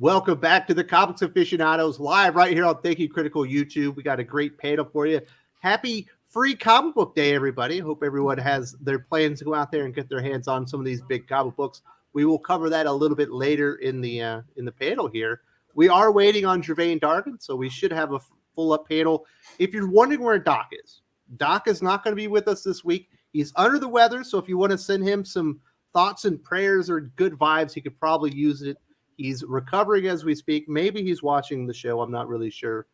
Welcome back to the Comics Aficionados, live right here on Thank You Critical YouTube. We got a great panel for you. Happy free comic book day, everybody. Hope everyone has their plans to go out there and get their hands on some of these big comic books. We will cover that a little bit later in the panel here. We are waiting on Gervain Dargan, so we should have a full-up panel. If you're wondering where Doc is not going to be with us this week. He's under the weather, so if you want to send him some thoughts and prayers or good vibes, he could probably use it. He's recovering as we speak. Maybe he's watching the show. I'm not really sure.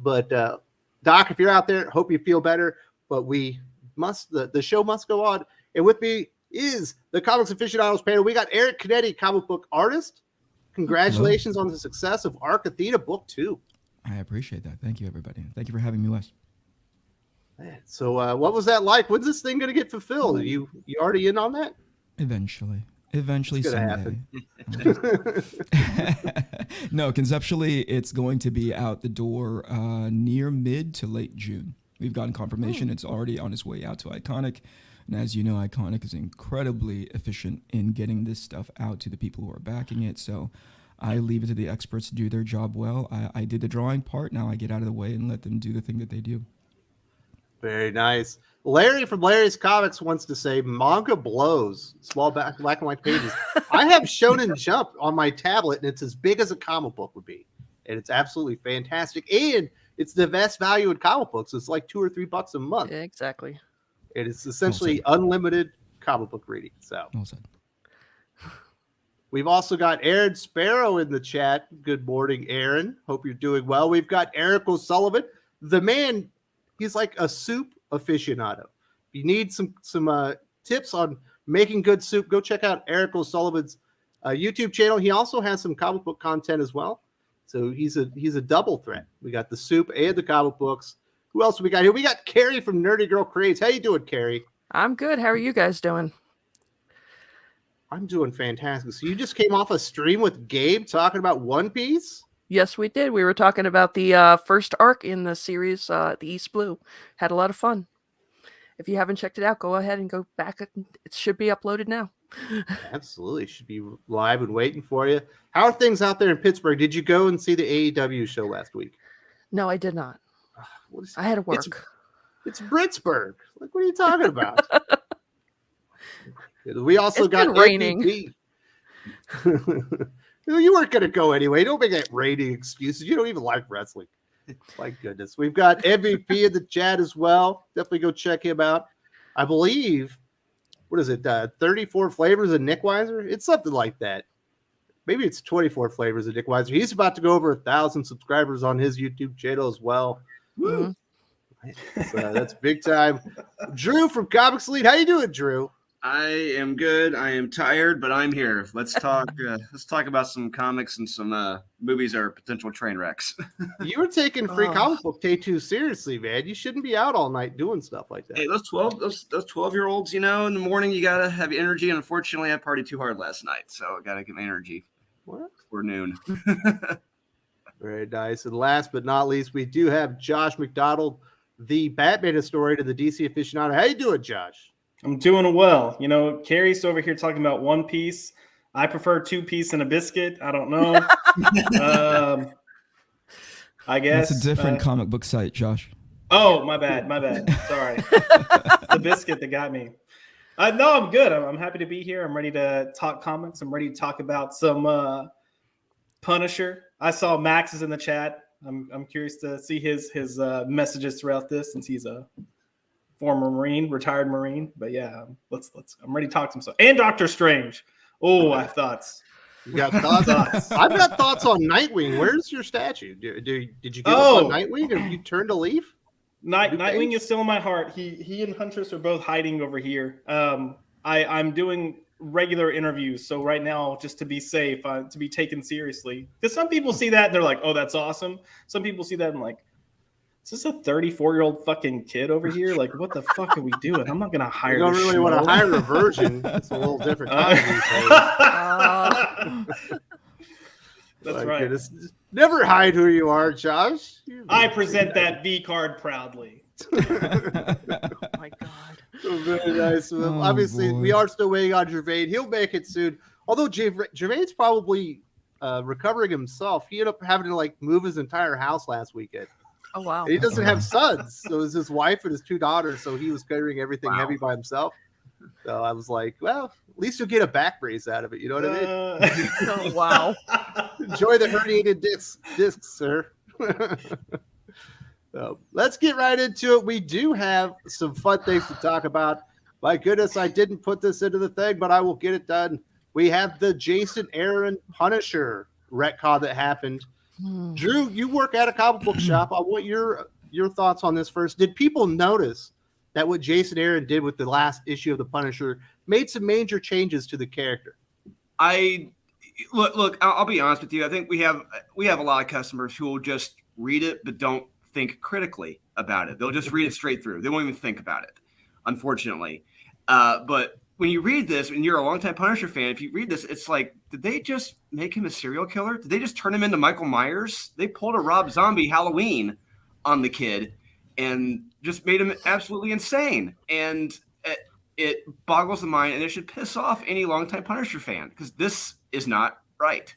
But Doc, if you're out there, hope you feel better. But we must, the show must go on. And with me is the Comics Aficionados panel. We got Eric Canetti, comic book artist. Congratulations on the success of Arc Athena Book 2. I appreciate that. Thank you, everybody. Thank you for having me, Wes. So what was that like? When's this thing going to get fulfilled? Are you already in on that? Eventually someday. No, conceptually, it's going to be out the door near mid to late June. We've gotten confirmation. It's already on its way out to Iconic. And as you know, Iconic is incredibly efficient in getting this stuff out to the people who are backing it. So I leave it to the experts to do their job well. I did the drawing part. Now I get out of the way and let them do the thing that they do. Very nice. Larry from Larry's Comics wants to say manga blows. Small black and white pages. I have Shonen Jump on my tablet, and it's as big as a comic book would be. And it's absolutely fantastic. And it's the best value in comic books. It's like $2 or $3 a month. Yeah, exactly. It is essentially unlimited comic book reading. So Well said. We've also got Aaron Sparrow in the chat. Good morning, Aaron. Hope you're doing well. We've got Eric O'Sullivan, the man. He's like a soup aficionado. If you need some tips on making good soup, go check out Eric O'Sullivan's YouTube channel. He also has some comic book content as well. So he's a double threat. We got the soup and the comic books. Who else we got here? We got Carrie from Nerdy Girl Craze. How you doing, Carrie? I'm good. How are you guys doing? I'm doing fantastic. So you just came off a stream with Gabe talking about One Piece? Yes, we did. We were talking about the first arc in the series, the East Blue. Had a lot of fun. If you haven't checked it out, go ahead and go back. It should be uploaded now. Absolutely. Should be live and waiting for you. How are things out there in Pittsburgh? Did you go and see the AEW show last week? No, I did not. I had to work. It's Pittsburgh. Like, what are you talking about? We also got raining. You weren't going to go anyway. Don't make that rating excuses. You don't even like wrestling. My goodness. We've got MVP in the chat as well. Definitely go check him out. I believe, 34 flavors of Nick Weiser? It's something like that. Maybe it's 24 flavors of Nick Weiser. He's about to go over 1,000 subscribers on his YouTube channel as well. Mm-hmm. That's big time. Drew from Comics Elite. How you doing, Drew? I am good. I am tired, but I'm here. Let's talk. Let's talk about some comics and some movies or potential train wrecks. You were taking Free Comic Book Day too seriously, man. You shouldn't be out all night doing stuff like that. Hey, those 12-year-olds, in the morning you gotta have energy. And unfortunately, I partied too hard last night, so I gotta get my energy for noon. Very nice. And last but not least, we do have Josh McDonald, the Batman historian of the DC Aficionado. How you doing, Josh? I'm doing well. Carrie's over here talking about One Piece. I prefer 2 Piece and a biscuit. I don't know. I guess it's a different comic book site, Josh. Oh, my bad. Sorry. It's the biscuit that got me. No, I'm good. I'm happy to be here. I'm ready to talk comics. I'm ready to talk about some Punisher. I saw Max is in the chat. I'm curious to see his messages throughout this, since he's a former retired Marine. But yeah, let's. I'm ready to talk some stuff. And Doctor Strange. Oh, I have thoughts. You got thoughts? I've got thoughts on Nightwing. Where's your statue? Did you give up on Nightwing? Have you turned a leaf? Nightwing is still in my heart. He and Huntress are both hiding over here. I'm doing regular interviews, so right now, just to be safe, to be taken seriously, because some people see that and they're like, oh, that's awesome. Some people see that and like, is this a 34-year-old fucking kid over here? Like, what the fuck are we doing? I'm not gonna hire. You don't really want to hire a virgin. It's a little different. That's right. Goodness. Never hide who you are, Josh. I present that V card proudly. Oh my God. Very nice. Obviously, we are still waiting on Gervain. He'll make it soon. Although Gervain's probably recovering himself. He ended up having to like move his entire house last weekend. Oh wow. And he doesn't have sons, so it was his wife and his 2 daughters. So he was carrying everything heavy by himself. So I was like, well, at least you'll get a back brace out of it. You know what I mean? Oh wow. Enjoy the herniated discs, sir. So let's get right into it. We do have some fun things to talk about. My goodness, I didn't put this into the thing, but I will get it done. We have the Jason Aaron Punisher retcon that happened. Drew, you work at a comic book shop. I want your thoughts on this first. Did people notice that what Jason Aaron did with the last issue of the Punisher made some major changes to the character? Look, I'll be honest with you. I think we have a lot of customers who will just read it but don't think critically about it. They'll just read it straight through. They won't even think about it, unfortunately. But when you read this, and you're a longtime Punisher fan, if you read this, it's like, did they just make him a serial killer? Did they just turn him into Michael Myers? They pulled a Rob Zombie Halloween on the kid and just made him absolutely insane. And it boggles the mind, and it should piss off any longtime Punisher fan, because this is not right.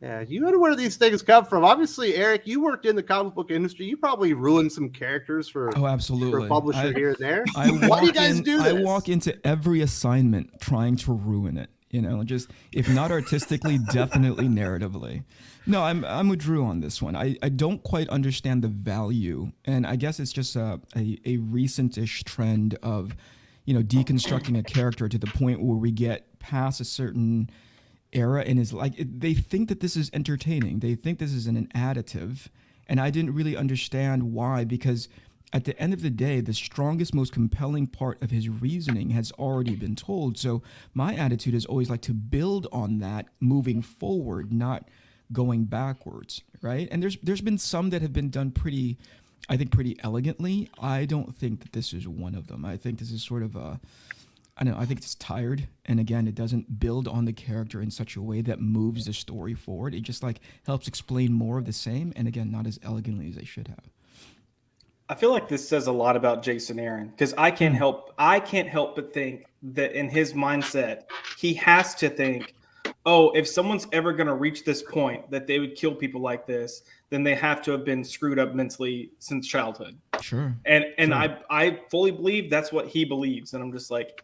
Yeah, you know where these things come from. Obviously, Eric, you worked in the comic book industry. You probably ruined some characters for absolutely for a publisher here and there. Why do you guys do this? I walk into every assignment trying to ruin it. You know, just if not artistically, definitely narratively. No, I'm with Drew on this one. I don't quite understand the value, and I guess it's just a recent-ish trend of, deconstructing a character to the point where we get past a certain era and is like, they think that this is entertaining. They think this is an additive, and I didn't really understand why, because at the end of the day, the strongest, most compelling part of his reasoning has already been told. So my attitude is always like to build on that moving forward, not going backwards, right? And there's been some that have been done pretty elegantly. I don't think that this is one of them. I think this is sort of I think it's tired. And again, it doesn't build on the character in such a way that moves the story forward. It just like helps explain more of the same. And again, not as elegantly as they should have. I feel like this says a lot about Jason Aaron, because I can't help but think that in his mindset, he has to think, oh, if someone's ever going to reach this point that they would kill people like this, then they have to have been screwed up mentally since childhood. Sure. And sure. I fully believe that's what he believes. And I'm just like,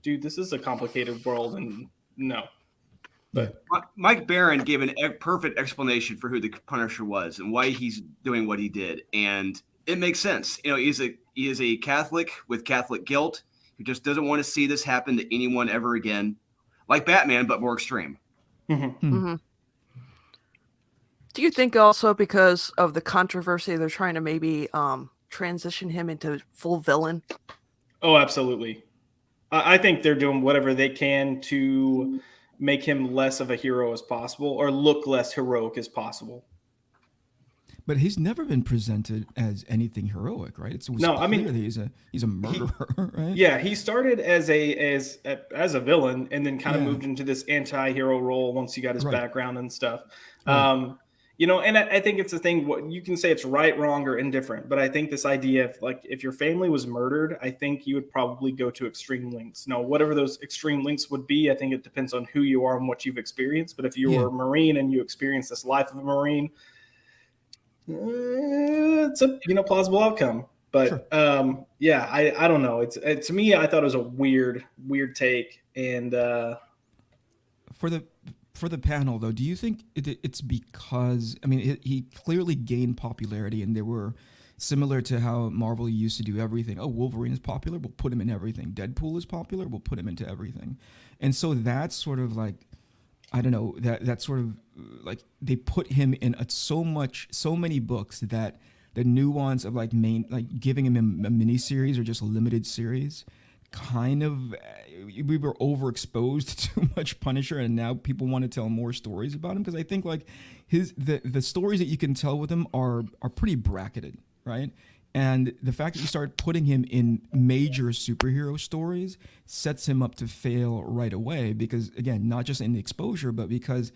dude, this is a complicated world. And no. But Mike Barron gave a perfect explanation for who the Punisher was and why he's doing what he did. And it makes sense. He is a Catholic with Catholic guilt who just doesn't want to see this happen to anyone ever again. Like Batman, but more extreme. Mm-hmm. Mm-hmm. Do you think also because of the controversy, they're trying to maybe transition him into full villain? Oh, absolutely. I think they're doing whatever they can to make him less of a hero as possible, or look less heroic as possible. But he's never been presented as anything heroic, right? It's clear that he's a murderer, right? Yeah, he started as a villain, and then kind of moved into this anti-hero role once he got his background and stuff. Right. And I think it's a thing. What you can say, it's right, wrong, or indifferent. But I think this idea of like, if your family was murdered, I think you would probably go to extreme lengths. Now, whatever those extreme lengths would be, I think it depends on who you are and what you've experienced. But if you were a Marine and you experienced this life of a Marine, it's a plausible outcome. But sure. I don't know. It's to me, I thought it was a weird take. And for the panel, though, do you think it's because, he clearly gained popularity, and they were similar to how Marvel used to do everything. Oh, Wolverine is popular, we'll put him in everything. Deadpool is popular, we'll put him into everything. And so that's sort of like, I don't know, that sort of like they put him in so many books that the nuance of like giving him a mini series or just a limited series, kind of, we were overexposed to too much Punisher, and now people want to tell more stories about him, because I think like the stories that you can tell with him are pretty bracketed, right? And the fact that you start putting him in major superhero stories sets him up to fail right away, because again, not just in the exposure, but because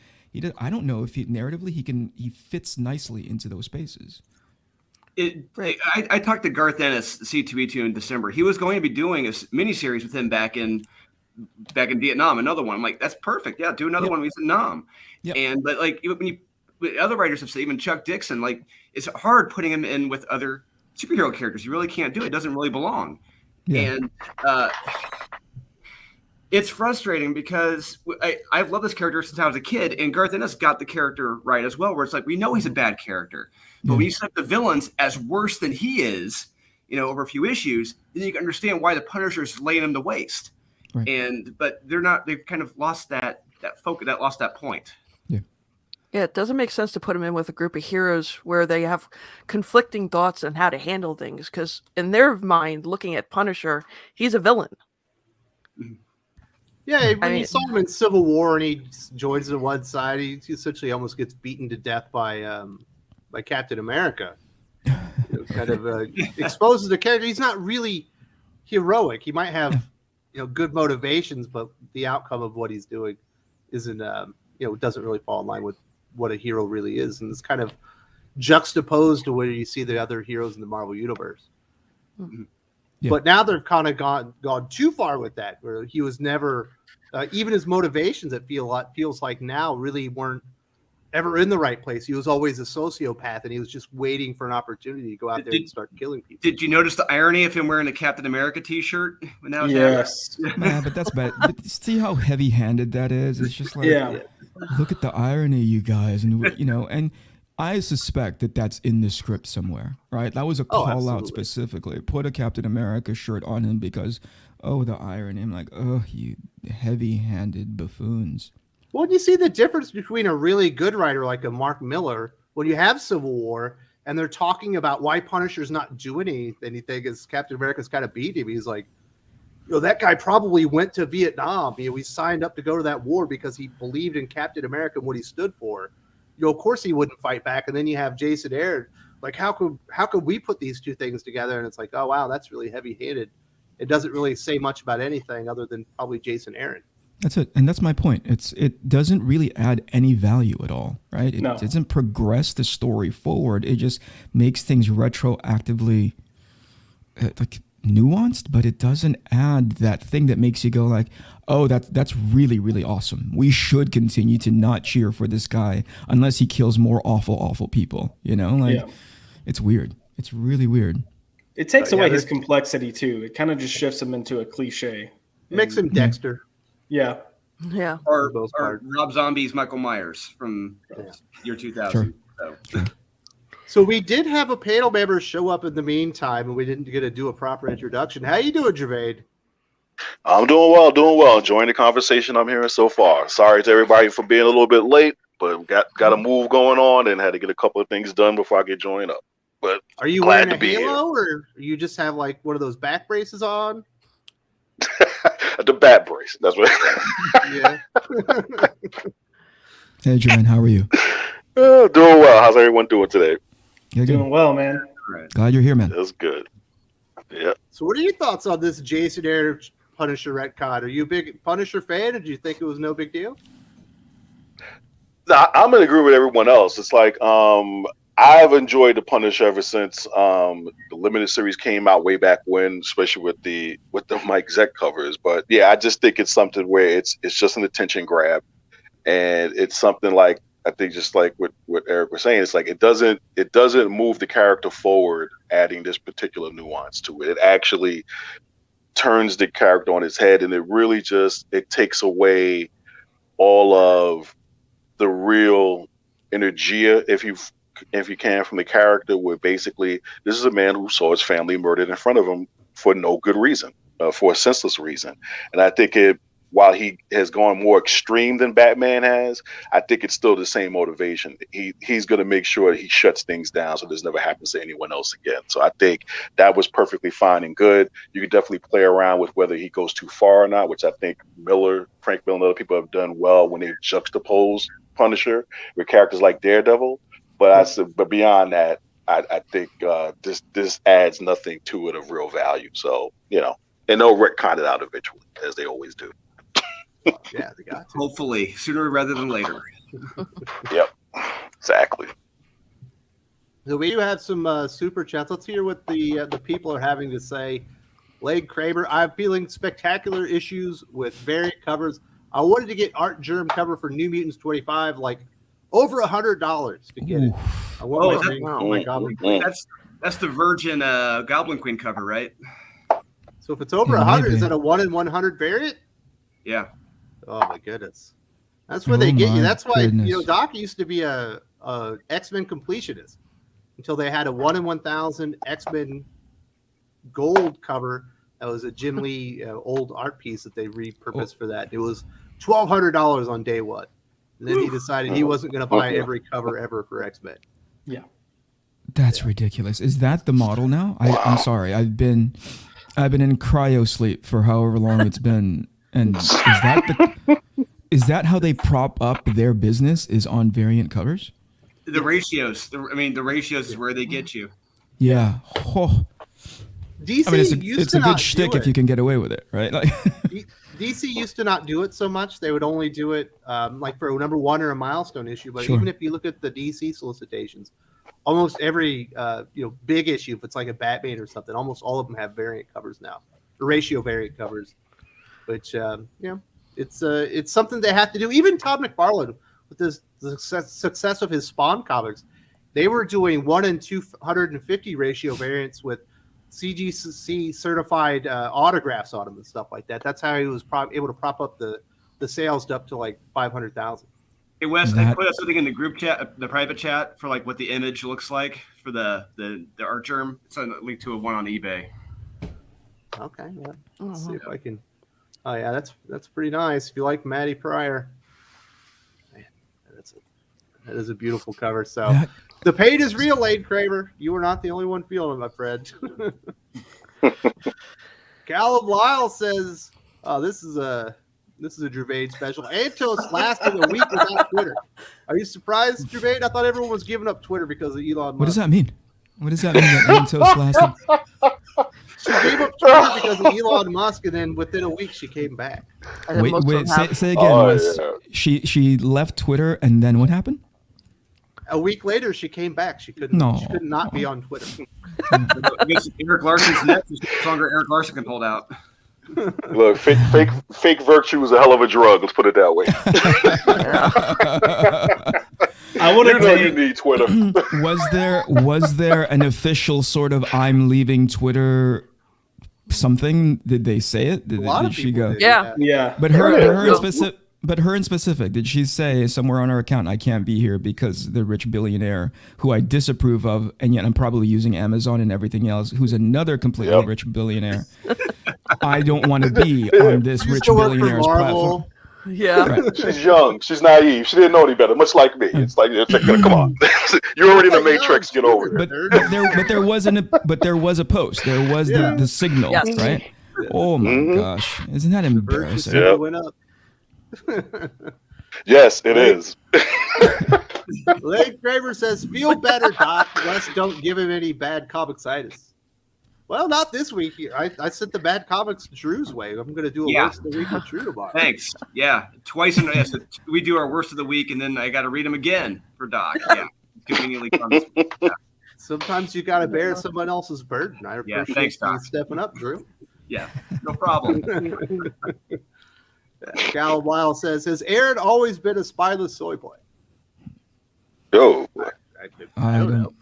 I don't know if narratively he fits nicely into those spaces. I talked to Garth Ennis, C2E2, in December. He was going to be doing a miniseries with him back in back in Vietnam. Another one. I'm like, that's perfect. Yeah, do another one when he's in Nam. Yep. But like other writers have said, even Chuck Dixon, like it's hard putting him in with other superhero characters. You really can't do it. It doesn't really belong. Yeah. And it's frustrating because I've loved this character since I was a kid, and Garth Ennis got the character right as well, where it's like, we know he's a bad character, but when you set the villains as worse than he is, over a few issues, then you can understand why the Punisher's laying him to waste. Right. But they're not, they've kind of lost that focus, lost that point. Yeah, it doesn't make sense to put him in with a group of heroes where they have conflicting thoughts on how to handle things, because in their mind, looking at Punisher, he's a villain. Yeah, when you saw him in Civil War and he joins the one side, he essentially almost gets beaten to death by Captain America. Kind of exposes the character. He's not really heroic. He might have good motivations, but the outcome of what he's doing isn't doesn't really fall in line with what a hero really is, and it's kind of juxtaposed to where you see the other heroes in the Marvel universe. Mm-hmm. Yeah. But now they've kind of gone too far with that, where he was never even his motivations. It feels like now really weren't ever in the right place. He was always a sociopath, and he was just waiting for an opportunity to go out there and start killing people. Did you notice the irony of him wearing a Captain America T-shirt when that was happening? Yeah, but that's bad. But see how heavy-handed that is? It's just like, look at the irony, you guys, and and I suspect that that's in the script somewhere, right? That was a call out specifically. Put a Captain America shirt on him because, the irony. I'm like, you heavy-handed buffoons. Well, you see the difference between a really good writer like a Mark Miller, when you have Civil War and they're talking about why Punisher's not doing anything as Captain America's kind of beat him. He's like, that guy probably went to Vietnam. He signed up to go to that war because he believed in Captain America and what he stood for. Of course he wouldn't fight back. And then you have Jason Aaron. Like, how could we put these two things together? And it's like, oh, wow, that's really heavy-handed. It doesn't really say much about anything other than probably Jason Aaron. That's it. And that's my point. It doesn't really add any value at all, right? It doesn't progress the story forward. It just makes things retroactively nuanced, but it doesn't add that thing that makes you go like, oh, that's really, really awesome. We should continue to not cheer for this guy unless he kills more awful people. It's weird. It's really weird. It takes away his complexity too. It kind of just shifts him into a cliche. Makes him Dexter. Yeah. Or Rob Zombie's Michael Myers from year 2000. Sure. So we did have a panel member show up in the meantime, and we didn't get to do a proper introduction. How you doing, Javade? I'm doing well. Enjoying the conversation I'm hearing so far. Sorry to everybody for being a little bit late, but got a move going on and had to get a couple of things done before I get joined up. But are you wearing a halo, or you just have like one of those back braces on? The bat brace. That's what. Yeah. Hey, Jermaine, how are you? Doing well. How's everyone doing today? Yeah, doing well, man. Glad you're here, man. That's good. Yeah. So, what are your thoughts on this Jason Aaron Punisher retcon? Are you a big Punisher fan, or do you think it was no big deal? I'm in agreement with everyone else. It's like I've enjoyed the Punisher ever since the limited series came out way back when, especially with the Mike Zeck covers. But yeah, I just think it's something where it's just an attention grab, and it's something like, I think just like what Eric was saying, it's like it doesn't move the character forward, adding this particular nuance to it. It actually turns the character on its head, and it really it takes away all of the real energia, if you can, from the character, where basically this is a man who saw his family murdered in front of him for no good reason, for a senseless reason. And I think while he has gone more extreme than Batman has, I think it's still the same motivation. He's going to make sure he shuts things down so this never happens to anyone else again. So I think that was perfectly fine and good. You could definitely play around with whether he goes too far or not, which I think Frank Miller and other people have done well when they juxtapose Punisher with characters like Daredevil. But beyond that, I think this adds nothing to it of real value. So, and they'll retcon it out eventually, as they always do. Yeah, they got to. Hopefully, sooner rather than later. Yep, exactly. So we do have some super chats. Let's hear what the people are having to say Lane Kramer, I'm feeling spectacular issues with variant covers. I wanted to get Art Germ cover for New Mutants 25, like over $100 to get it. I want my Goblin Queen. That's the Virgin Goblin Queen cover, right? So if it's over 100, is that a 1 in 100 variant? Yeah. Oh my goodness, that's where they get you. That's why goodness. Doc used to be a X-Men completionist until they had a 1 in 1,000 X-Men gold cover. That was a Jim Lee old art piece that they repurposed for that. It was $1,200 on day one. And then he decided he wasn't going to buy every cover ever for X-Men. Yeah. That's ridiculous. Is that the model now? I'm sorry. I've been in cryo sleep for however long it's been. And is that how they prop up their business, is on variant covers? The ratios. The ratios is where they get you. Yeah. Oh. DC it's a good shtick if you can get away with it, right? Like DC used to not do it so much. They would only do it like for a number one or a milestone issue. But even if you look at the DC solicitations, almost every big issue, if it's like a Batman or something, almost all of them have variant covers now, the ratio variant covers, which it's something they have to do. Even Todd McFarlane, with the success of his Spawn comics, they were doing 1 in 250 ratio variants with CGC certified autographs on them and stuff like that. That's how he was able to prop up the sales up to like 500,000. Hey Wes, I put up something in the group chat, the private chat, for like what the image looks like for the art germ. It's a link to one on eBay. Okay, yeah. Let's see if I can. Oh yeah, that's pretty nice. If you like Matty Pryor, man, that is a beautiful cover. So the pain is real, Lane Kramer. You are not the only one feeling it, my friend. Callum Lyle says, "Oh, this is a Gervain special. Antos lasted a week without Twitter. Are you surprised, Gervain? I thought everyone was giving up Twitter because of Elon Musk. What does that mean? What does that mean that Antos lasted? She gave up Twitter because of Elon Musk, and then within a week she came back. Wait, say again. She left Twitter, and then what happened? A week later, she came back. She could not be on Twitter. Eric Larson's neck is stronger. Eric Larson can hold out. Look, fake virtue is a hell of a drug. Let's put it that way. I want to you need Twitter. Was there an official sort of "I'm leaving Twitter" something? Did they say it? Did she go? Yeah. But her in specific, did she say somewhere on her account, "I can't be here because the rich billionaire who I disapprove of, and yet I'm probably using Amazon and everything else, who's another completely rich billionaire. I don't want to be on this rich billionaire's platform." Yeah. Right. She's young. She's naive. She didn't know any better, much like me. It's like, come on. You're already in the Matrix. Get over it. But there was a post. There was the signal, right? Oh my gosh. Isn't that embarrassing? Yeah. Went up. Yes, it is. Lane Kramer says, "Feel better, Doc. Wes, don't give him any bad comics-itis." Well, not this week. I sent the bad comics Drew's way. I'm going to do a worst of the week with Drew tomorrow. Thanks. Yeah, twice in a so we do our worst of the week, and then I got to read them again for Doc. Yeah, conveniently comes. Yeah. Sometimes you got to bear someone else's burden. I appreciate you stepping up, Drew. Yeah, no problem. Gal Weil says, "Has Aaron always been a spineless soy boy?" Yo, I don't know.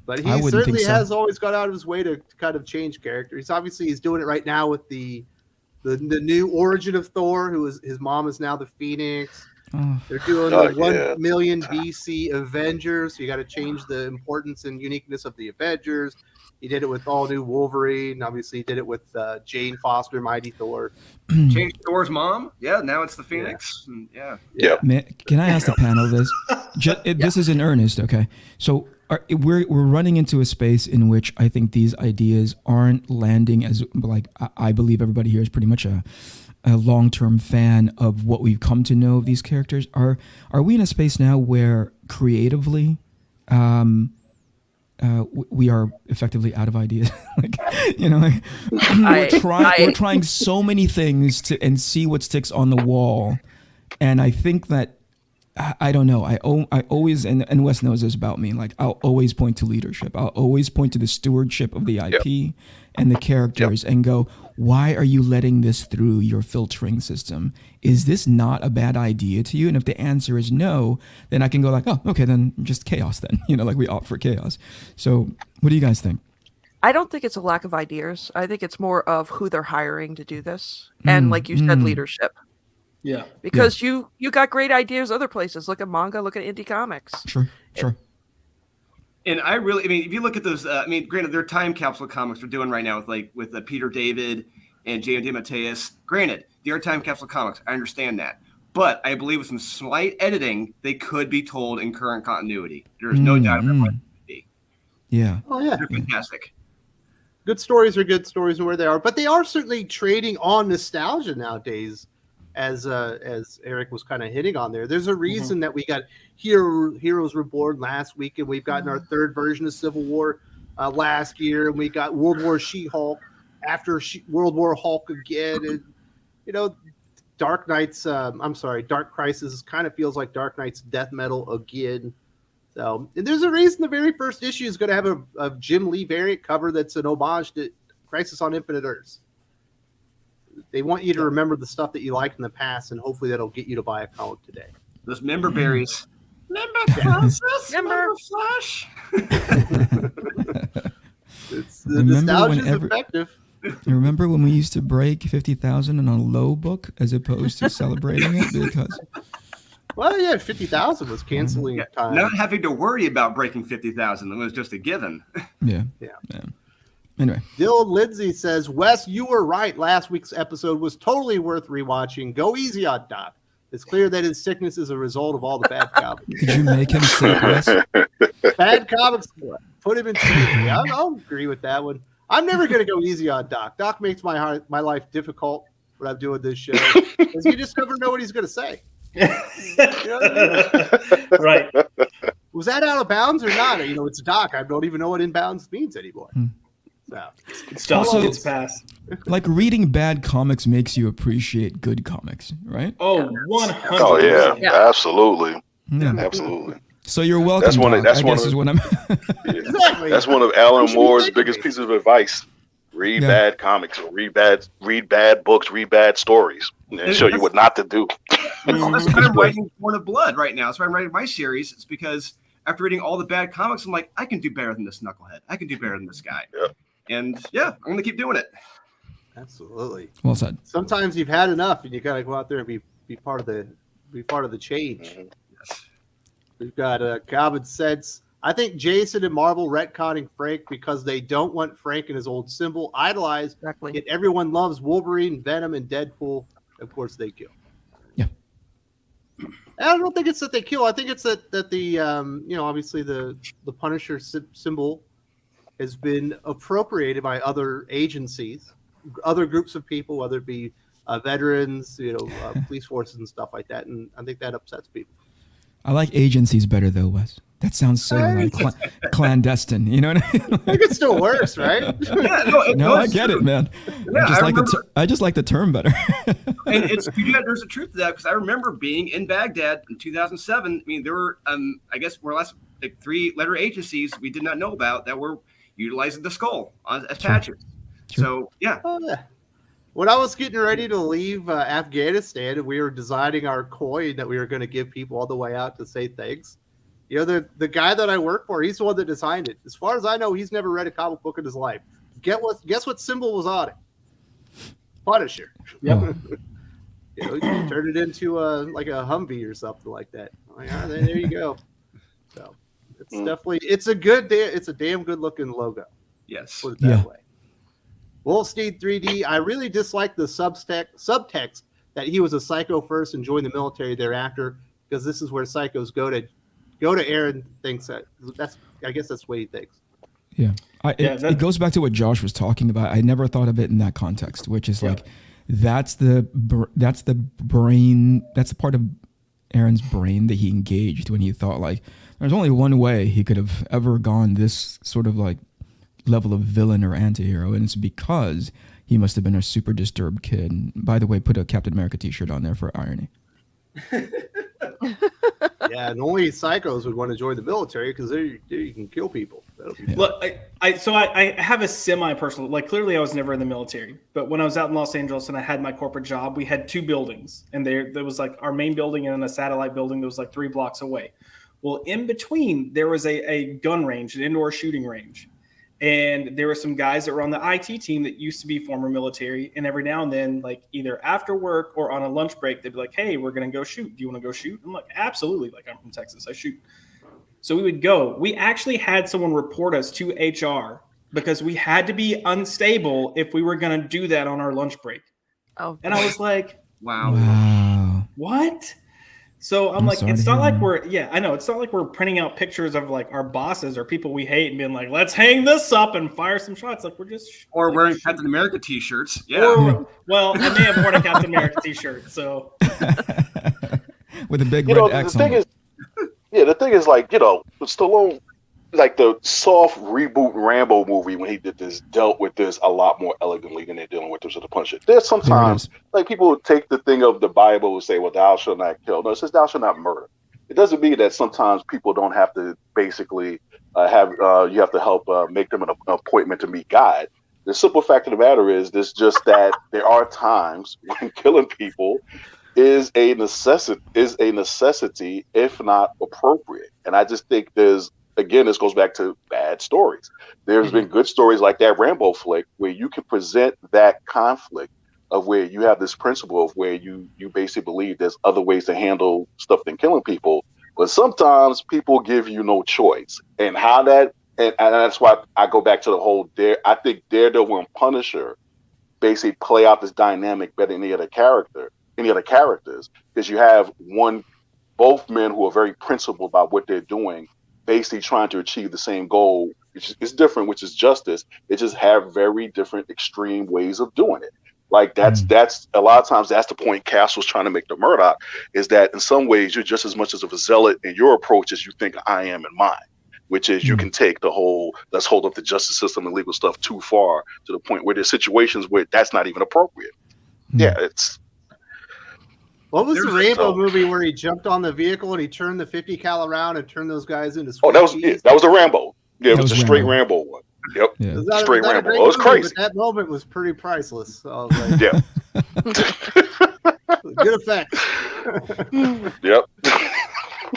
But he certainly has always gone out of his way to kind of change character. He's doing it right now with the new origin of Thor, his mom is now the Phoenix. They're doing the 1 million BC Avengers. So you got to change the importance and uniqueness of the Avengers. He did it with all new Wolverine. Obviously, he did it with Jane Foster, Mighty Thor. Changed Thor's mom. Yeah, now it's the Phoenix. Yeah. Man, can I ask the panel this? This is in earnest, okay? So we're running into a space in which I think these ideas aren't landing as, like, I believe everybody here is pretty much a long-term fan of what we've come to know of these characters. Are we in a space now where creatively we are effectively out of ideas? We're trying so many things and see what sticks on the wall. And I think that, I don't know. I always, and Wes knows this about me, like I'll always point to leadership. I'll always point to the stewardship of the IP and the characters and go, why are you letting this through your filtering system? Is this not a bad idea to you? And if the answer is no, then I can go like, oh, okay, then just chaos then. Like we opt for chaos. So what do you guys think? I don't think it's a lack of ideas. I think it's more of who they're hiring to do this. And like you said, leadership. Yeah. Because you got great ideas other places. Look at manga, look at indie comics. Sure. And if you look at those, granted, they're time capsule comics we're doing right now with Peter David and J.M. DeMatteis. Granted, they are time capsule comics. I understand that. But I believe with some slight editing, they could be told in current continuity. There's no doubt about what it could be. Yeah. Oh, yeah. They're fantastic. Good stories are good stories and where they are, but they are certainly trading on nostalgia nowadays, as Eric was kind of hitting on there. There's a reason that we got Heroes Reborn last week, and we've gotten our third version of Civil War last year, and we got World War She-Hulk after World War Hulk again, and Dark Crisis kind of feels like Dark Knight's death metal again. So, and there's a reason the very first issue is going to have a Jim Lee variant cover that's an homage to Crisis on Infinite Earths. They want you to remember the stuff that you liked in the past, and hopefully that'll get you to buy a comic today. Those member berries. Member Crisis, member Flash. The nostalgia is effective. You remember when we used to break 50,000 on a low book as opposed to celebrating it? Because... Well, yeah, 50,000 was canceling time. Not having to worry about breaking 50,000. It was just a given. Yeah. Anyway. Dylan Lindsay says, Wes, you were right. Last week's episode was totally worth rewatching. Go easy on Doc. It's clear that his sickness is a result of all the bad comics. Did you make him sick, Wes? Bad comics put him in sympathy. I'll agree with that one. I'm never going to go easy on Doc. Doc makes my life difficult when I'm doing this show, because you just never know what he's going to say. Right. Was that out of bounds or not? It's Doc. I don't even know what inbounds means anymore. So It's also, gets passed. Like reading bad comics makes you appreciate good comics, right? Oh, 100%. Oh yeah, absolutely. Yeah. Absolutely. So you're welcome. That's one of exactly. That's one of Alan Moore's biggest pieces of advice. Read bad comics, or read bad books, read bad stories, and show you what not to do. That's why I'm writing Born of Blood right now. That's why I'm writing my series. It's because after reading all the bad comics, I'm like, I can do better than this knucklehead. I can do better than this guy. Yep. And I'm going to keep doing it. Absolutely. Well said. Sometimes you've had enough, and you got to go out there and be part of the change. Mhm. Yes. We've got Common Sense. I think Jason and Marvel retconning Frank because they don't want Frank and his old symbol idolized. Exactly. Yet everyone loves Wolverine, Venom, and Deadpool. Of course, they kill. Yeah. I don't think it's that they kill. I think it's that the obviously the Punisher symbol has been appropriated by other agencies, other groups of people, whether it be veterans, police forces and stuff like that. And I think that upsets people. I like agencies better though, Wes. That sounds so like clandestine. You know what I mean? I think it still works, right? No, I get it, man. Yeah, I just like the term better. And there's a truth to that, because I remember being in Baghdad in 2007. I mean, there were, I guess, more or less like 3-letter agencies we did not know about that were utilizing the skull as patches. Sure. So, yeah. Oh, yeah. When I was getting ready to leave Afghanistan and we were designing our coin that we were going to give people all the way out to say thanks, the guy that I work for, he's the one that designed it. As far as I know, he's never read a comic book in his life. Guess what symbol was on it? Punisher. Yep. You turned it into like a Humvee or something like that. Like, there you go. So it's definitely it's a damn good looking logo. Yes. Put it that way. Wolfstein 3D. I really dislike the subtext that he was a psycho first and joined the military thereafter, because this is where psychos go to. Aaron thinks I guess that's the way he thinks. Yeah. It goes back to what Josh was talking about. I never thought of it in that context, which is like, that's the brain. That's the part of Aaron's brain that he engaged when he thought like, there's only one way he could have ever gone this sort of like level of villain or anti-hero, and it's because he must have been a super disturbed kid. And by the way, put a Captain America t-shirt on there for irony. Yeah, and only psychos would want to join the military because there you can kill people. They Look, I have a semi-personal, like clearly I was never in the military, but when I was out in Los Angeles and I had my corporate job, we had 2 buildings, and there was like our main building and then a satellite building that was like 3 blocks away. Well, in between there was a gun range, an indoor shooting range. And there were some guys that were on the IT team that used to be former military. And every now and then, like either after work or on a lunch break, they'd be like, hey, we're going to go shoot. Do you want to go shoot? I'm like, absolutely. Like, I'm from Texas. I shoot. So we would go. We actually had someone report us to HR because we had to be unstable if we were going to do that on our lunch break. Oh, And I was like, Wow. what? So I'm like, it's not like I know. It's not like we're printing out pictures of like our bosses or people we hate and being like, let's hang this up and fire some shots. Like we're just or like, wearing Captain America t-shirts. Yeah. Well, I may have worn a Captain America t-shirt. So with a big red X on it. The thing is, like, Stallone, like the soft reboot Rambo movie when he did this, dealt with this a lot more elegantly than they're dealing with this with the Punisher. There's sometimes like people take the thing of the Bible and say, well, thou shalt not kill. No, it says thou shalt not murder. It doesn't mean that sometimes people don't have to basically you have to help make them an appointment to meet God. The simple fact of the matter is that there are times when killing people is a necessity, if not appropriate. And I just think again, this goes back to bad stories. There's been good stories like that Rambo flick where you can present that conflict of where you have this principle of where you basically believe there's other ways to handle stuff than killing people. But sometimes people give you no choice. And that's why I go back to the whole I think Daredevil and Punisher basically play out this dynamic better than any other characters, because you have both men who are very principled about what they're doing, basically trying to achieve the same goal, which is different, which is justice. They just have very different extreme ways of doing it. Like that's a lot of times that's the point Castle's trying to make to Murdoch, is that in some ways you're just as much of a zealot in your approach as you think I am in mine, which is you can take the whole let's hold up the justice system and legal stuff too far to the point where there's situations where that's not even appropriate. Yeah, it's. What was the Rambo movie where he jumped on the vehicle and he turned the 50 cal around and turned those guys into? That was a Rambo. Yeah, it was a straight Rambo one. Yep, straight Rambo. It was crazy. That moment was pretty priceless. So I was like, good effect. Yep.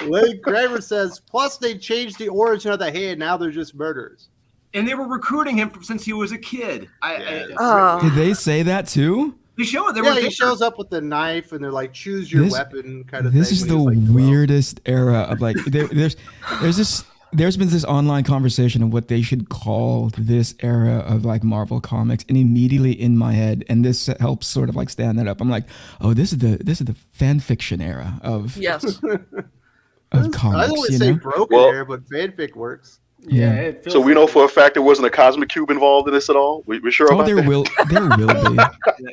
Lane Kramer says, plus they changed the origin of the hand. Now they're just murderers. And they were recruiting him since he was a kid. Did they say that too? They show it. He shows up with the knife, and they're like, "Choose your weapon," kind of thing. This is the weirdest era of like. There's been this online conversation of what they should call this era of like Marvel comics, and immediately in my head, and this helps sort of like stand that up. I'm like, oh, this is the fan fiction era of comics. I always say broken era, but fanfic works. Yeah. So we know for a fact there wasn't a cosmic cube involved in this at all. We're sure about that. There will be.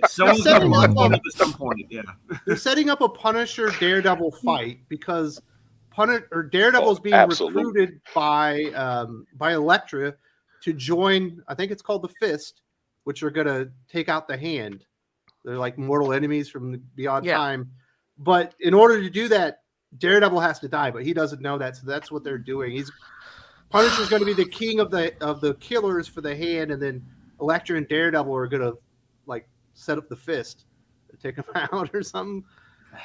Someone's going to at some point. Yeah. They're setting up a Punisher Daredevil fight because Daredevil is being recruited by Elektra to join. I think it's called the Fist, which are going to take out the Hand. They're like mortal enemies from beyond time. But in order to do that, Daredevil has to die, but he doesn't know that. So that's what they're doing. Punisher's going to be the king of the killers for the Hand, and then Elektra and Daredevil are going to like set up the Fist to take him out or something.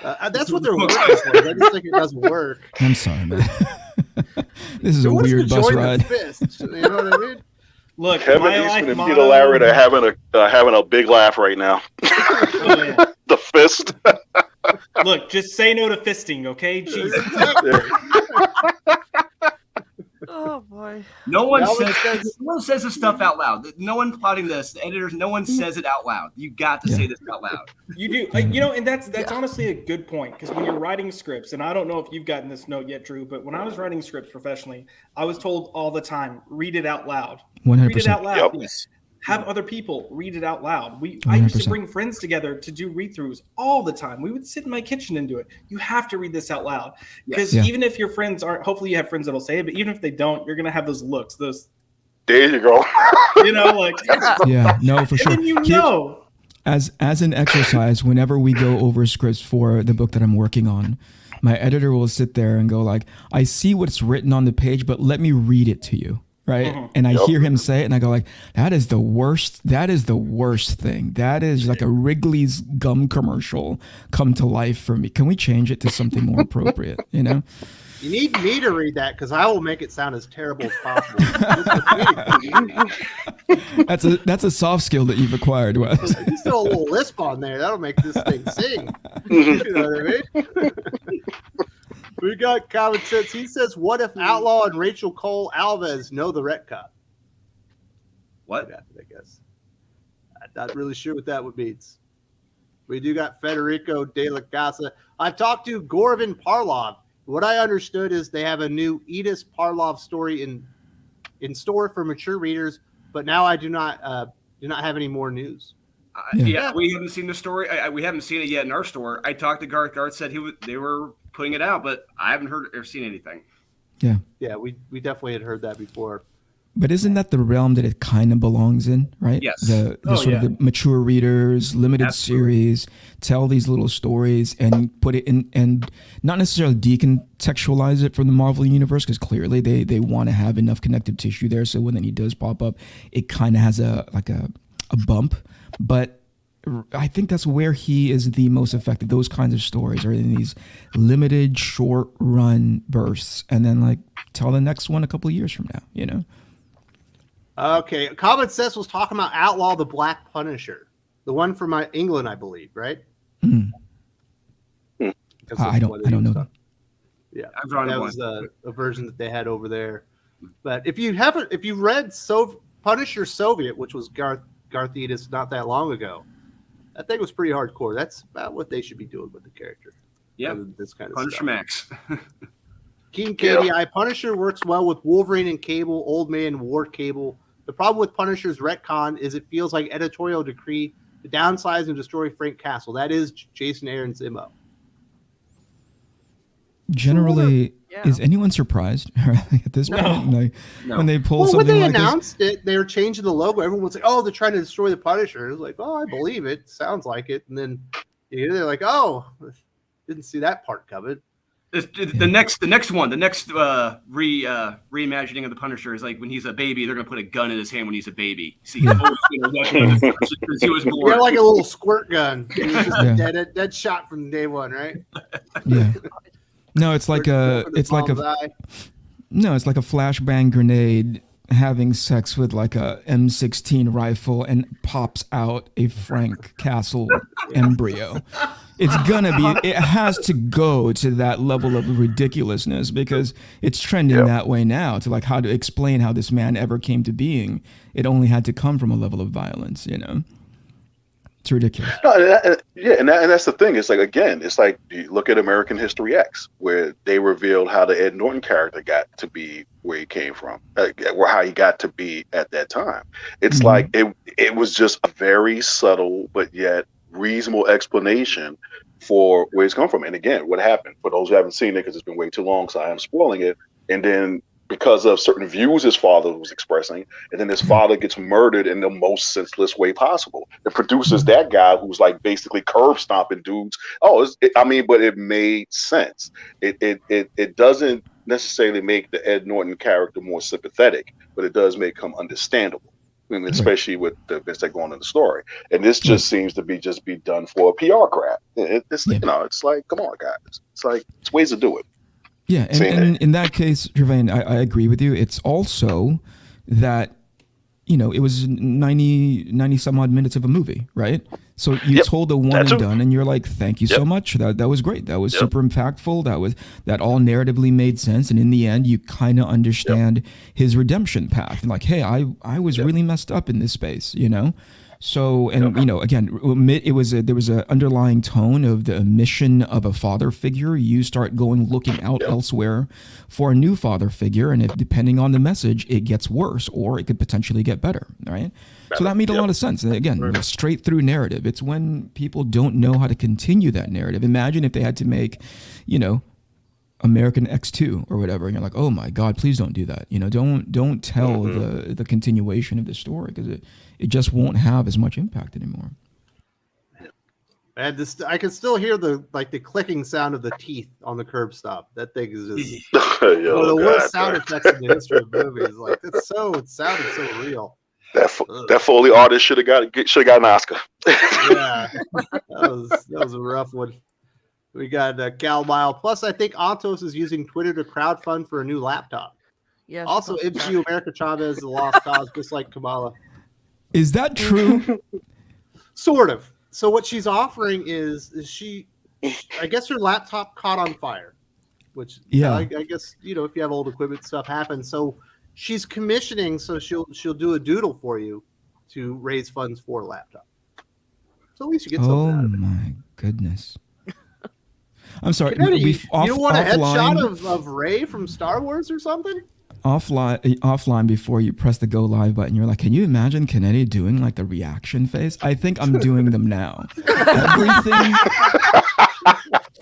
That's what they're working for. I just think it doesn't work. I'm sorry, man. This is a weird bus ride. Fist, you know what I mean? Look, Kevin Eastman and Peter Laird are having a big laugh right now. The Fist. Look, just say no to fisting, okay? Jesus. Oh boy! No one says this stuff out loud. No one plotting this. The editors. No one says it out loud. You got to say this out loud. You do, and that's honestly a good point, because when you're writing scripts, and I don't know if you've gotten this note yet, Drew, but when I was writing scripts professionally, I was told all the time, read it out loud. 100%. Read it out loud. Yep. Yes. Have other people read it out loud. I used to bring friends together to do read-throughs all the time. We would sit in my kitchen and do it. You have to read this out loud, because even if your friends aren't, hopefully you have friends that'll say it, but even if they don't, you're gonna have those looks. There you go. Like no, for sure. And then as an exercise, whenever we go over scripts for the book that I'm working on, my editor will sit there and go like, I see what's written on the page, but let me read it to you. right? Mhm. And I Yep. hear him say it, and I go like, that is the worst. That is the worst thing. That is like a Wrigley's gum commercial come to life for me. Can we change it to something more appropriate? You know? You need me to read that because I will make it sound as terrible as possible. That's a soft skill that you've acquired, Wes. Just throw a little lisp on there. That'll make this thing sing. You know what I mean? We got Common Sense. He says, what if Outlaw and Rachel Cole Alves know the retcon? What? I guess. I'm not really sure what that would mean. We do got Federico de la Casa. I've talked to Gorovin Parlov. What I understood is they have a new Edith Parlov story in store for mature readers, but now I do not have any more news. Yeah, we haven't seen the story. We haven't seen it yet in our store. I talked to Garth. Garth said they were putting it out, but I haven't heard or seen anything. Yeah, we definitely had heard that before. But isn't that the realm that it kind of belongs in, right? Yes. The sort of the mature readers, limited series, tell these little stories and put it in, and not necessarily decontextualize it from the Marvel universe, because clearly they want to have enough connective tissue there, so when he does pop up, it kind of has a bump. But I think that's where he is the most effective. Those kinds of stories are in these limited, short run bursts, and then like tell the next one a couple of years from now, you know? Okay, Common Sense was talking about Outlaw the Black Punisher, the one from England, I believe, right? Mm. I don't know. Yeah, I'm drawing that a was a version that they had over there. But if you read Punisher Soviet, which was Garth Ennis not that long ago, that thing was pretty hardcore. That's about what they should be doing with the character. Yeah, this kind of Punisher stuff. Max. King KDI, Punisher works well with Wolverine and Cable, Old Man, War Cable. The problem with Punisher's retcon is it feels like editorial decree to downsize and destroy Frank Castle. That is Jason Aaron's MO. Generally, is anyone surprised at this point? Like, when they pull something when they like announced it, they were changing the logo. Everyone was like, "Oh, they're trying to destroy the Punisher." It was like, "Oh, I believe it. Sounds like it." And then they're like, "Oh, didn't see that part coming." The next reimagining of the Punisher is like when he's a baby, they're gonna put a gun in his hand when he's a baby. See, he was born. Yeah, like a little squirt gun. It was just a dead shot from day one, right? Yeah. No, it's like a flashbang grenade having sex with like a M16 rifle and pops out a Frank Castle embryo. It's gonna be. It has to go to that level of ridiculousness because it's trending that way now. To like how to explain how this man ever came to being. It only had to come from a level of violence, you know. It's ridiculous. No, and that's the thing. It's like, again, it's like you look at American History X, where they revealed how the Ed Norton character got to be where he came from, or how he got to be at that time. It's like it was just a very subtle but yet reasonable explanation for where he's come from. And again, what happened, for those who haven't seen it, because it's been way too long, so I am spoiling it. And then because of certain views his father was expressing, and then his father gets murdered in the most senseless way possible. It produces that guy who's like basically curb stomping dudes. But it made sense. It doesn't necessarily make the Ed Norton character more sympathetic, but it does make him understandable. I mean, especially with the events that go on in the story. And this just seems to be done for a PR grab. It's like, come on, guys. It's like, it's ways to do it. Yeah, and in that case, Gervain, I agree with you. It's also that, it was 90 some odd minutes of a movie, right? So you told the one and done, and you're like, thank you so much. That was great. That was super impactful. That all narratively made sense. And in the end, you kind of understand his redemption path. And like, hey, I was really messed up in this space, So, and again, there was an underlying tone of the omission of a father figure. You start looking out elsewhere for a new father figure, and depending on the message, it gets worse, or it could potentially get better, right? So that made a lot of sense. And again, straight through narrative. It's when people don't know how to continue that narrative. Imagine if they had to make, American X2 or whatever, and you're like, oh my God, please don't do that. Don't tell the continuation of the story, because it just won't have as much impact anymore. And this, I can still hear the clicking sound of the teeth on the curb stop. That thing is just one of the worst sound effects in the history of movies. Like it sounded so real. That Foley artist should have got an Oscar. Yeah, that was a rough one. We got Cal Mile. Plus, I think Antos is using Twitter to crowdfund for a new laptop. Yeah. Also, MCU America Chavez is a lost cause, just like Kamala. Is that true? Sort of. So what she's offering is she, I guess her laptop caught on fire, which I guess if you have old equipment, stuff happens. So she's commissioning, so she'll do a doodle for you to raise funds for a laptop. So at least you get something out of it. Oh my goodness! I'm sorry. You don't want a headshot of Rey from Star Wars or something? Offline before you press the go live button, you're like, can you imagine Kennedy doing like the reaction face? I think I'm doing them now.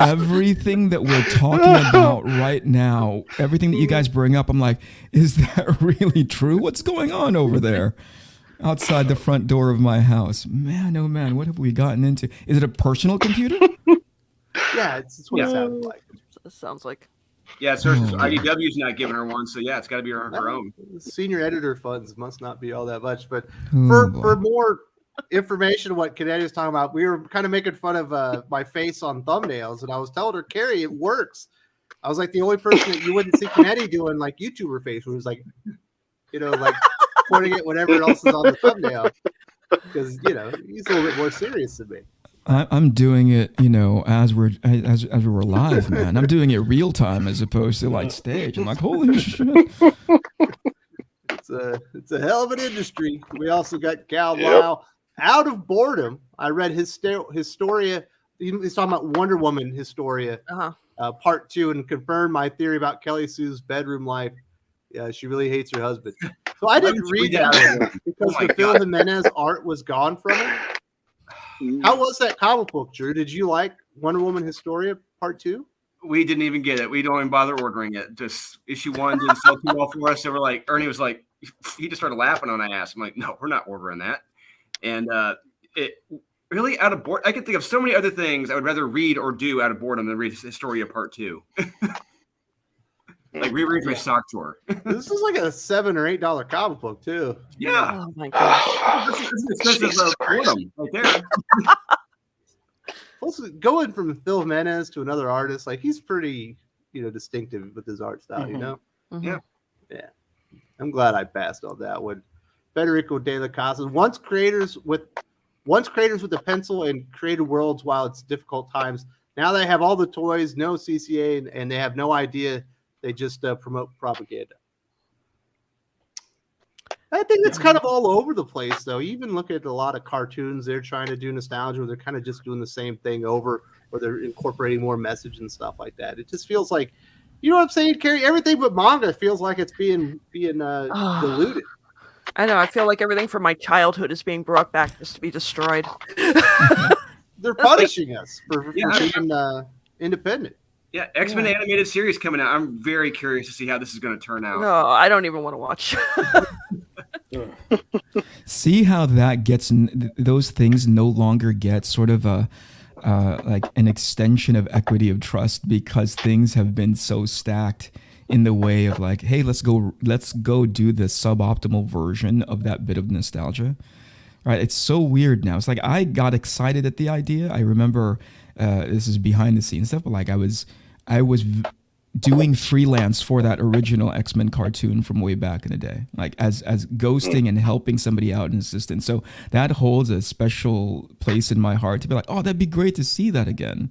Everything that we're talking about right now, everything that you guys bring up, I'm like, is that really true? What's going on over there outside the front door of my house? Man, oh man, what have we gotten into? Is it a personal computer? Yeah, it's what it sounds like. It sounds like. Yeah, IDW's not giving her one, so yeah, it's got to be her own. Senior editor funds must not be all that much, but for more information on what Kennedy was talking about, we were kind of making fun of my face on thumbnails, and I was telling her, Carrie, it works. I was like the only person that you wouldn't see Kennedy doing like YouTuber face, who was like, like pointing at whatever else is on the thumbnail, because he's a little bit more serious than me. I'm doing it, as we're live, man. I'm doing it real time as opposed to like stage. I'm like, holy shit! It's a hell of an industry. We also got Cal Wow out of boredom. I read Historia. He's talking about Wonder Woman Historia, part 2, and confirmed my theory about Kelly Sue's bedroom life. Yeah, she really hates her husband. So I didn't read that because the Phil Jimenez art was gone from it. How was that comic book, Drew? Did you like Wonder Woman Historia Part 2? We didn't even get it. We don't even bother ordering it. Just issue 1 didn't sell too well for us. So we're like, Ernie was like, he just started laughing on my ass. I'm like, no, we're not ordering that. And it really out of boredom. I can think of so many other things I would rather read or do out of boredom than read Historia Part 2. Like reread my sock drawer. This is like a $7 or $8 comic book too. Yeah. Oh my gosh. This is boredom right there. Also, going from Phil Jimenez to another artist, like he's pretty, distinctive with his art style. Mm-hmm. Yeah. I'm glad I passed on that one. Federico de la Casa. Once creators with a pencil and created worlds while it's difficult times. Now they have all the toys, no CCA, and they have no idea. They just promote propaganda. I think it's kind of all over the place, though. You even look at a lot of cartoons, they're trying to do nostalgia, where they're kind of just doing the same thing over, or they're incorporating more message and stuff like that. It just feels like, you know what I'm saying, Carrie? Everything but manga feels like it's being diluted. I know. I feel like everything from my childhood is being brought back just to be destroyed. They're punishing us for being independent. Yeah, X-Men animated series coming out. I'm very curious to see how this is going to turn out. No, I don't even want to watch. See how that gets, those things no longer get sort of like an extension of equity of trust, because things have been so stacked in the way of like, hey, let's go do the suboptimal version of that bit of nostalgia. Right? It's so weird now. It's like I got excited at the idea. I remember this is behind the scenes stuff, but like I was doing freelance for that original X-Men cartoon from way back in the day, like as ghosting and helping somebody out, an assistant. So that holds a special place in my heart to be like, oh, that'd be great to see that again.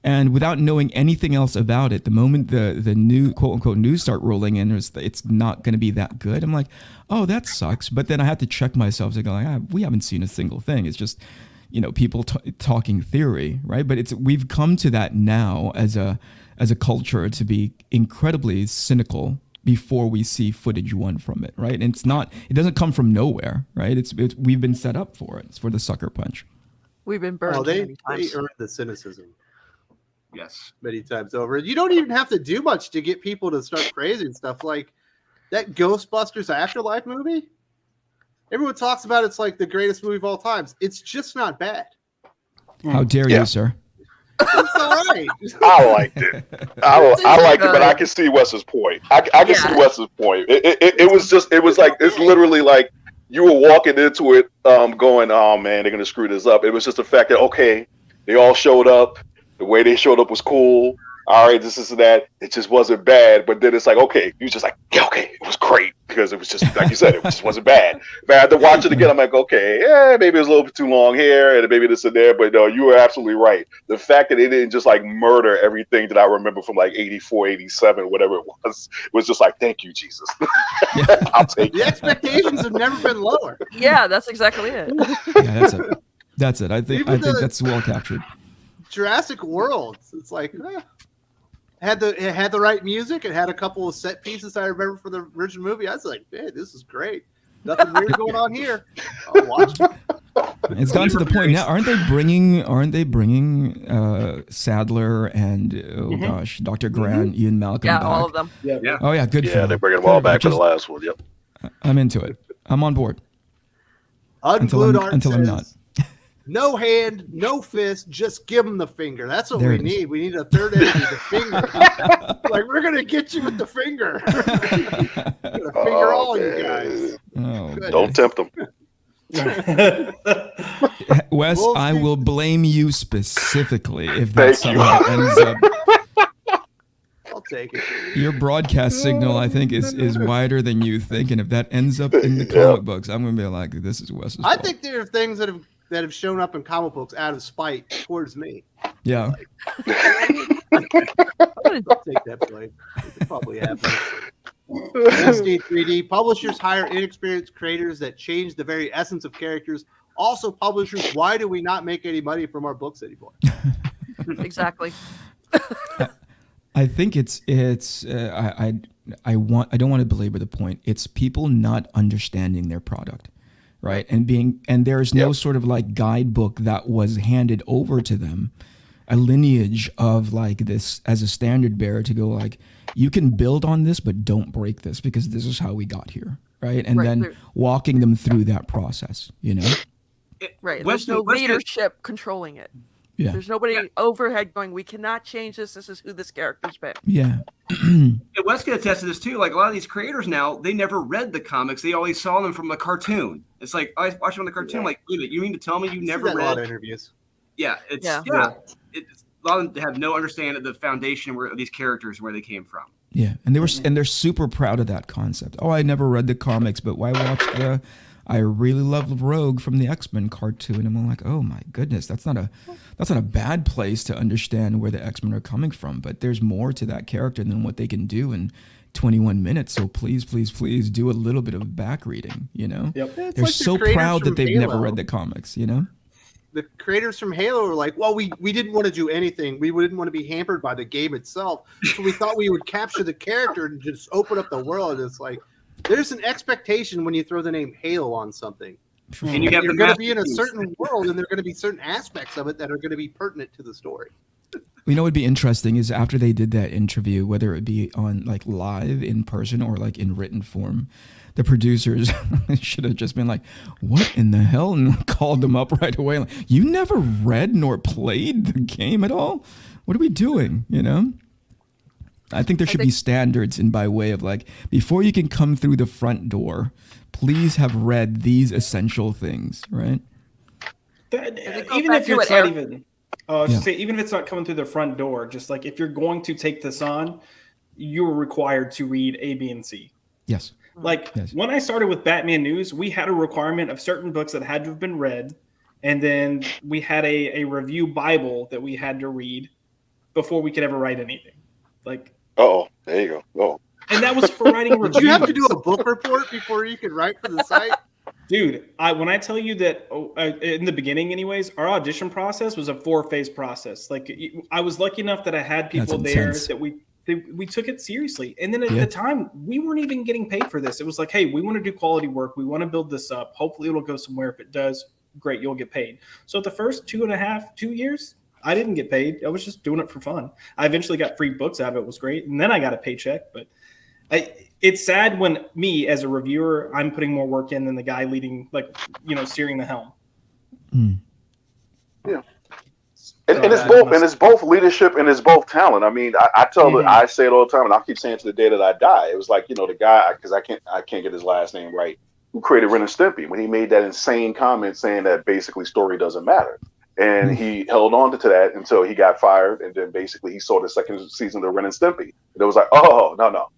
And without knowing anything else about it, the moment the new quote unquote news start rolling in, it's not going to be that good. I'm like, oh, that sucks. But then I had to check myself to go like, we haven't seen a single thing. It's just, people talking theory, right? But we've come to that now as a culture to be incredibly cynical before we see footage one from it, right? And it doesn't come from nowhere, right? We've been set up for it. It's for the sucker punch. We've been burned many times. They earned the cynicism. Yes. Many times over. You don't even have to do much to get people to start praising stuff like that Ghostbusters Afterlife movie. Everyone talks about it's like the greatest movie of all times. It's just not bad. How dare Yeah. you, sir? It's all right. I liked it. I liked it, but I can see Wes's point. I can see Wes's point. It was like, it's literally like you were walking into it going, oh man, they're gonna screw this up. It was just the fact that, okay, they all showed up. The way they showed up was cool. All right, this and that. It just wasn't bad. But then it's like, okay, you just like, yeah, okay, it was great because it was just like you said, it just wasn't bad. But I had to watch it again. I'm like, okay, yeah, maybe it was a little bit too long here, and maybe this and there. But no, you were absolutely right. The fact that it didn't just like murder everything that I remember from like 84, 87, whatever it was just like, thank you, Jesus. I'll take The it. expectations have never been lower. Yeah, that's exactly it. Yeah, that's it. That's it. I think Even that's well captured. Jurassic World. It's like it had the right music. It had a couple of set pieces I remember from the original movie. I was like, man, this is great. Nothing weird going on here. I'll watch it. It's gotten to the point now. Aren't they bringing Sadler and gosh, Dr. Grant, Ian Malcolm Yeah, back? all of them. Yeah. Oh yeah, good. for Yeah, them. they're bringing them all back for the Just- last one. Yep. I'm into it. I'm on board Unglued Art until I'm says, not. no hand, no fist, just give them the finger. That's what There we it is. need. We need a third entity, the finger. Like, we're going to get you with the finger. We're going to finger all you guys. Oh, Good. Don't tempt them. Wes, We'll I see. will blame you specifically if that Thank you. somehow ends up. I'll take it. Your broadcast signal, I think, is wider than you think, and if that ends up in the comic books, I'm gonna be like, this is Wes's I fault. think there are things that have shown up in comic books out of spite towards me. Yeah. I'll take that blame. It probably happens. SD3D publishers hire inexperienced creators that change the very essence of characters. Also, publishers, why do we not make any money from our books anymore? Exactly. I think I don't want to belabor the point. It's people not understanding their product, right? And there's no sort of like guidebook that was handed over to them, a lineage of like this as a standard bearer to go like, you can build on this, but don't break this because this is how we got here, right? And Right, then there- walking them through that process, you know? Right. Wes- There's no Wes- leadership controlling it. Yeah, There's nobody overhead going, we cannot change this. This is who this character's been. yeah. And Wes can attest to this too. Like a lot of these creators now, they never read the comics. They always saw them from the cartoon. It's like I watched them on the cartoon. Like, wait a minute, you mean to tell me you See never that in a lot of read? interviews. Yeah, it's Yeah. It's, a lot of them have no understanding of the foundation where these characters where they came from. Yeah, and they're super proud of that concept. Oh, I never read the comics, but I watched I really love Rogue from the X-Men cartoon. And I'm like, oh my goodness, that's not a bad place to understand where the X-Men are coming from. But there's more to that character than what they can do in 21 minutes. So please, please, please do a little bit of back reading. You know, Yep. It's they're like the so creators proud that from they've never Halo. read the comics. You know. The creators from Halo were like, well, we didn't want to do anything. We didn't want to be hampered by the game itself. So we thought we would capture the character and just open up the world. It's like, there's an expectation when you throw the name Halo on something. And you have You're the going to be in a masterpiece. certain world, and there are going to be certain aspects of it that are going to be pertinent to the story. You know what would be interesting is after they did that interview, whether it be on like live in person or like in written form, the producers should have just been like, what in the hell? And called them up right away. Like, you never read nor played the game at all? What are we doing? You know? I think there should be standards in by way of like, before you can come through the front door, please have read these essential things, right? Even back if to it's what not Eric- even, I was just say, even if it's not coming through the front door, just like if you're going to take this on, you are required to read A, B, and C. Yes. Like Yes. when I started with Batman News, we had a requirement of certain books that had to have been read, and then we had a review Bible that we had to read before we could ever write anything. Like, Oh, there you go. Oh, and that was for writing reviews. Did you have to do a book report before you could write for the site? Dude, when I tell you that in the beginning, anyways, our audition process was a 4-phase process. Like, I was lucky enough that I had people That's there intense. that we took it seriously. And then at Yeah. the time, we weren't even getting paid for this. It was like, hey, we want to do quality work. We want to build this up. Hopefully, it'll go somewhere. If it does, great, you'll get paid. So the first 2 years, I didn't get paid. I was just doing it for fun. I eventually got free books out of it. It was great. And then I got a paycheck. But it's sad when me as a reviewer, I'm putting more work in than the guy leading, like, steering the helm. Mm. Yeah. And it's both leadership and it's both talent. I mean, I say it all the time, and I'll keep saying to the day that I die. It was like, the guy, because I can't get his last name right, who created Ren and Stimpy, when he made that insane comment saying that basically story doesn't matter, and he held on to that until he got fired, and then basically he saw the second season of Ren and Stimpy, and it was like, oh no,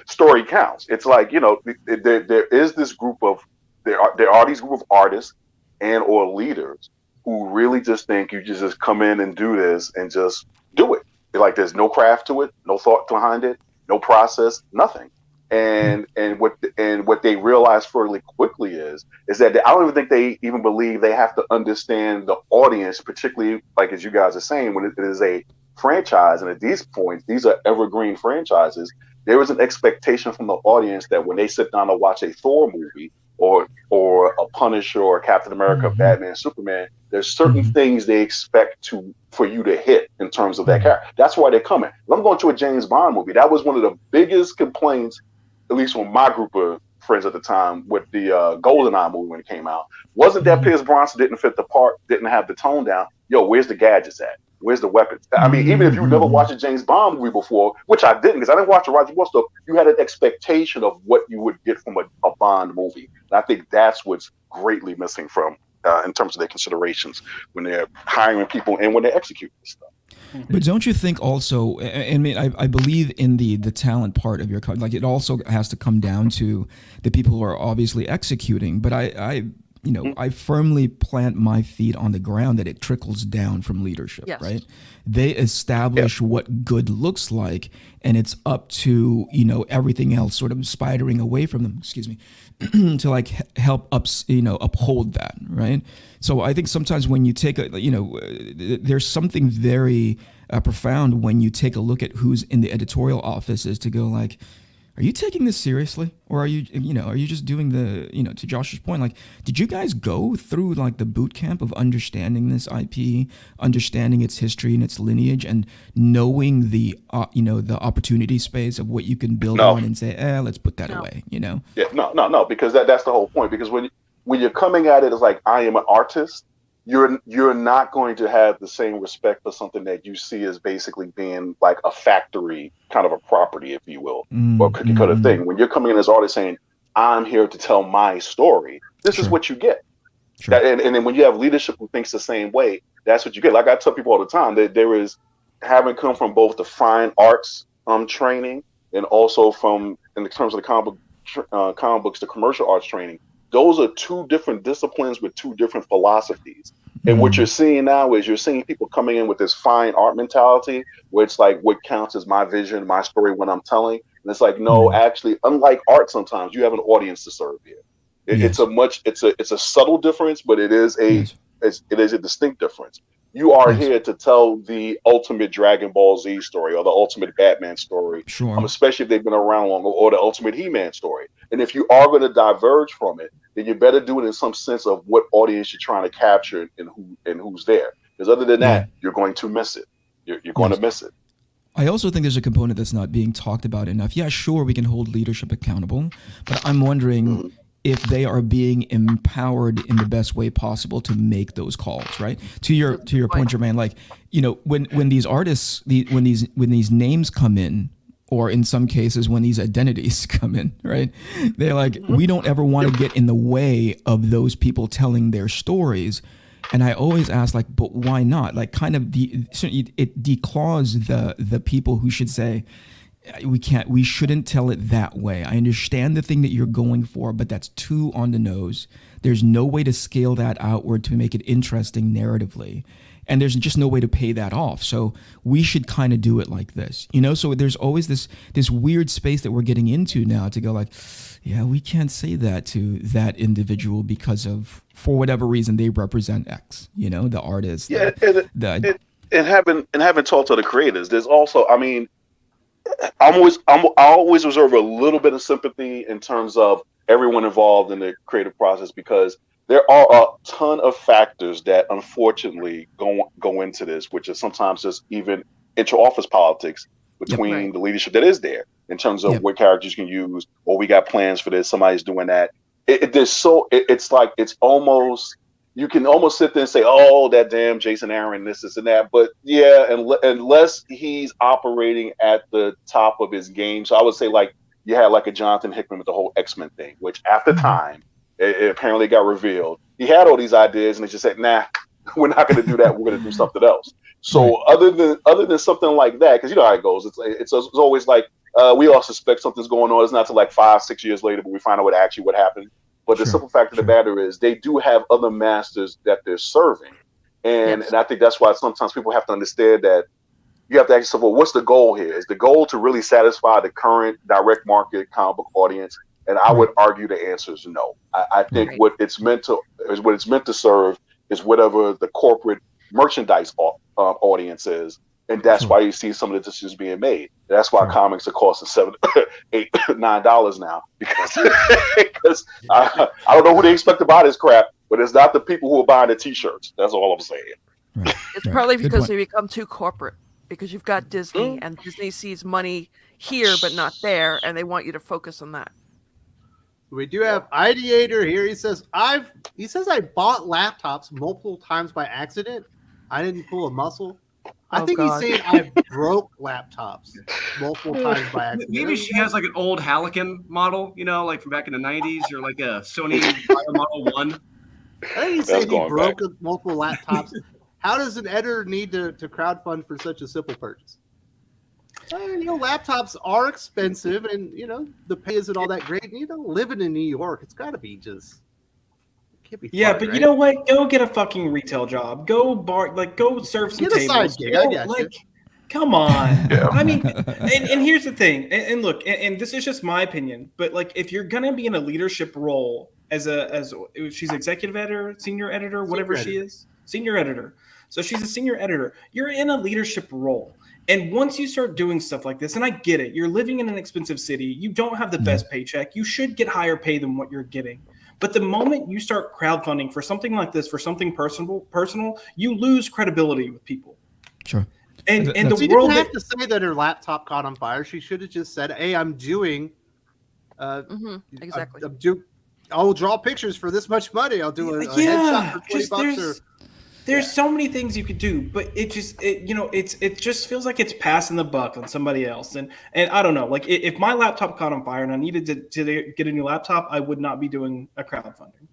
story counts. It's like, there is this group of there are these group of artists and or leaders who really just think you just come in and do this and just do it. Like there's no craft to it, no thought behind it, no process, nothing. And what they realize fairly quickly is that I don't even think they even believe they have to understand the audience, particularly like as you guys are saying, when it is a franchise, and at these points, these are evergreen franchises. There is an expectation from the audience that when they sit down to watch a Thor movie or a Punisher or Captain America, Batman, Superman, there's certain things they expect for you to hit in terms of that character. That's why they're coming. I'm going to a James Bond movie. That was one of the biggest complaints, at least from my group of friends at the time, with the GoldenEye movie when it came out. Wasn't that Pierce Brosnan didn't fit the part, didn't have the tone down. Yo, where's the gadgets at? Where's the weapons? I mean, even if you never watched a James Bond movie before, which I didn't, because I didn't watch the Roger Moore stuff, you had an expectation of what you would get from a Bond movie. And I think that's what's greatly missing from in terms of their considerations when they're hiring people and when they execute this stuff. But don't you think also, I believe in the talent part of your, like it also has to come down to the people who are obviously executing, but I firmly plant my feet on the ground that it trickles down from leadership, right? They establish what good looks like, and it's up to, everything else sort of spidering away from them, to like help uphold that, right? So I think sometimes when you take there's something very profound when you take a look at who's in the editorial offices to go like, are you taking this seriously? Or are you just doing to Josh's point, like, did you guys go through like the boot camp of understanding this IP, understanding its history and its lineage, and knowing the opportunity space of what you can build on and say, let's put that away, Yeah, no, because that's the whole point. Because when you're coming at it as like, I am an artist, you're not going to have the same respect for something that you see as basically being like a factory kind of a property, if you will, or cookie cutter thing. When you're coming in as an artist saying, I'm here to tell my story, this is what you get. And then when you have leadership who thinks the same way, that's what you get. Like I tell people all the time, that there is, having come from both the fine arts training and also from, in terms of the comic books, the commercial arts training, those are two different disciplines with two different philosophies. And what you're seeing now is you're seeing people coming in with this fine art mentality, where it's like, what counts as my vision, my story, when I'm telling. And it's like, no, actually, unlike art, sometimes you have an audience to serve here. It's a subtle difference, but it is a distinct difference. You are here to tell the ultimate Dragon Ball Z story or the ultimate Batman story, especially if they've been around longer, or the ultimate He-Man story. And if you are going to diverge from it, then you better do it in some sense of what audience you're trying to capture and who's there. Because other than that, you're going to miss it. You're going to miss it. I also think there's a component that's not being talked about enough. Yeah, sure, we can hold leadership accountable, but I'm wondering if they are being empowered in the best way possible to make those calls, right? To your point, Jermaine, like, when these artists, when these names come in, or in some cases when these identities come in, right? They're like, we don't ever want to get in the way of those people telling their stories. And I always ask, like, but why not? Like, kind of it declaws the people who should say, we shouldn't tell it that way. I understand the thing that you're going for, but that's too on the nose. There's no way to scale that outward to make it interesting narratively. And there's just no way to pay that off. So we should kind of do it like this, So there's always this weird space that we're getting into now to go like, yeah, we can't say that to that individual because of, for whatever reason, they represent X, the artist. Yeah, and having talked to the creators, there's also, I mean, I always reserve a little bit of sympathy in terms of everyone involved in the creative process, because there are a ton of factors that unfortunately go into this, which is sometimes just even inter-office politics between the leadership that is there in terms of what characters you can use, or we got plans for this, somebody's doing that. It's almost you can almost sit there and say, "Oh, that damn Jason Aaron, this and that." But yeah, unless he's operating at the top of his game, so I would say like you had like a Jonathan Hickman with the whole X-Men thing, which after time it apparently got revealed he had all these ideas, and he just said, "Nah, we're not going to do that. We're going to do something else." So other than something like that, because you know how it goes, it's always like we all suspect something's going on. It's not till like 5-6 years later, but we find out what happened. But the simple fact of the matter is they do have other masters that they're serving. And I think that's why sometimes people have to understand that you have to ask yourself, well, what's the goal here? Is the goal to really satisfy the current direct market comic book audience? And I would argue the answer is no. I think what it's meant to serve is whatever the corporate merchandise audience is. And that's why you see some of the decisions being made. That's why comics are costing $7, $8, $9 now, because I don't know who they expect to buy this crap, but it's not the people who are buying the T-shirts. That's all I'm saying. It's probably because they become too corporate. Because you've got Disney, and Disney sees money here but not there, and they want you to focus on that. We do have Ideator here. He says I bought laptops multiple times by accident. I didn't pull a muscle. I think he's saying I broke laptops multiple times by accident. Maybe she has like an old Hallican model, you know, like from back in the 90s, or like a Sony Model 1. I think he's saying he broke multiple laptops. How does an editor need to crowdfund for such a simple purchase? Laptops are expensive, and the pay isn't all that great. Living in New York, it's got to be just. But right? You know what? Go get a fucking retail job. Go go serve some tables. Come on. I mean, and here's the thing. And look, and this is just my opinion, but like, if you're gonna be in a leadership role as she's executive editor, senior editor, whatever she is, senior editor. So she's a senior editor. You're in a leadership role. And once you start doing stuff like this, and I get it, you're living in an expensive city. You don't have the best paycheck. You should get higher pay than what you're getting. But the moment you start crowdfunding for something like this, for something personal, you lose credibility with people. Sure. And the she world didn't have to say that her laptop caught on fire. She should have just said, "Hey, I'm doing." Exactly. I'll draw pictures for this much money. I'll do a headshot for $20. There's so many things you could do, but it just feels like it's passing the buck on somebody else. And I don't know, like if my laptop caught on fire and I needed to get a new laptop, I would not be doing a crowdfunding.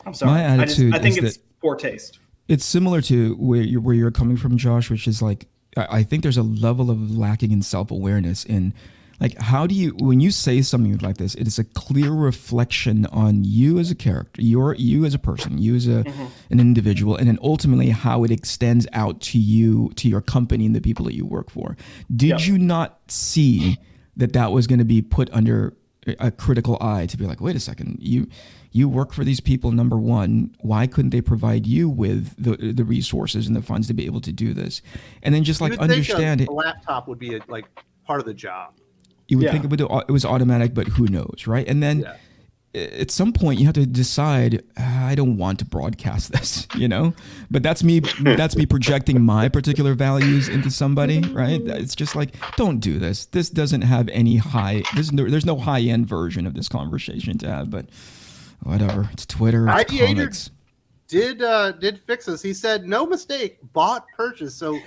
I'm sorry. My attitude I think is it's that poor taste. It's similar to where you're coming from, Josh, which is like, I think there's a level of lacking in self-awareness in, like, how do you, when you say something like this, it is a clear reflection on you as a character, you as a person, you as an individual, and then ultimately how it extends out to you, to your company and the people that you work for. Did you not see that was going to be put under a critical eye to be like, wait a second, you work for these people, number one, why couldn't they provide you with the resources and the funds to be able to do this? And then just like understand a laptop would be like part of the job. You would think it was automatic, but who knows, right? And then at some point you have to decide, I don't want to broadcast this, But that's me projecting my particular values into somebody, right? It's just like, don't do this. This doesn't have any there's no high-end version of this conversation to have, but whatever. It's Twitter, it's comics. Did fix this. He said, no mistake, bought purchase. So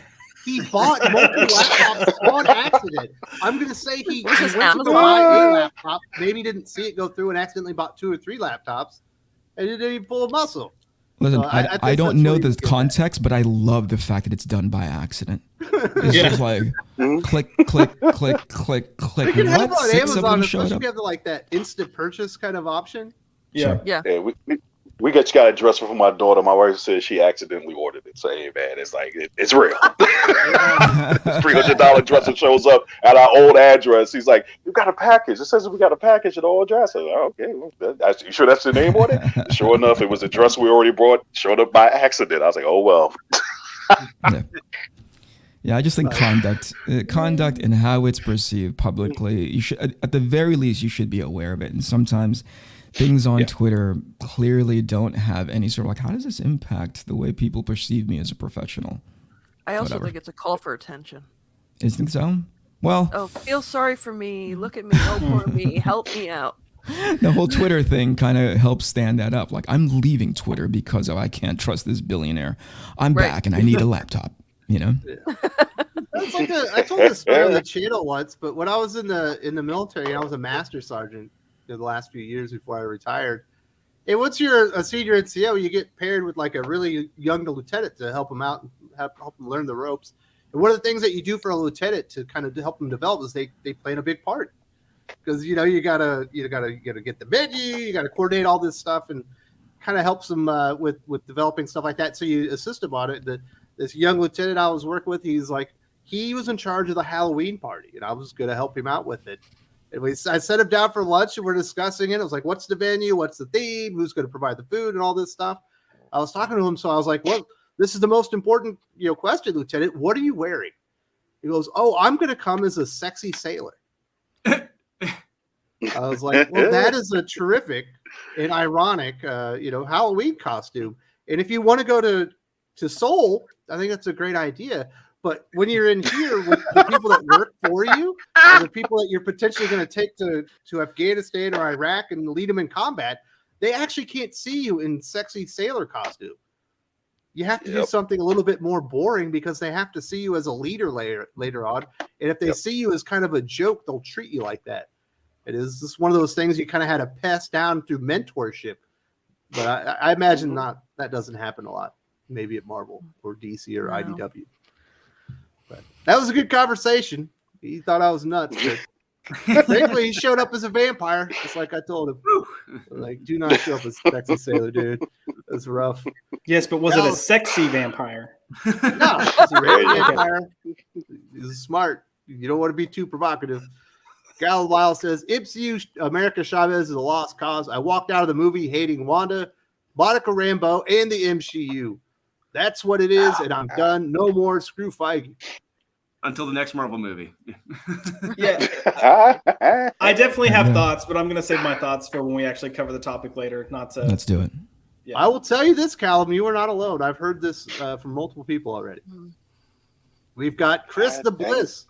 he bought multiple laptops on accident. I'm going to say he went to go buy a laptop, maybe didn't see it go through and accidentally bought 2 or 3 laptops, and didn't even pull a muscle. Listen, I don't know the context, but I love the fact that it's done by accident. It's just like click, click, click, click, click. You can have it on Amazon, especially if you have like that instant purchase kind of option. Yeah. We got an address for my daughter. My wife says she accidentally ordered it. So, hey, man, it's like, it's real. $300 dresser shows up at our old address. He's like, you got a package. It says we got a package at the old address. I said, oh, okay. Well, you sure that's the name on it? Sure enough, it was a dress we already brought, showed up by accident. I was like, oh, well. Yeah, I just think conduct and how it's perceived publicly, you should, at the very least, you should be aware of it. And sometimes things on Twitter clearly don't have any sort of like, how does this impact the way people perceive me as a professional? I also think it's a call for attention. You think so? Well, feel sorry for me. Look at me. Oh, poor me. Help me out. The whole Twitter thing kind of helps stand that up. Like, I'm leaving Twitter because I can't trust this billionaire. I'm back and I need a laptop, you know? That's like I told this story on the channel once, but when I was in the military, I was a master sergeant in the last few years before I retired. And once you're a senior NCO, you get paired with like a really young lieutenant to help them out and help them learn the ropes. And one of the things that you do for a lieutenant to kind of help them develop is they play a big part. Because you gotta get the menu, you gotta coordinate all this stuff, and kind of helps them with developing stuff like that. So you assist them on it. This young lieutenant I was working with, he was in charge of the Halloween party, and I was gonna help him out with it. And I set him down for lunch, and we're discussing it. I was like, "What's the venue? What's the theme? Who's gonna provide the food and all this stuff?" I was talking to him, so I was like, "Well, this is the most important question, Lieutenant. What are you wearing?" He goes, "Oh, I'm gonna come as a sexy sailor." I was like, well, that is a terrific and ironic, Halloween costume. And if you want to go to Seoul, I think that's a great idea. But when you're in here with the people that work for you, or the people that you're potentially going to take to Afghanistan or Iraq and lead them in combat, they actually can't see you in sexy sailor costume. You have to do something a little bit more boring because they have to see you as a leader later on. And if they see you as kind of a joke, they'll treat you like that. It is just one of those things you kind of had to pass down through mentorship. But I imagine that doesn't happen a lot. Maybe at Marvel or DC or IDW. But that was a good conversation. He thought I was nuts. But thankfully, he showed up as a vampire, just like I told him. Like, do not show up as a sexy sailor, dude. That's rough. Yes, but was it a sexy vampire? No, it's a regular vampire. He's smart. You don't want to be too provocative. Gal Lyle says, "MCU America Chavez is a lost cause. I walked out of the movie hating Wanda, Monica Rambeau, and the MCU. That's what it is, and I'm done. No more. Screw Feige." Until the next Marvel movie. Yeah. I definitely have thoughts, but I'm going to save my thoughts for when we actually cover the topic later. Let's do it. Yeah. I will tell you this, Callum. You are not alone. I've heard this from multiple people already. We've got Chris the Bliss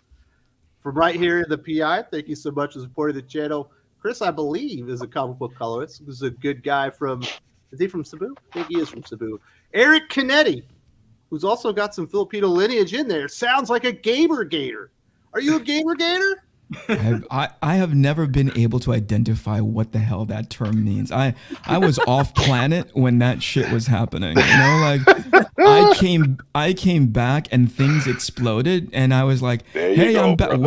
from right here in the PI. Thank you so much for supporting the channel. Chris, I believe, is a comic book colorist. He's a good guy is he from Cebu? I think he is from Cebu. Eric Canetti, who's also got some Filipino lineage in there. Sounds like a gamer gator. Are you a gamer gator? I have never been able to identify what the hell that term means. I was off planet when that shit was happening. I came back and things exploded, and I was like, "Hey, I'm back.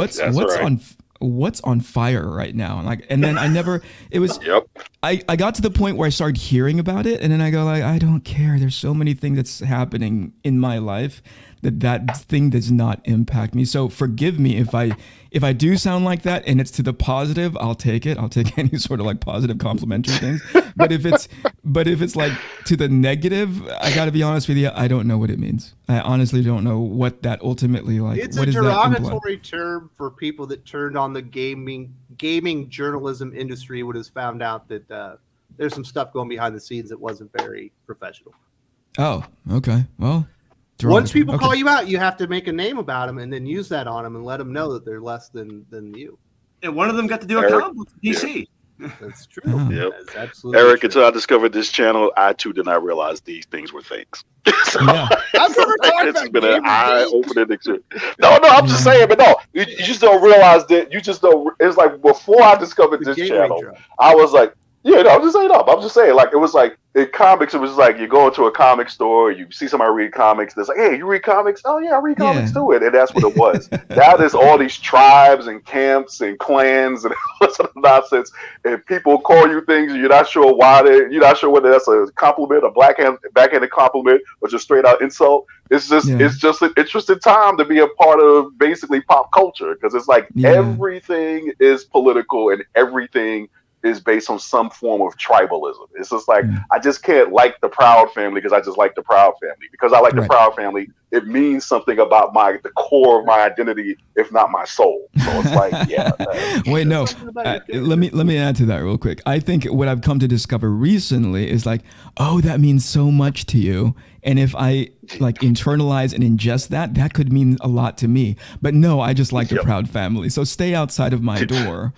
What's on fire right now?" And then I never. It was. Yep. I got to the point where I started hearing about it, and then I go like, I don't care. There's so many things that's happening in my life that thing does not impact me. So forgive me if I do sound like that, and it's to the positive. I'll take it. I'll take any sort of like positive complimentary things. But if it's like to the negative, I got to be honest with you. I don't know what it means. I honestly don't know what that ultimately like. It's what a does that imply? derogatory term for people that turned on the gaming journalism industry when it's found out that there's some stuff going behind the scenes that wasn't very professional. Oh, okay. Well, once people call you out, you have to make a name about them and then use that on them and let them know that they're less than you. And one of them got to do a comic book DC. That's true. Oh. Yep. That's absolutely Eric, true. until I discovered this channel, I too did not realize these things were things. So, Yeah. I've never talked it's about been an gaming eye-opening experience. No, I'm just saying, but no, you just don't realize that. You just don't. It's like before I discovered The this gateway channel, drug. I was like, I'm just saying up. I'm just saying, like, it was like in comics, it was like you go into a comic store, you see somebody read comics, there's like, hey, you read comics? Oh yeah, I read comics too. And that's what it was. Now there's all these tribes and camps and clans and all this other nonsense, and people call you things and you're not sure you're not sure whether that's a compliment, a backhanded compliment, or just straight out insult. It's just an interesting time to be a part of basically pop culture, because it's like everything is political and everything is based on some form of tribalism. It's just like, I just can't like the Proud Family because I just like the Proud Family. Because I like the Proud Family, it means something about the core of my identity, if not my soul. So it's like, Wait, no. Let me add to that real quick. I think what I've come to discover recently is like, oh, that means so much to you. And if I like internalize and ingest that could mean a lot to me. But no, I just like the Proud Family. So stay outside of my door.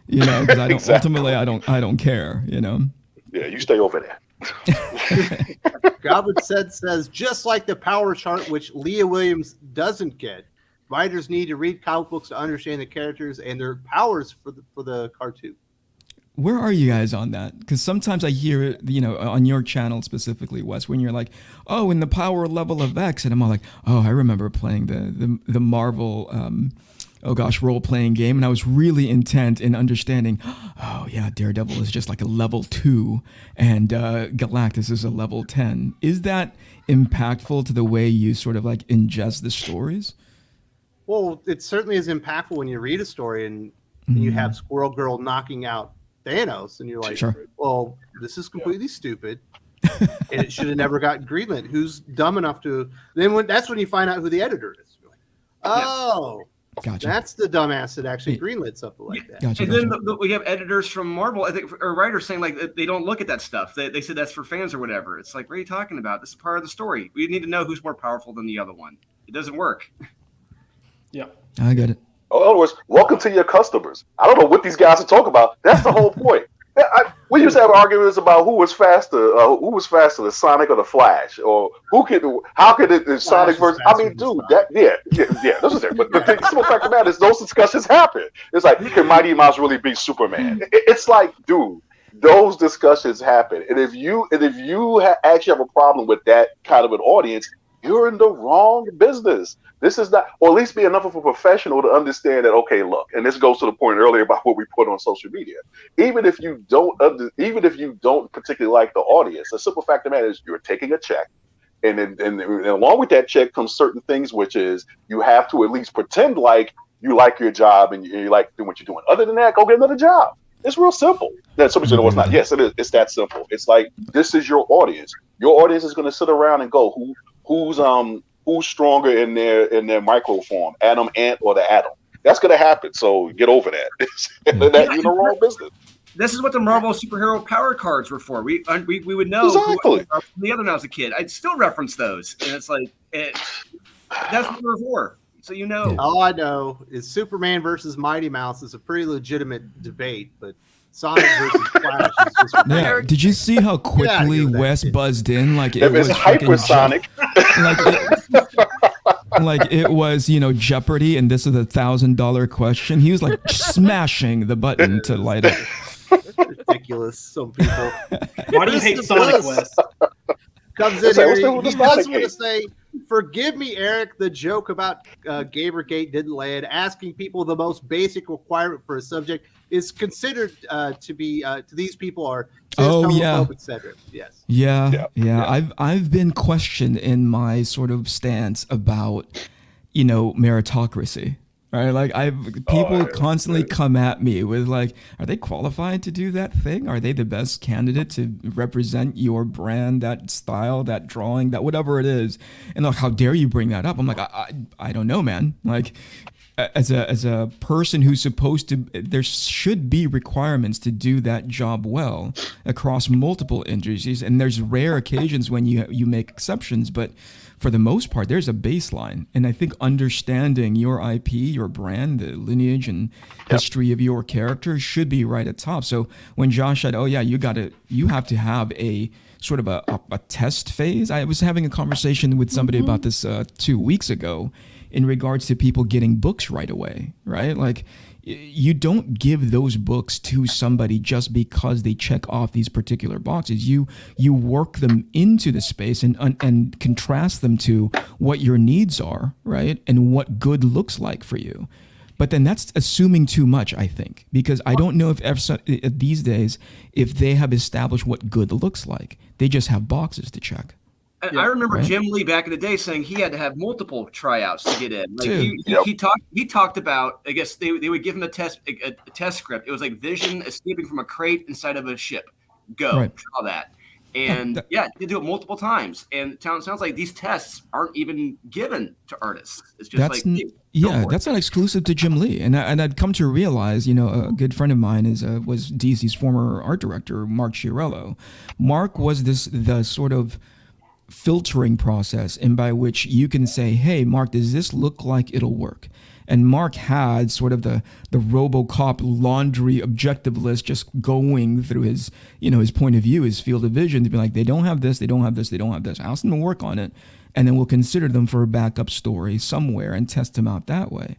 you know, because I don't Exactly. ultimately I don't care, you know. Yeah, you stay over there. Goblin says, just like the power chart, which Leah Williams doesn't get, writers need to read comic books to understand the characters and their powers for the cartoon. Where are you guys on that? Because sometimes I hear it, you know, on your channel specifically, Wes, when you're like, oh, in the power level of X, and I'm all like, oh, I remember playing the Marvel, role-playing game, and I was really intent in understanding, oh yeah, Daredevil is just like a level 2, and Galactus is a level 10. Is that impactful to the way you sort of like ingest the stories? Well, it certainly is impactful when you read a story and you have Squirrel Girl knocking out Thanos, and you're like, Sure. well, this is completely stupid, and it should have never gotten greenlit. Who's dumb enough to? Then that's when you find out who the editor is. You're like, oh, Gotcha. that's the dumbass that actually greenlit something like that. Gotcha. And then we have editors from Marvel, I think, or writers saying like they don't look at that stuff. They said that's for fans or whatever. It's like, what are you talking about? This is part of the story. We need to know who's more powerful than the other one. It doesn't work. Yeah. I get it. In other words, welcome to your customers. I don't know what these guys are talking about. That's the whole point. We used to have arguments about who was faster, the Sonic or the Flash, or how could the Sonic versus? I mean, dude, those are there. But the simple fact of the matter is, those discussions happen. It's like, can Mighty Mouse really beat Superman? It's like, dude, those discussions happen. And if you actually have a problem with that kind of an audience, you're in the wrong business. This is not, or at least be enough of a professional to understand that, okay, look, and this goes to the point earlier about what we put on social media. Even if you don't particularly like the audience, the simple fact of the matter is you're taking a check. And along with that check comes certain things, which is you have to at least pretend like you like your job and you like doing what you're doing. Other than that, go get another job. It's real simple. Then somebody said, no, it's not. Yes, it is. It's that simple. It's like, this is your audience. Your audience is going to sit around and go, who's stronger in their micro form, Adam, Ant, or the Atom? That's going to happen. So get over that. You're in the wrong business. This is what the Marvel superhero power cards were for. We would know Exactly. who the other when I was a kid. I'd still reference those, and it's like that's what they're for. So you know. All I know is Superman versus Mighty Mouse is a pretty legitimate debate, but Sonic versus Flash is just Yeah. Did you see how quickly with that Wes kid. buzzed in? Like it If was it's fucking hypersonic, like it was, you know, Jeopardy, and this is a $1,000 question. He was like smashing the button to light up. It's ridiculous. Some people. Why do you hate Sonic, Wes? Comes in Say, here. what's He the does Sonic want to case? say, "Forgive me, Eric. The joke about Gamergate didn't land. Asking people the most basic requirement for a subject is considered to be to these people are Oh, yeah. etc." Yes. Yeah. Yeah. I've been questioned in my sort of stance about, you know, meritocracy. Right, like people constantly come at me with like, are they qualified to do that thing? Are they the best candidate to represent your brand, that style, that drawing, that whatever it is? And like, how dare you bring that up? I'm like, I don't know, man. Like, as a person who's supposed to, there should be requirements to do that job well across multiple industries, and there's rare occasions when you make exceptions, but for the most part, there's a baseline. And I think understanding your IP, your brand, the lineage and history of your character should be right at top. So when Josh said, oh yeah, you have to have a sort of a test phase. I was having a conversation with somebody about this 2 weeks ago in regards to people getting books right away, right? Like, you don't give those books to somebody just because they check off these particular boxes. You work them into the space and contrast them to what your needs are, right? And what good looks like for you. But then that's assuming too much, I think, because I don't know if these days, if they have established what good looks like. They just have boxes to check. I remember right. Jim Lee back in the day saying he had to have multiple tryouts to get in. Like Dude. he talked about, I guess they would give him a test script. It was like Vision escaping from a crate inside of a ship. Go Right. draw that. And they do it multiple times. And it sounds like these tests aren't even given to artists. It's just That's like, hey, that's not exclusive to Jim Lee, and I'd come to realize, you know, a good friend of mine was DC's former art director, Mark Chiarello. Mark was the sort of filtering process, and by which you can say, hey, Mark, does this look like it'll work? And Mark had sort of the RoboCop laundry objective list just going through his, his point of view, his field of vision to be like, they don't have this, they don't have this, they don't have this. Ask them to work on it, and then we'll consider them for a backup story somewhere and test them out that way.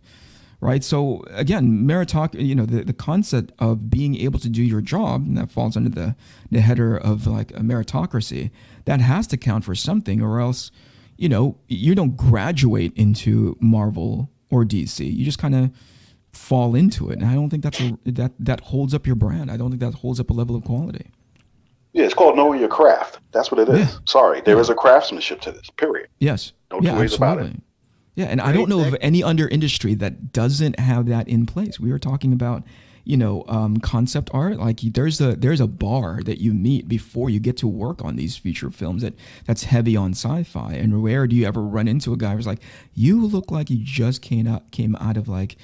Right. So again, meritocracy, the concept of being able to do your job, and that falls under the header of like a meritocracy, that has to count for something, or else, you don't graduate into Marvel or DC. You just kind of fall into it. And I don't think that holds up your brand. I don't think that holds up a level of quality. Yeah, it's called knowing your craft. That's what it is. Yeah. Sorry, there is a craftsmanship to this, period. Yes. No two ways about it. Yeah, and I don't know of any other industry that doesn't have that in place. We were talking about, concept art. Like there's a bar that you meet before you get to work on these feature films that's heavy on sci-fi. And rare do you ever run into a guy who's like, you look like you just came out of like,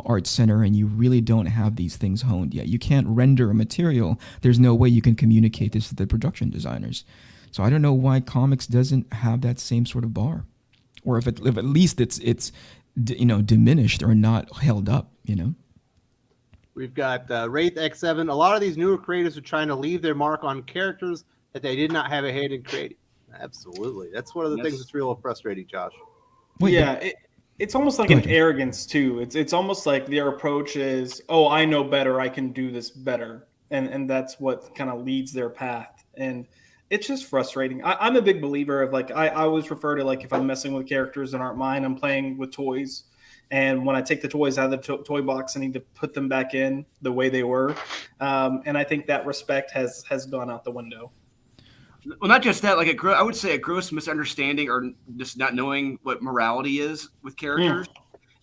art center, and you really don't have these things honed yet. You can't render a material. There's no way you can communicate this to the production designers. So I don't know why comics doesn't have that same sort of bar. Or if at least it's diminished or not held up, We've got Wraith X7. A lot of these newer creators are trying to leave their mark on characters that they did not have a hand in creating. Absolutely. That's one of the things that's real frustrating, Josh. It's almost like an arrogance too. It's almost like their approach is, oh, I know better, I can do this better. And that's what kind of leads their path. And it's just frustrating. I'm a big believer of like, I always refer to like if I'm messing with characters that aren't mine, I'm playing with toys. And when I take the toys out of the toy box, I need to put them back in the way they were. And I think that respect has gone out the window. Well, not just that, like I would say a gross misunderstanding or just not knowing what morality is with characters.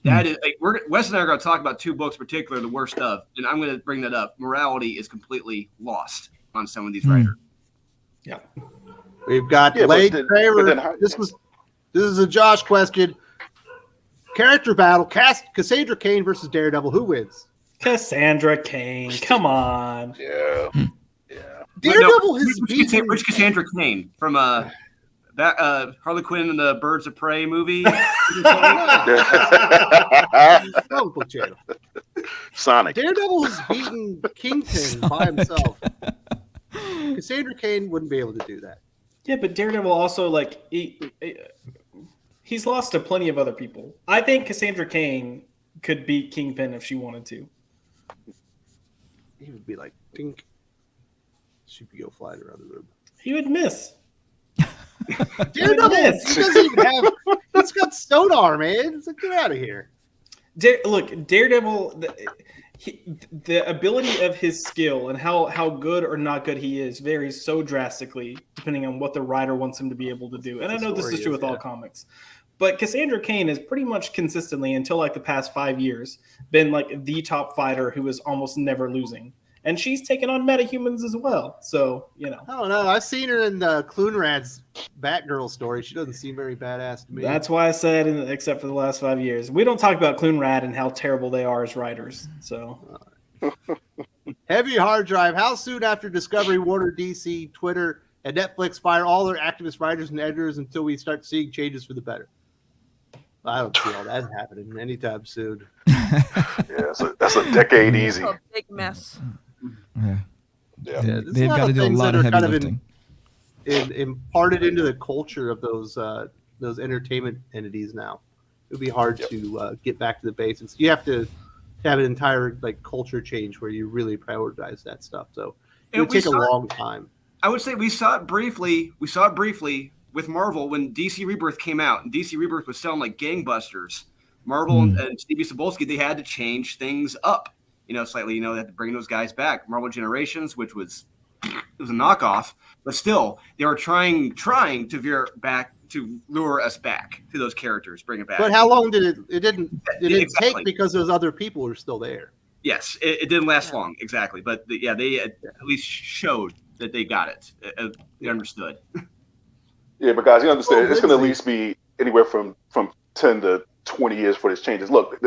That is, like, Wes and I are going to talk about two books in particular, the worst of, and I'm going to bring that up. Morality is completely lost on some of these writers. Yeah, we've got Blade Craver. This is a Josh question. Character battle: Cassandra Cain versus Daredevil. Who wins? Cassandra Cain. Come on. Yeah. Daredevil Which Cassandra Cain from Harley Quinn and the Birds of Prey movie. Comic book channel. Sonic. Daredevil has beaten Kingpin by himself. Cassandra Cain wouldn't be able to do that. Yeah, but Daredevil also like he's lost to plenty of other people. I think Cassandra Cain could beat Kingpin if she wanted to. He would be like, dink. She'd go flying around the room. He would miss. Daredevil, he doesn't even have. He's got sonar, man. So get out of here. Daredevil. The ability of his skill and how good or not good he is varies so drastically depending on what the writer wants him to be able to do. And I know this is true with all comics. But Cassandra Cain has pretty much consistently, until like the past 5 years, been like the top fighter who is almost never losing. And she's taken on metahumans as well. So, I don't know. I've seen her in the Clunrad's Batgirl story. She doesn't seem very badass to me. That's why I said, except for the last 5 years. We don't talk about Clunrad and how terrible they are as writers. So, Heavy hard drive. How soon after Discovery, Warner, DC, Twitter, and Netflix fire all their activist writers and editors until we start seeing changes for the better? I don't see all that happening anytime soon. Yeah, that's a decade easy. A big mess. Yeah. They've got to do a lot of heavy lifting. Imparted into the culture of those entertainment entities now. It would be hard to get back to the basics. You have to have an entire culture change where you really prioritize that stuff. So it would take a long time. I would say we saw it briefly with Marvel when DC Rebirth came out, and DC Rebirth was selling like gangbusters. Marvel and Stevie Sobolski, they had to change things up, slightly. They had to bring those guys back. Marvel Generations, which was a knockoff, but still they were trying to veer back to lure us back to those characters, bring it back. But how long did it didn't exactly. take because those other people were still there? Yes, it didn't last long, exactly. But they at least showed that they got it. They understood. Yeah, but guys, you understand, it's going to at least be anywhere from 10 to 20 years for this changes. Look,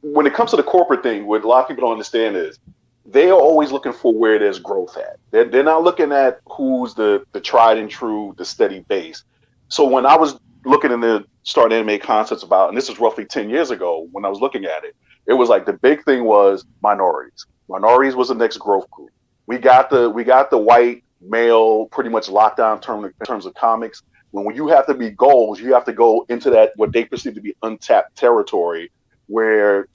when it comes to the corporate thing, what a lot of people don't understand is they are always looking for where there's growth at. They're not looking at who's the tried and true, the steady base. So when I was looking into starting anime concepts about, and this is roughly 10 years ago when I was looking at it, it was like the big thing was minorities. Minorities was the next growth group. We got the white male pretty much locked down in terms of comics. When you have to be goals, you have to go into that what they perceive to be untapped territory where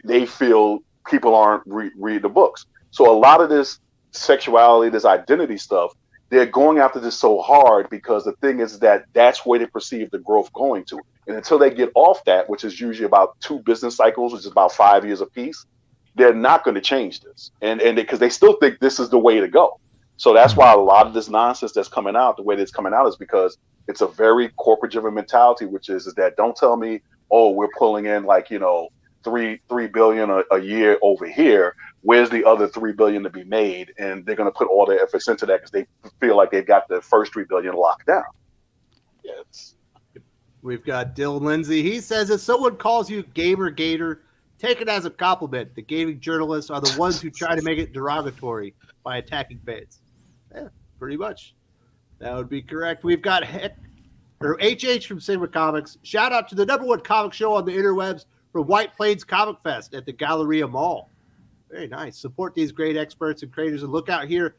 they feel people aren't read the books. So a lot of this sexuality, this identity stuff, they're going after this so hard because the thing is that that's where they perceive the growth going to. And until they get off that, which is usually about 2 business cycles, which is about 5 years apiece, they're not going to change this. And because they still think this is the way to go. So that's why a lot of this nonsense that's coming out, the way that it's coming out is because it's a very corporate driven mentality, which is that don't tell me, oh, we're pulling in like, you know, $3 billion a year over here. Where's the other $3 billion to be made? And they're going to put all their efforts into that because they feel like they've got the first $3 billion locked down. Yes. We've got Dylan Lindsay. He says, if someone calls you Gamer Gator, take it as a compliment. The gaming journalists are the ones who try to make it derogatory by attacking fans. Yeah, pretty much. That would be correct. We've got HH from Sigma Comics. Shout out to the #1 comic show on the interwebs for White Plains Comic Fest at the Galleria Mall. Very nice. Support these great experts and creators and look out here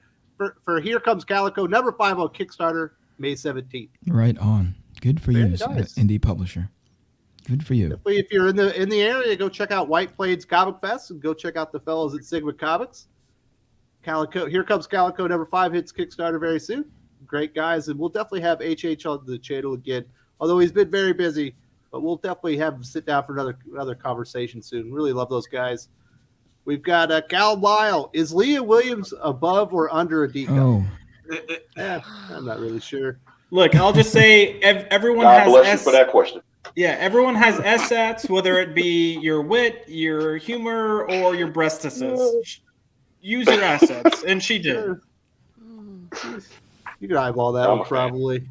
for Here Comes Calico, #5 on Kickstarter, May 17th. Right on. Good for you, Nice. indie publisher. Good for you. Definitely, if you're in the area, go check out White Plains Comic Fest and go check out the fellows at Sigma Comics. Calico, Here Comes Calico #5 hits Kickstarter very soon. Great guys, and we'll definitely have HH on the channel again. Although he's been very busy, but we'll definitely have him sit down for another conversation soon. Really love those guys. We've got Cal Lyle. Is Leah Williams above or under a Deco? Oh, I'm not really sure. Look, I'll just say everyone God has bless you for that question. Yeah, everyone has SATs, whether it be your wit, your humor, or your breastises. Use your assets, and she did. You can eyeball that I'm one a fan. probably.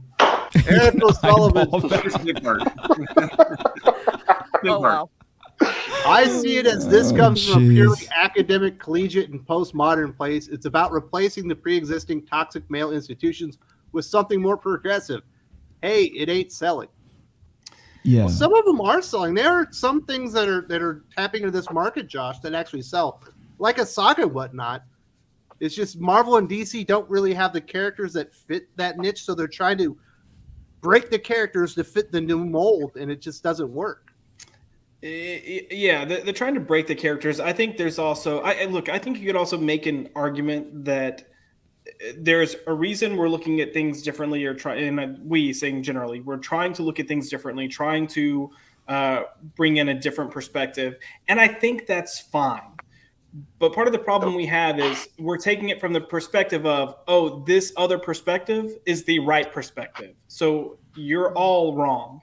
Eric O'Sullivan. That's a big part. Big Oh, part. wow. I see it as this Oh, comes from a jeez. purely academic, collegiate, and postmodern place. It's about replacing the pre-existing toxic male institutions with something more progressive. Hey, it ain't selling. yeah. Well, some of them are selling. There are some things that are tapping into this market, Josh, that actually sell, like a Saga and whatnot. It's just Marvel and DC don't really have the characters that fit that niche, so they're trying to break the characters to fit the new mold, and it just doesn't work. Yeah, they're trying to break the characters. I think there's also, I think you could also make an argument that there's a reason we're looking at things differently, or saying generally, we're trying to look at things differently, trying to bring in a different perspective. And I think that's fine. But part of the problem we have is we're taking it from the perspective of, oh, this other perspective is the right perspective. So you're all wrong.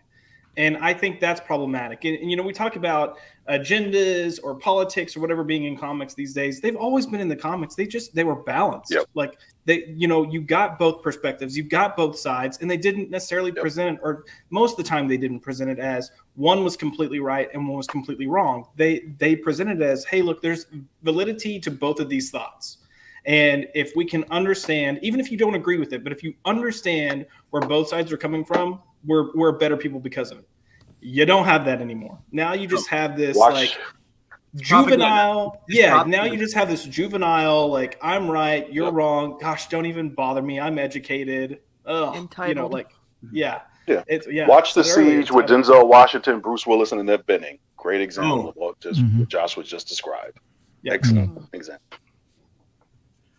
And I think that's problematic. And we talk about agendas or politics or whatever being in comics these days. They've always been in the comics. They were balanced. Yep. Like you got both perspectives, you got both sides, and they didn't necessarily present it, or most of the time they didn't present it as one was completely right and one was completely wrong. They presented it as, hey, look, there's validity to both of these thoughts. And if we can understand, even if you don't agree with it, but if you understand where both sides are coming from, we're better people because of it. You don't have that anymore. Now you just have this juvenile. Yeah, now you just have this juvenile, like, I'm right, you're wrong. Gosh, don't even bother me. I'm educated. Ugh, Entitled. Yeah. Watch The Siege with Denzel Washington, Bruce Willis, and Annette Bening. Great example of what what Josh was just described. Yeah. Excellent example.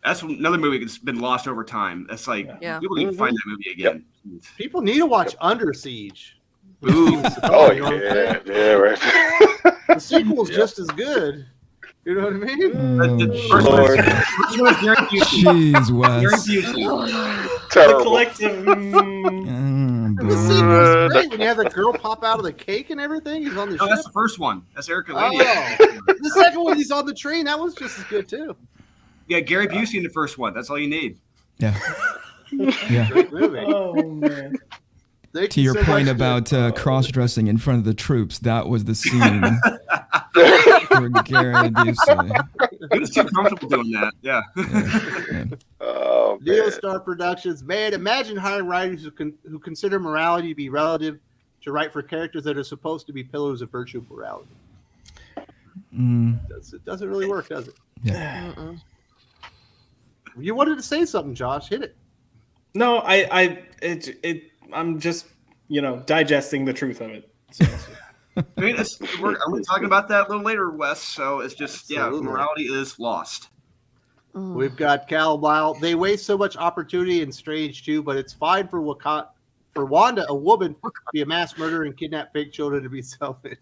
That's another movie that's been lost over time. That's like people need to find that movie again. People need to watch Under Siege. Ooh. Oh yeah, right. The sequel is just as good. You know what I mean? The first one is Gary Busey. Jeez, Gary Wes. Busey. The Terrible. collective. The sequel is great when you have the girl pop out of the cake and everything. He's on the Oh, that's ship. the first one. That's Erica Oh, Lady. the second one, he's on the train. That was just as good too. Yeah, Gary Busey in the first one. That's all you need. Yeah. Yeah. Great movie. Oh man. Thank To you your so point much. about cross-dressing in front of the troops, that was the scene for Gary Busey. He was too comfortable doing that. Yeah. Yeah. Oh Neostar Productions, man, imagine hiring writers who consider morality to be relative to write for characters that are supposed to be pillars of virtue and morality. It doesn't really work, does it? Yeah. You wanted to say something, Josh. Hit it. No, I'm just digesting the truth of it. So. I mean, we're talking about that a little later, Wes. So it's just morality is lost. We've got Cal Lyle. They waste so much opportunity in Strange too, but it's fine for Wanda, a woman, to be a mass murderer and kidnap fake children to be selfish.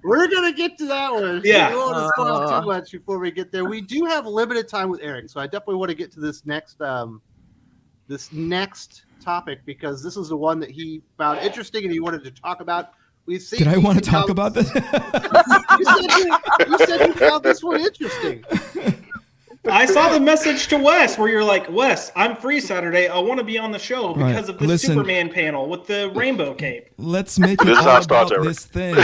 We're gonna get to that one. Yeah. We don't want to spoil too much before we get there. We do have limited time with Eric, so I definitely want to get to this next topic because this is the one that he found interesting and he wanted to talk about. We've seen. Did I want to talk about this? you said you found this one interesting. I saw the message to Wes where you're like, Wes, I'm free Saturday. I want to be on the show because of the Superman panel with the rainbow cape. Let's make it all about this thing,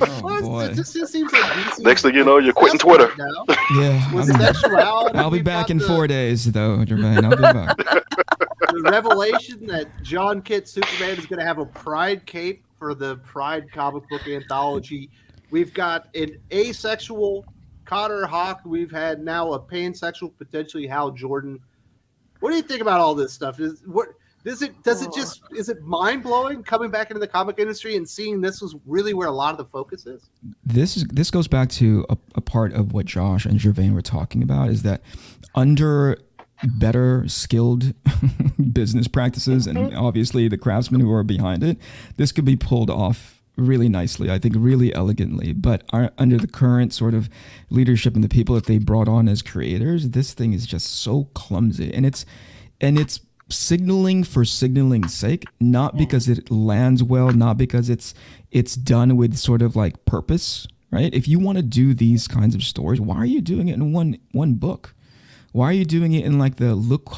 Oh, boy. It just seems like DC Next thing you know, you're quitting Twitter. now. Yeah. With sexuality, I'll be we've back got in the- 4 days, though, Jermaine. I'll be back. The revelation that John Kitt Superman is going to have a Pride cape for the Pride comic book anthology. We've got an asexual Connor Hawk. We've had now a pansexual, potentially Hal Jordan. What do you think about all this stuff? Is it mind blowing coming back into the comic industry and seeing this was really where a lot of the focus is? This goes back to a part of what Josh and Gervain were talking about, is that under better skilled business practices and obviously the craftsmen who are behind it, this could be pulled off really nicely, I think really elegantly. But under the current sort of leadership and the people that they brought on as creators, this thing is just so clumsy, and it's signaling for signaling's sake, not because it lands well, not because it's done with sort of like purpose, right? If you want to do these kinds of stories, why are you doing it in one book? Why are you doing it in like the look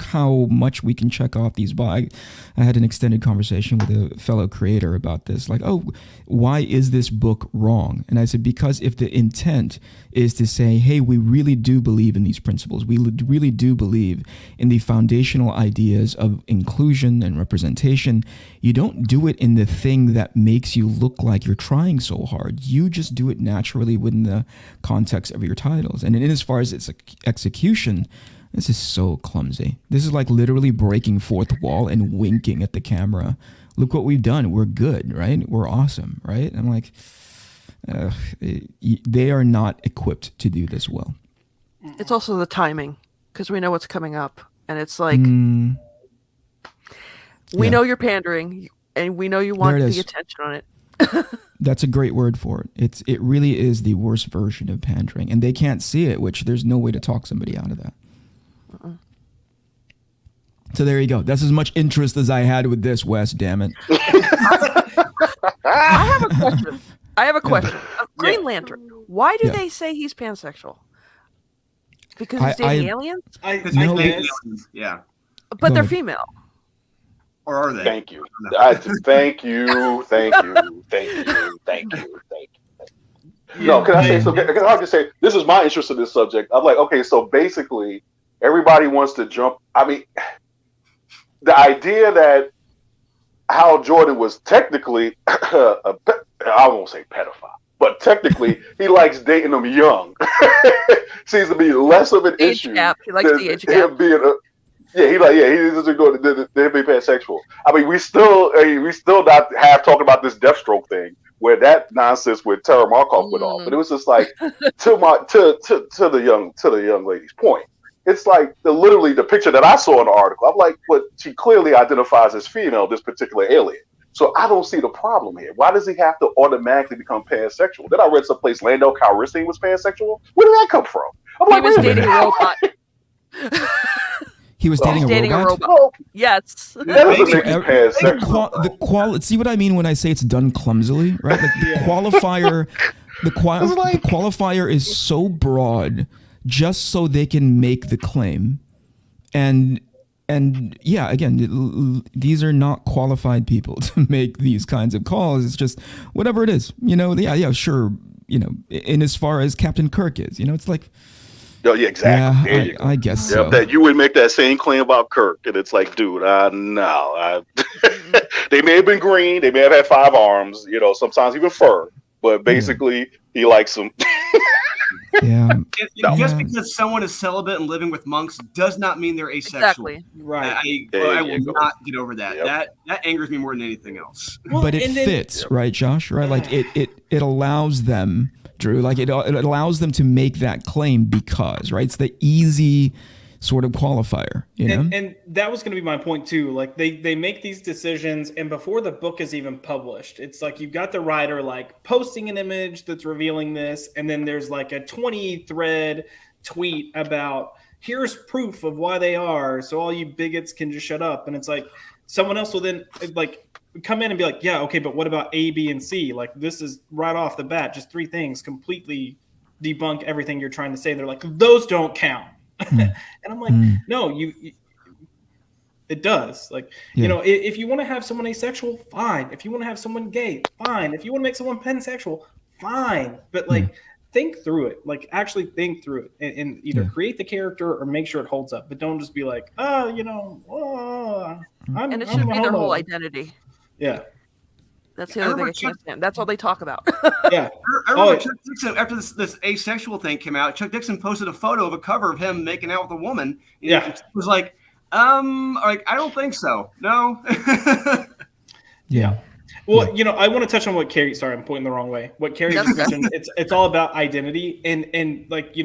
how much we can check off these boxes? I had an extended conversation with a fellow creator about this. Like, oh, why is this book wrong? And I said, because if the intent is to say, hey, we really do believe in these principles, we really do believe in the foundational ideas of inclusion and representation, you don't do it in the thing that makes you look like you're trying so hard. You just do it naturally within the context of your titles. And in as far as its execution, this is so clumsy. This is like literally breaking fourth wall and winking at the camera. Look what we've done. We're good, right? We're awesome, right? I'm like, they are not equipped to do this well. It's also the timing, because we know what's coming up. And it's like, we know you're pandering, and we know you want the attention on it. That's a great word for it. It really is the worst version of pandering. And they can't see it, which there's no way to talk somebody out of that. So there you go. That's as much interest as I had with this, Wes. Damn it. I have a question. Green Lantern. Why do they say he's pansexual? Because he's dating aliens? Yeah. But they're female. Or are they? Thank you. Thank you. No, can I say so? Can I just say this is my interest in this subject? I'm like, okay, so basically, everybody wants to jump. I mean, the idea that Hal Jordan was technically I won't say pedophile, but technically he likes dating them young. Seems to be less of an issue. He likes the age gap. He doesn't go to be pansexual. I mean, we still not have talking about this Deathstroke thing where that nonsense with Tara Markov went off. But it was just like to the young lady's point. It's like literally the picture that I saw in the article. I'm like, but she clearly identifies as female, this particular alien. So I don't see the problem here. Why does he have to automatically become pansexual? Then I read someplace Lando Calrissian was pansexual. Where did that come from? He was dating a robot. He was dating a robot? Oh, Yes. that doesn't make him pansexual. See what I mean when I say it's done clumsily, right? Like the qualifier is so broad just so they can make the claim. And yeah, again, these are not qualified people to make these kinds of calls. It's just whatever it is, sure. In as far as Captain Kirk is, it's like, Oh, yeah, exactly. There you go. I guess Yep, so. that you would make that same claim about Kirk, and it's like, dude, no. They may have been green, they may have had 5 arms, sometimes even fur, but basically he likes them. Yeah. Just because someone is celibate and living with monks does not mean they're asexual. Exactly. Right. I will go. not get over that. Yep. That angers me more than anything else. Well, But it and then- fits, right, Josh? Right? Like it allows them, Drew, like it allows them to make that claim because, right? It's the easy sort of qualifier, you know? And that was going to be my point too. Like they make these decisions, and before the book is even published, it's like you've got the writer like posting an image that's revealing this, and then there's like a 20-thread tweet about here's proof of why they are, so all you bigots can just shut up. And it's like someone else will then like come in and be like, yeah, okay, but what about A, B, and C? Like this is right off the bat, just 3 things completely debunk everything you're trying to say. They're like, those don't count. And I'm like, no, you it does. Like, if you want to have someone asexual, fine. If you want to have someone gay, fine. If you want to make someone pansexual, fine. But like, think through it. Like, actually think through it, and either create the character or make sure it holds up. But don't just be like, and And it should be their whole identity. Yeah. That's the other thing I can't stand. That's all they talk about. Yeah. I remember Chuck Dixon, after this asexual thing came out, Chuck Dixon posted a photo of a cover of him making out with a woman. Yeah. It was like, I don't think so. No. Yeah. Well, I want to touch on what Carrie. Sorry, I'm pointing the wrong way. What Carrie just mentioned. It's all about identity, and like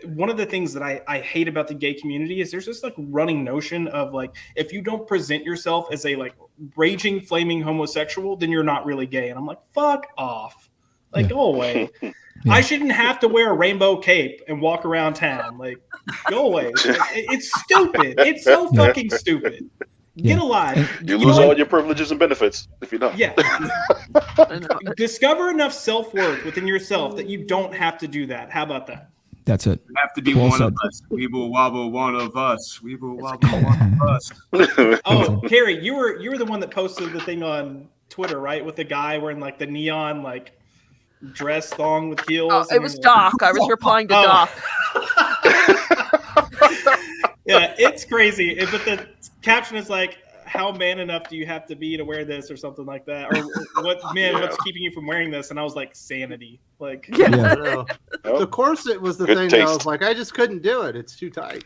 one of the things that I hate about the gay community is there's this like running notion of like if you don't present yourself as a like raging flaming homosexual, then you're not really gay. And I'm like, fuck off, like go away. I shouldn't have to wear a rainbow cape and walk around town. Like, go away. It's stupid. It's so fucking stupid. Get alive. You lose all your privileges and benefits if you don't. Yeah. Discover enough self-worth within yourself that you don't have to do that. How about that? That's it. You have to be Well one said. of us. Weeble wobble one of us. Weeble wobble one of us. Oh, Carrie, you were the one that posted the thing on Twitter, right? With the guy wearing like the neon like dress thong with heels. It was Doc. I was replying to Doc. Yeah, it's crazy. But the caption is like, how man enough do you have to be to wear this or something like that? Or what's keeping you from wearing this? And I was like, sanity. Like, The corset was the thing that I was like, I just couldn't do it. It's too tight.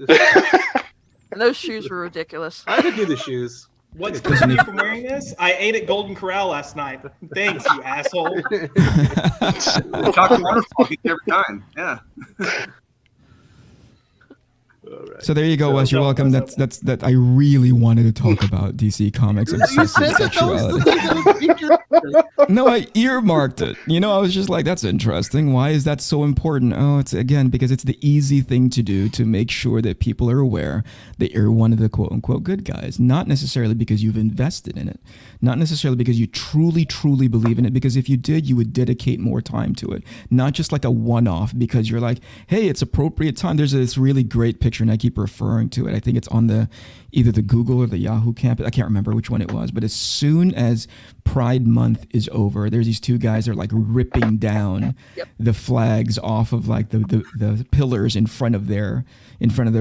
And those shoes were ridiculous. I could do the shoes. What's keeping you from wearing this? I ate at Golden Corral last night. Thanks, you asshole. Chocolate waterfall every time. Yeah. Right. So there you go, Wes. You're welcome. That I really wanted to talk about DC Comics and You said that sexuality. No, I earmarked it. I was just like, that's interesting. Why is that so important? Oh, it's again because it's the easy thing to do to make sure that people are aware that you're one of the quote unquote good guys. Not necessarily because you've invested in it. Not necessarily because you truly, truly believe in it. Because if you did, you would dedicate more time to it. Not just like a one-off because you're like, hey, it's appropriate time. There's this really great picture, and I keep referring to it. I think it's on either the Google or the Yahoo campus. I can't remember which one it was. But as soon as Pride Month is over, there's these 2 guys that are like ripping down the flags off of like the pillars in front of their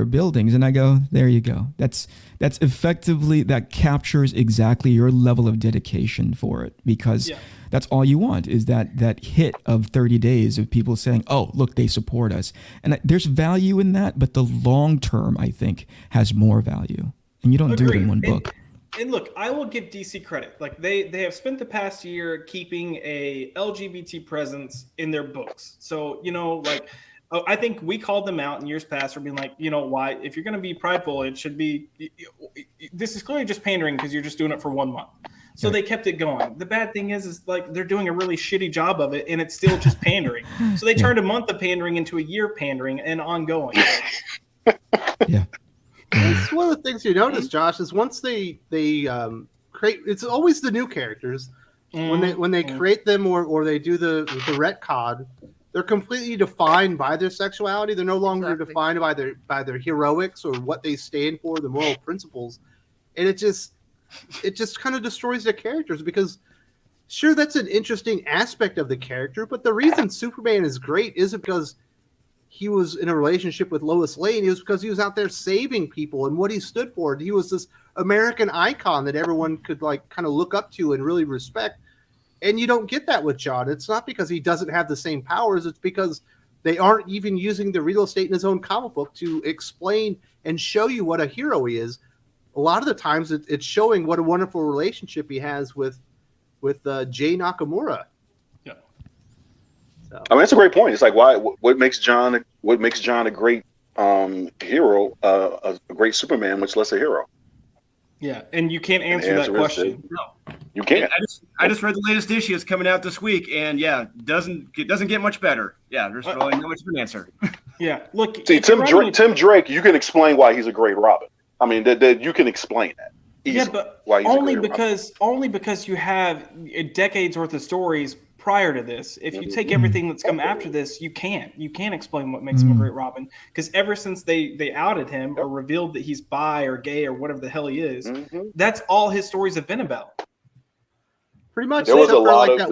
buildings, and I go, there you go. That's effectively, that captures exactly your level of dedication for it, because that's all you want is that hit of 30 days of people saying, oh, look, they support us. And there's value in that, but the long term, I think, has more value. And you don't do it in one book. And look, I will give DC credit. Like they have spent the past year keeping a LGBT presence in their books. So, I think we called them out in years past for being like, why, if you're going to be prideful, it should be, this is clearly just pandering because you're just doing it for 1 month. So they kept it going. The bad thing is like they're doing a really shitty job of it, and it's still just pandering. So they turned a month of pandering into a year pandering and ongoing. Yeah. It's one of the things you notice, Josh, is once they create, it's always the new characters. When they create them or they do the retcon, they're completely defined by their sexuality. They're no longer defined by their heroics or what they stand for, the moral principles, and it just kind of destroys their characters because. Sure, that's an interesting aspect of the character, but the reason Superman is great isn't because he was in a relationship with Lois Lane, it was because he was out there saving people and what he stood for. He was this American icon that everyone could like kind of look up to and really respect. And you don't get that with John. It's not because he doesn't have the same powers. It's because they aren't even using the real estate in his own comic book to explain and show you what a hero he is. A lot of the times it's showing what a wonderful relationship he has with Jay Nakamura. Yeah. So. I mean, that's a great point. It's like, what makes John a great hero, a great Superman, much less a hero? Yeah, and you can't answer that question. No. You can't. I just read the latest issue. It's coming out this week, and yeah, doesn't get much better. Yeah, there's really no much of an answer. Yeah, look. See, Tim Drake, you can explain why he's a great Robin. I mean, that you can explain that. Yeah, but only because you have decades worth of stories prior to this. If you take everything that's come after this, you can't explain what makes him a great Robin. Because ever since they outed him or revealed that he's bi or gay or whatever the hell he is, that's all his stories have been about. Pretty much. There was a lot of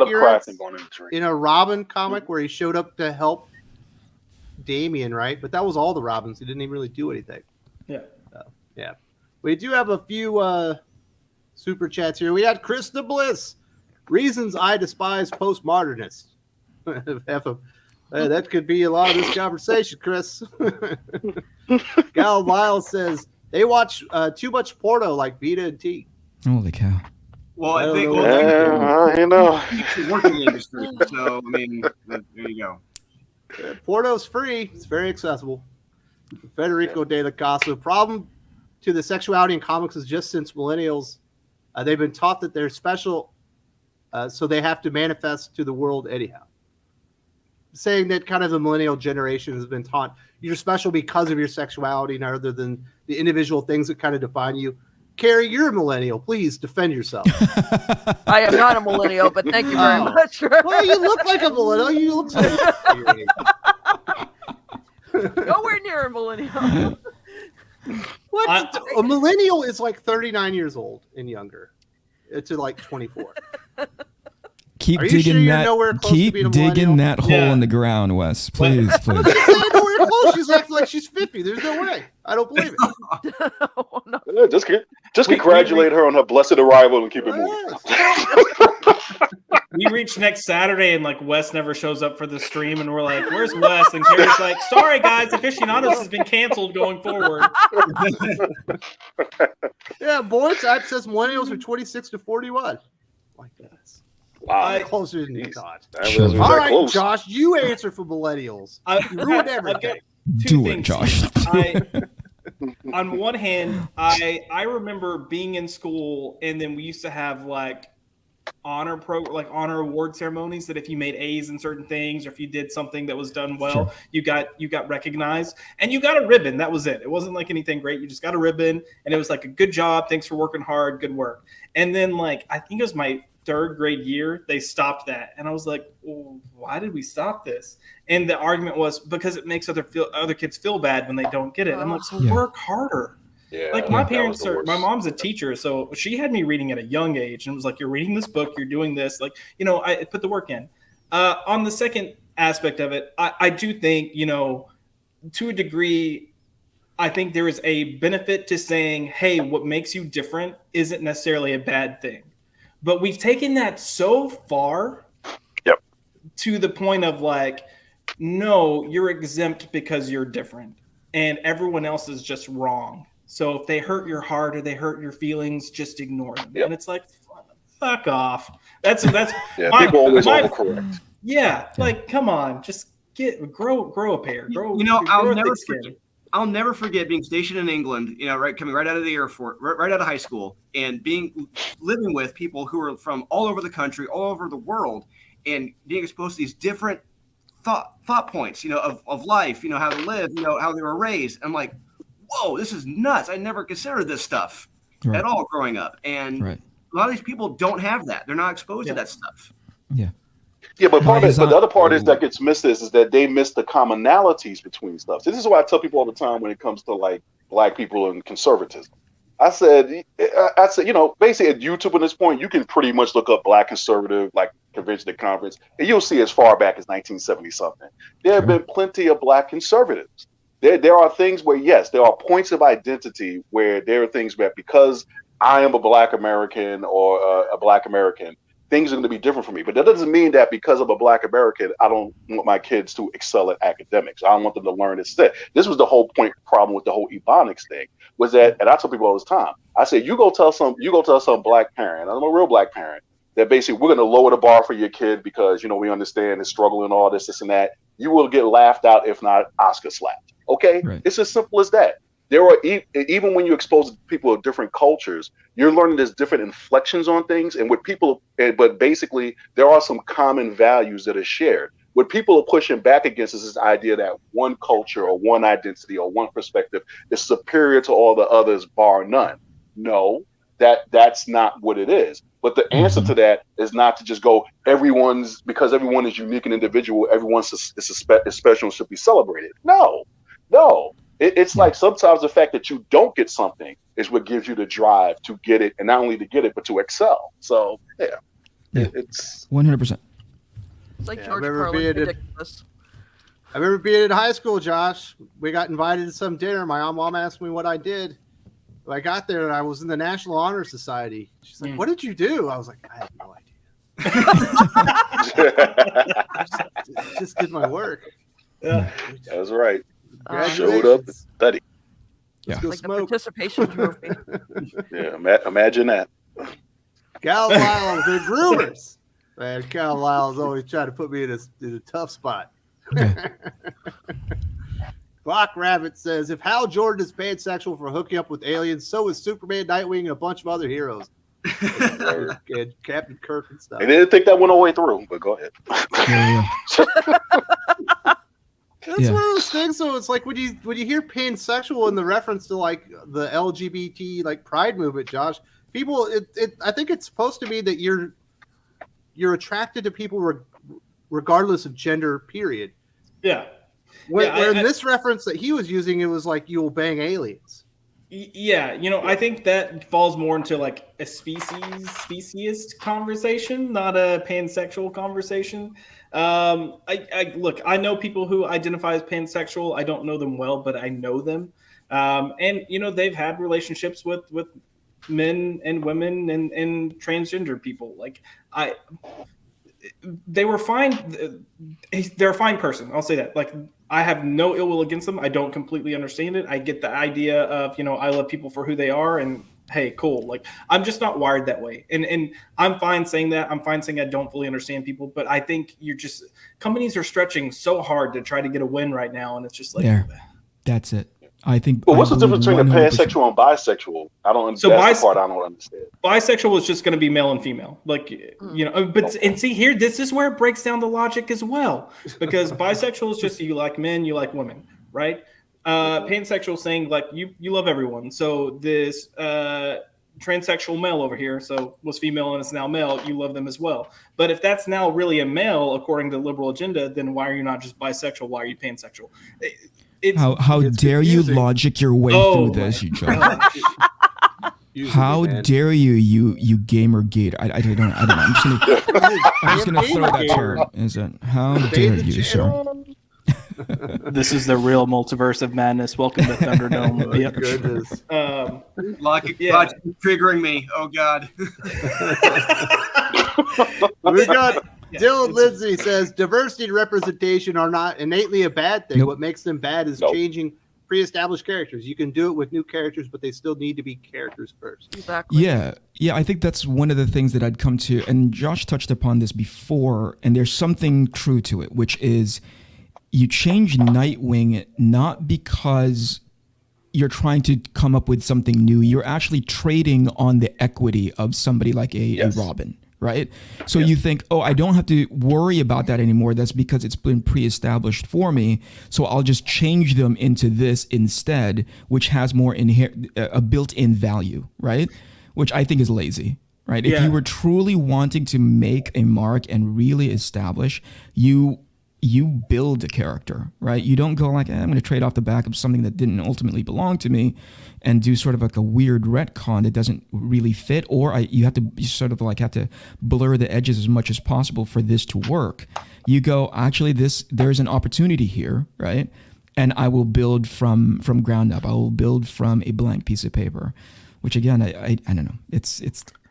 crafting going into it. In a Robin comic where he showed up to help Damian, right? But that was all the Robins. He didn't even really do anything. Yeah. So, yeah. We do have a few super chats here. We had Krista Bliss. Reasons I despise postmodernists. That could be a lot of this conversation, Chris. Gal Miles says they watch too much porno like Vita and T. Holy cow. Well, I think working industry. So I mean, there you go. Porno's free. It's very accessible. Federico de la Casa. Problem to the sexuality in comics is just since millennials, they've been taught that they're special, so they have to manifest to the world anyhow. Saying that kind of the millennial generation has been taught you're special because of your sexuality, rather than the individual things that kind of define you. Carrie, you're a millennial. Please defend yourself. I am not a millennial, but thank you very much. Well, you look like a millennial. You look like nowhere near a millennial. What? A millennial is like 39 years old and younger to like 24. Keep Are you digging sure you're that. nowhere close Keep to being a digging millennial? that hole in the ground, Wes. Please, please. She's saying nowhere close. She's acting like she's 50. There's no way. I don't believe it. Oh, no. Yeah, just congratulate her on her blessed arrival and keep it moving. We reach next Saturday and like Wes never shows up for the stream, and we're like, "Where's Wes?" And Carrie's like, "Sorry guys, Aficionados has been canceled going forward." Yeah, boys, app says millennials are 26 to 41. Like this. Wow. Closer than you thought. Was All that right, close. Josh, you answer for millennials. You ruined everything. Do it, Josh. On one hand, I remember being in school, and then we used to have like honor award ceremonies that if you made A's in certain things or if you did something that was done well, you got recognized, and you got a ribbon. That was it. It wasn't like anything great. You just got a ribbon, and it was like a good job. Thanks for working hard. Good work. And then like I think it was my third grade year, they stopped that, and I was like, well, why did we stop this? And the argument was because it makes other kids feel bad when they don't get it. I'm like, so work harder. Yeah, like my mom's a teacher, so she had me reading at a young age and was like, you're reading this book, you're doing this, like, I put the work in. On the second aspect of it, I do think, to a degree, I think there is a benefit to saying, hey, what makes you different isn't necessarily a bad thing. But we've taken that so far to the point of like, no, you're exempt because you're different and everyone else is just wrong. So if they hurt your heart or they hurt your feelings, just ignore them. And it's like, fuck off. That's people always overcorrect. Yeah, like come on, just grow a pair. I'll never forget being stationed in England, coming right out of the airport, right out of high school, and living with people who are from all over the country, all over the world, and being exposed to these different thought points, of life, how to live, how they were raised. I'm like, whoa, this is nuts. I never considered this stuff at all growing up. And a lot of these people don't have that. They're not exposed to that stuff. Yeah. Yeah, but the other part is that gets missed is that they miss the commonalities between stuff. So this is why I tell people all the time when it comes to like black people and conservatism. I said, basically at YouTube at this point, you can pretty much look up black conservative, like convention and conference, and you'll see as far back as 1970 something. There have been plenty of Black conservatives. There are things where, yes, there are points of identity where there are things where because I am a Black American or a Black American, things are going to be different for me. But that doesn't mean that because I'm a Black American, I don't want my kids to excel at academics. I don't want them to learn instead. This was the whole problem with the whole Ebonics thing, was that, and I tell people all this time, I say, you go tell some Black parent, I'm a real Black parent, that basically we're going to lower the bar for your kid because, we understand the struggle and all this and that. You will get laughed out, if not Oscar slapped. Okay? Right. It's as simple as that. There are, even when you expose people of different cultures, you're learning there's different inflections on things, and what people, but basically there are some common values that are shared. What people are pushing back against is this idea that one culture or one identity or one perspective is superior to all the others, bar none. No, that's not what it is. But the answer to that is not to just go, because everyone is unique and individual, everyone is special and should be celebrated. No. It's like sometimes the fact that you don't get something is what gives you the drive to get it, and not only to get it, but to excel. So, it's 100%. It's like George Carlin ridiculous. I remember being in high school, Josh. We got invited to some dinner. My mom asked me what I did. I got there and I was in the National Honor Society. She's like, "What did you do?" I was like, "I have no idea." just did my work. Yeah, that's right. Showed up and studied. Let's go like smoke. the participation trophy. Yeah, imagine that. Cal Lyles, they're groomers. Man, Cal Lyles always trying to put me in a tough spot. Clock Rabbit says, if Hal Jordan is pansexual for hooking up with aliens, so is Superman, Nightwing, and a bunch of other heroes. And Captain Kirk and stuff. I didn't think that went all the way through, but go ahead. That's one of those things. So it's like when you hear pansexual in the reference to like the LGBT like pride movement, Josh, people, I think it's supposed to be that you're attracted to people regardless of gender. Period. Yeah. Where in this reference that he was using, it was like you'll bang aliens. Yeah, I think that falls more into like a speciesist conversation, not a pansexual conversation. I know people who identify as pansexual. I don't know them well, but I know them. And they've had relationships with men and women and transgender people. Like they were fine. They're a fine person. I'll say that. Like, I have no ill will against them. I don't completely understand it. I get the idea of, I love people for who they are, and hey, cool. Like, I'm just not wired that way. And I'm fine saying that. I'm fine saying I don't fully understand people, but I think companies are stretching so hard to try to get a win right now. And it's just like, that's it. I think. But what's the difference between a pansexual and bisexual? I don't. So that's the part I don't understand. Bisexual is just going to be male and female, like and see here, this is where it breaks down the logic as well, because bisexual is just you like men, you like women, right? Pansexual saying like you love everyone. So this transsexual male over here, so was female and it's now male, you love them as well. But if that's now really a male according to the liberal agenda, then why are you not just bisexual? Why are you pansexual? How dare you logic your way through this, you jerk? How dare you gamer gate? I don't know. I'm just gonna throw that term. Is it? How dare you, sir? This is the real multiverse of madness. Welcome to Thunderdome. Yep. Goodness. Logic triggering me. Oh God. We got Dylan Lindsay says diversity and representation are not innately a bad thing. Nope. What makes them bad is changing pre-established characters. You can do it with new characters, but they still need to be characters first. Exactly. Yeah. I think that's one of the things that I'd come to, and Josh touched upon this before, and there's something true to it, which is you change Nightwing not because you're trying to come up with something new. You're actually trading on the equity of somebody like a Robin. Right? So you think, I don't have to worry about that anymore. That's because it's been pre-established for me. So I'll just change them into this instead, which has more a built-in value, right? Which I think is lazy, right? If you were truly wanting to make a mark and really establish, you you build a character, right? You don't go like, I'm going to trade off the back of something that didn't ultimately belong to me and do sort of like a weird retcon that doesn't really fit, or you have to sort of like have to blur the edges as much as possible for this to work. You go, actually, there's an opportunity here, right? And I will build from ground up. I will build from a blank piece of paper, which again, I don't know.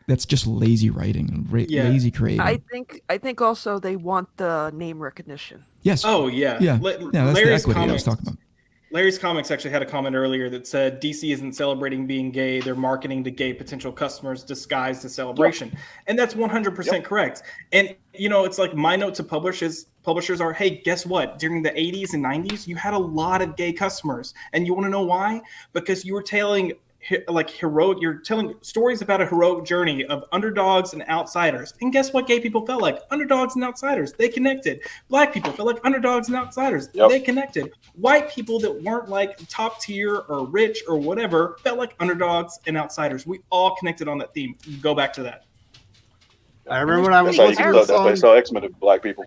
That's just lazy writing, lazy creating. I think also they want the name recognition. Yes. Oh yeah. Yeah. That's Larry's the equity I was Comics. talking about. Larry's Comics actually had a comment earlier that said DC isn't celebrating being gay; they're marketing to gay potential customers disguised as celebration, and that's 100% correct. And it's like my note to publishers are, hey, guess what? During the 80s and 90s, you had a lot of gay customers, and you want to know why? Because you were telling you're telling stories about a heroic journey of underdogs and outsiders. And guess what gay people felt like? Underdogs and outsiders. They connected. Black people felt like underdogs and outsiders. Yep. They connected. White people that weren't like top tier or rich or whatever felt like underdogs and outsiders. We all connected on that theme. Go back to that. I remember when I was That's listening how to the you saw X-Men of black people.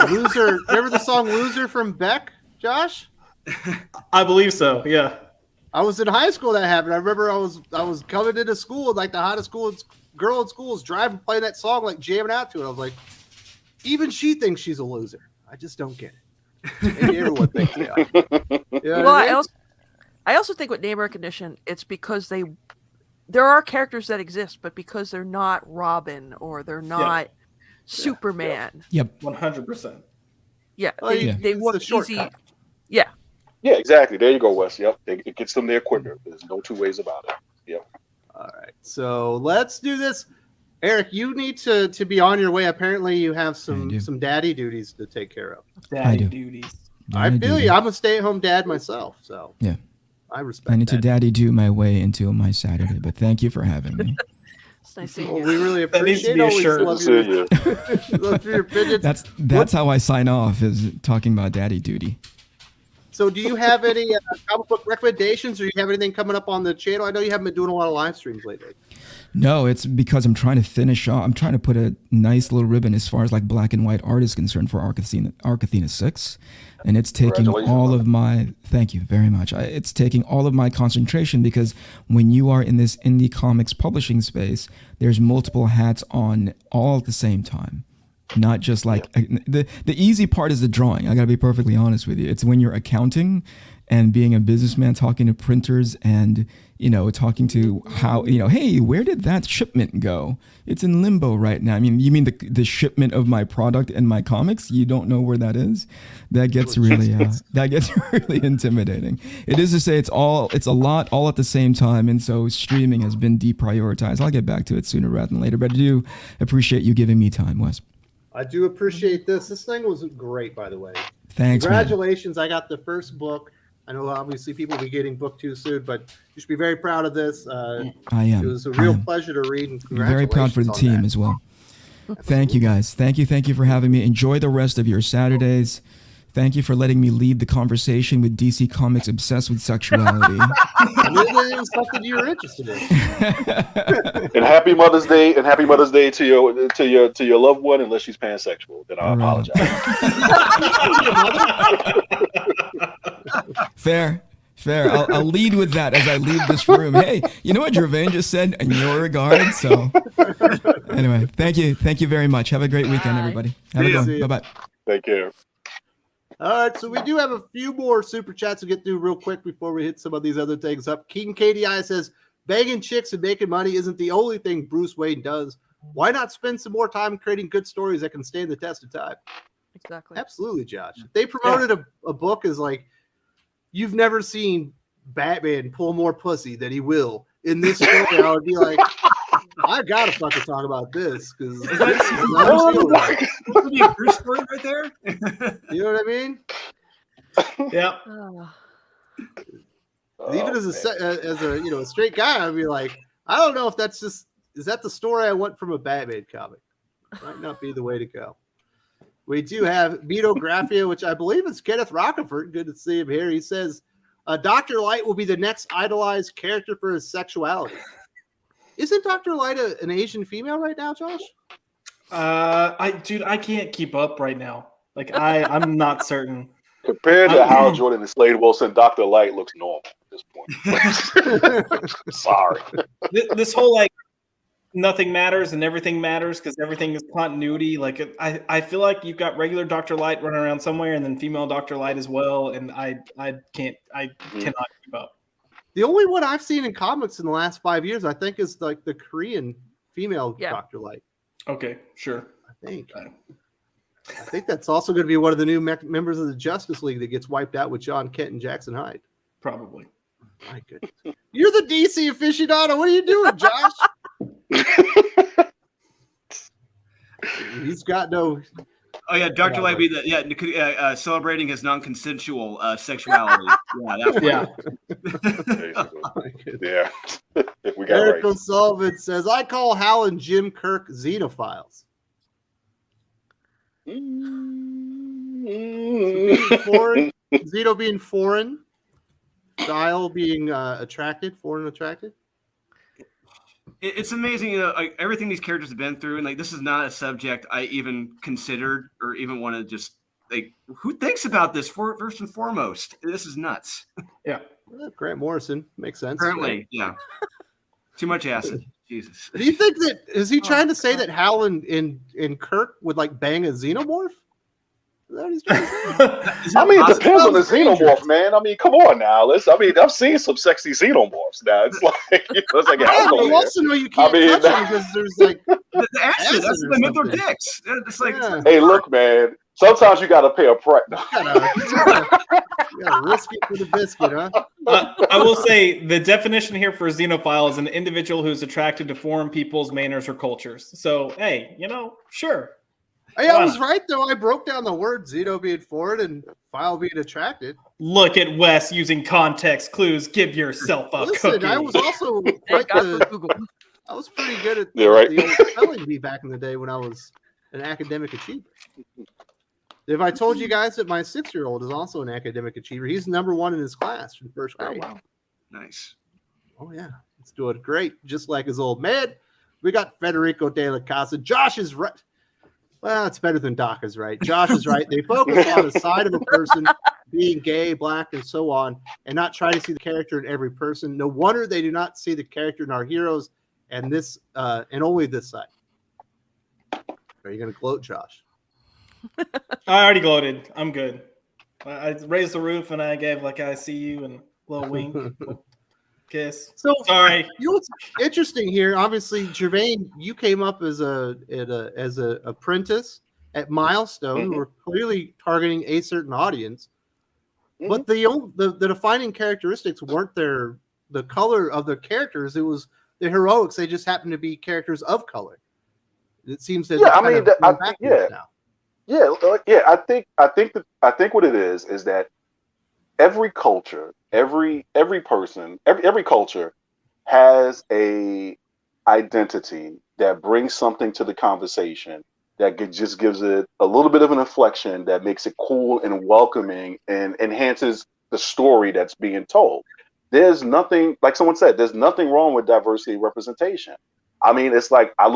Loser. Remember the song "Loser" from Beck, Josh? I believe so. Yeah. I was in high school that happened. I remember I was coming into school, like the hottest girl in school is driving, playing that song, like jamming out to it. I was like, even she thinks she's a loser. I just don't get it. Maybe everyone thinks they are. You know what I mean? I also think with name recognition, it's because there are characters that exist, but because they're not Robin or they're not Superman. Yep. 100%. Yeah. Oh, They want it's a easy. shortcut. Yeah. Yeah, exactly. There you go, Wes. Yep. It gets them there quicker. There's no two ways about it. Yep. All right. So let's do this. Eric, you need to be on your way. Apparently you have some daddy duties to take care of. Daddy duties. I feel you. I'm a stay-at-home dad myself, so yeah, I respect I need to that. daddy do my way into my Saturday, but thank you for having me. It's nice seeing Well, you. we really That needs to appreciate be a always shirt. love See you. love your opinions. That's how I sign off, is talking about daddy duty. So do you have any comic book recommendations, or you have anything coming up on the channel? I know you haven't been doing a lot of live streams lately. No, it's because I'm trying to finish off. I'm trying to put a nice little ribbon as far as like black and white art is concerned for Arc Athena 6. And it's taking all of my, thank you very much. It's taking all of my concentration, because when you are in this indie comics publishing space, there's multiple hats on all at the same time. Not just like the easy part is the drawing. I got to be perfectly honest with you. It's when you're accounting and being a businessman, talking to printers and, talking to how, hey, where did that shipment go? It's in limbo right now. I mean, you mean the shipment of my product and my comics? You don't know where that is? That gets really intimidating. It is to say it's a lot all at the same time. And so streaming has been deprioritized. I'll get back to it sooner rather than later, but I do appreciate you giving me time, Wes. I do appreciate this. This thing was great, by the way. Thanks, Congratulations. Man. I got the first book. I know obviously people will be getting book too soon, but you should be very proud of this. I am. It was a real pleasure to read. And very proud for the team as well. Thank you, guys. Thank you for having me. Enjoy the rest of your Saturdays. Thank you for letting me lead the conversation with DC Comics obsessed with sexuality. It was something you were interested in. And happy Mother's Day, to your loved one, unless she's pansexual. Then I apologize. Fair. I'll lead with that as I leave this room. Hey, you know what Gervain just said in your regard? So anyway, thank you very much. Have a great weekend, everybody. Have a good one. Bye-bye. Take care. All right, so we do have a few more super chats to get through real quick before we hit some of these other things up. King KDI says, banging chicks and making money isn't the only thing Bruce Wayne does. Why not spend some more time creating good stories that can stand the test of time? Exactly. Absolutely, Josh. If they promoted a book as like, you've never seen Batman pull more pussy than he will in this story, I would be like, I gotta fucking talk about this, because this is not a Bruce story right there. You know what I mean? Yeah. Even as a straight guy, I'd be like, I don't know if is that the story I want from a Batman comic? Might not be the way to go. We do have Mitographia, which I believe is Kenneth Rockefeller. Good to see him here. He says, Dr. Light will be the next idolized character for his sexuality. Isn't Dr. Light an Asian female right now, Josh? I can't keep up right now. Like I'm not certain. Compared to Hal Jordan and Slade Wilson, Dr. Light looks normal at this point. Sorry. This whole like nothing matters and everything matters because everything is continuity. Like I feel like you've got regular Dr. Light running around somewhere and then female Dr. Light as well, and I cannot keep up. The only one I've seen in comics in the last 5 years, I think, is like the Korean female Dr. Light. Okay, sure. I think that's also going to be one of the new members of the Justice League that gets wiped out with John Kent and Jackson Hyde. Probably. My goodness. You're the DC aficionado. What are you doing, Josh? He's got no. Oh yeah, Dr. Light be the celebrating his non-consensual sexuality. Yeah. Yeah. We got Eric right. O'Sullivan says, "I call Hal and Jim Kirk xenophiles." Foreign, Zito being foreign, style being foreign attracted. It's amazing, like everything these characters have been through, and like this is not a subject I even considered or even want to just like. Who thinks about this first and foremost? This is nuts. Yeah, Well, Grant Morrison makes sense. Apparently, yeah. Too much acid. Jesus. Do you think that is he trying to say that Hal and Kirk would like bang a xenomorph? Is that what he's trying to say? I mean, it depends on the xenomorph, man. I mean, come on now. I've seen some sexy xenomorphs now. It's like, it's like You also know you can't touch them because there's like the acid. That's the myth or dicks. It's like, hey, look, man. Sometimes you got to pay a price. you gotta risk it for the biscuit, huh? I will say the definition here for a xenophile is an individual who's attracted to foreign people's manners or cultures. So, hey, sure. Hey, I was right though. I broke down the word Zito being foreign and file being attracted. Look at Wes using context clues. Give yourself a cookie. I was also I was pretty good at Yeah, right. the old spelling bee back in the day when I was an academic achiever. If I told you guys that my 6-year-old is also an academic achiever, he's #1 in his class in first grade. Oh, wow. nice. Oh yeah, he's doing great, just like his old man. We got Federico de la Casa. Josh is right. Well, it's better than Doc is right. Josh is right. They focus on the side of a person being gay, black, and so on, and not try to see the character in every person. No wonder they do not see the character in our heroes and this and only this side. Are you going to gloat, Josh? I already gloated. I'm good. I raised the roof and I gave like I see you and a little wink, kiss. So sorry. You know what's interesting here? Obviously, Jermaine, you came up as a apprentice at Milestone, who were clearly targeting a certain audience. But the defining characteristics weren't the color of the characters; it was the heroics. They just happened to be characters of color. It seems that I think what it is that every culture, every person, every culture has a identity that brings something to the conversation that just gives it a little bit of an inflection that makes it cool and welcoming and enhances the story that's being told. There's nothing, like someone said, there's nothing wrong with diversity and representation. I mean, it's like I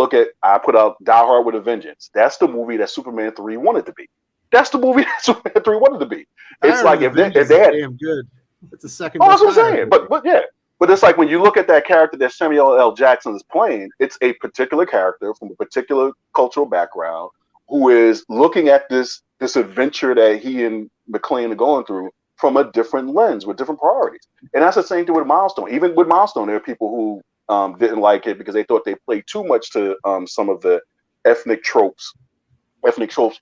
put out Die Hard with a Vengeance. That's the movie that Superman 3 wanted to be. That's the movie that Superman 3 wanted to be. It's like if they had damn good. It's the second. Oh, that's what I'm saying. But it's like when you look at that character that Samuel L. Jackson is playing, it's a particular character from a particular cultural background who is looking at this adventure that he and McClane are going through from a different lens with different priorities. And that's the same thing with Milestone. Even with Milestone, there are people who didn't like it because they thought they played too much to some of the ethnic tropes or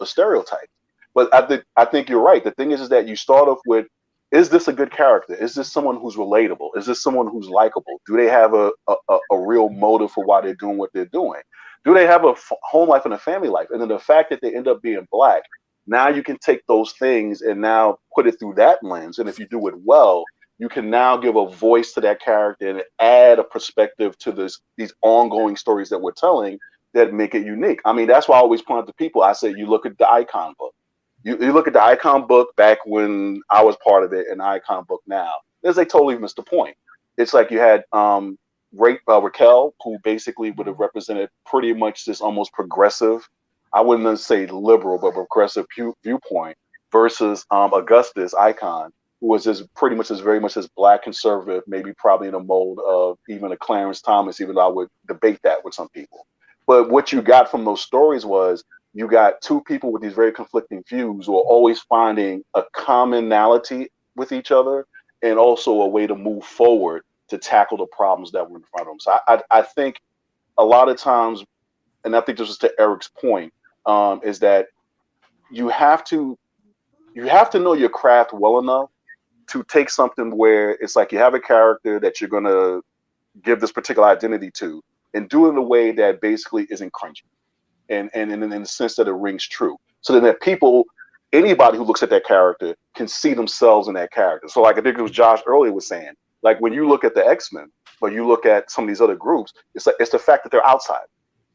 stereotypes. But I think you're right. The thing is that you start off with, is this a good character? Is this someone who's relatable? Is this someone who's likable? Do they have a real motive for why they're doing what they're doing? Do they have a home life and a family life? And then the fact that they end up being Black, now you can take those things and now put it through that lens. And if you do it well, you can now give a voice to that character and add a perspective to these ongoing stories that we're telling that make it unique. I mean, that's why I always point out to people. I say, you look at the Icon book. You look at the Icon book back when I was part of it and the Icon book now. They totally missed the point. It's like you had Raquel, who basically would have represented pretty much this almost progressive I wouldn't say liberal, but progressive viewpoint versus Augustus Icon, who was pretty much as very much as black conservative, maybe probably in a mold of even a Clarence Thomas, even though I would debate that with some people. But what you got from those stories was you got two people with these very conflicting views who are always finding a commonality with each other and also a way to move forward to tackle the problems that were in front of them. So I think a lot of times, and I think this is to Eric's point, is that you have to know your craft well enough to take something where it's like you have a character that you're going to give this particular identity to and do it in a way that basically isn't cringy and in the sense that it rings true. So that people, anybody who looks at that character can see themselves in that character. So like I think it was Josh earlier was saying, like when you look at the X-Men, but you look at some of these other groups, it's the fact that they're outside.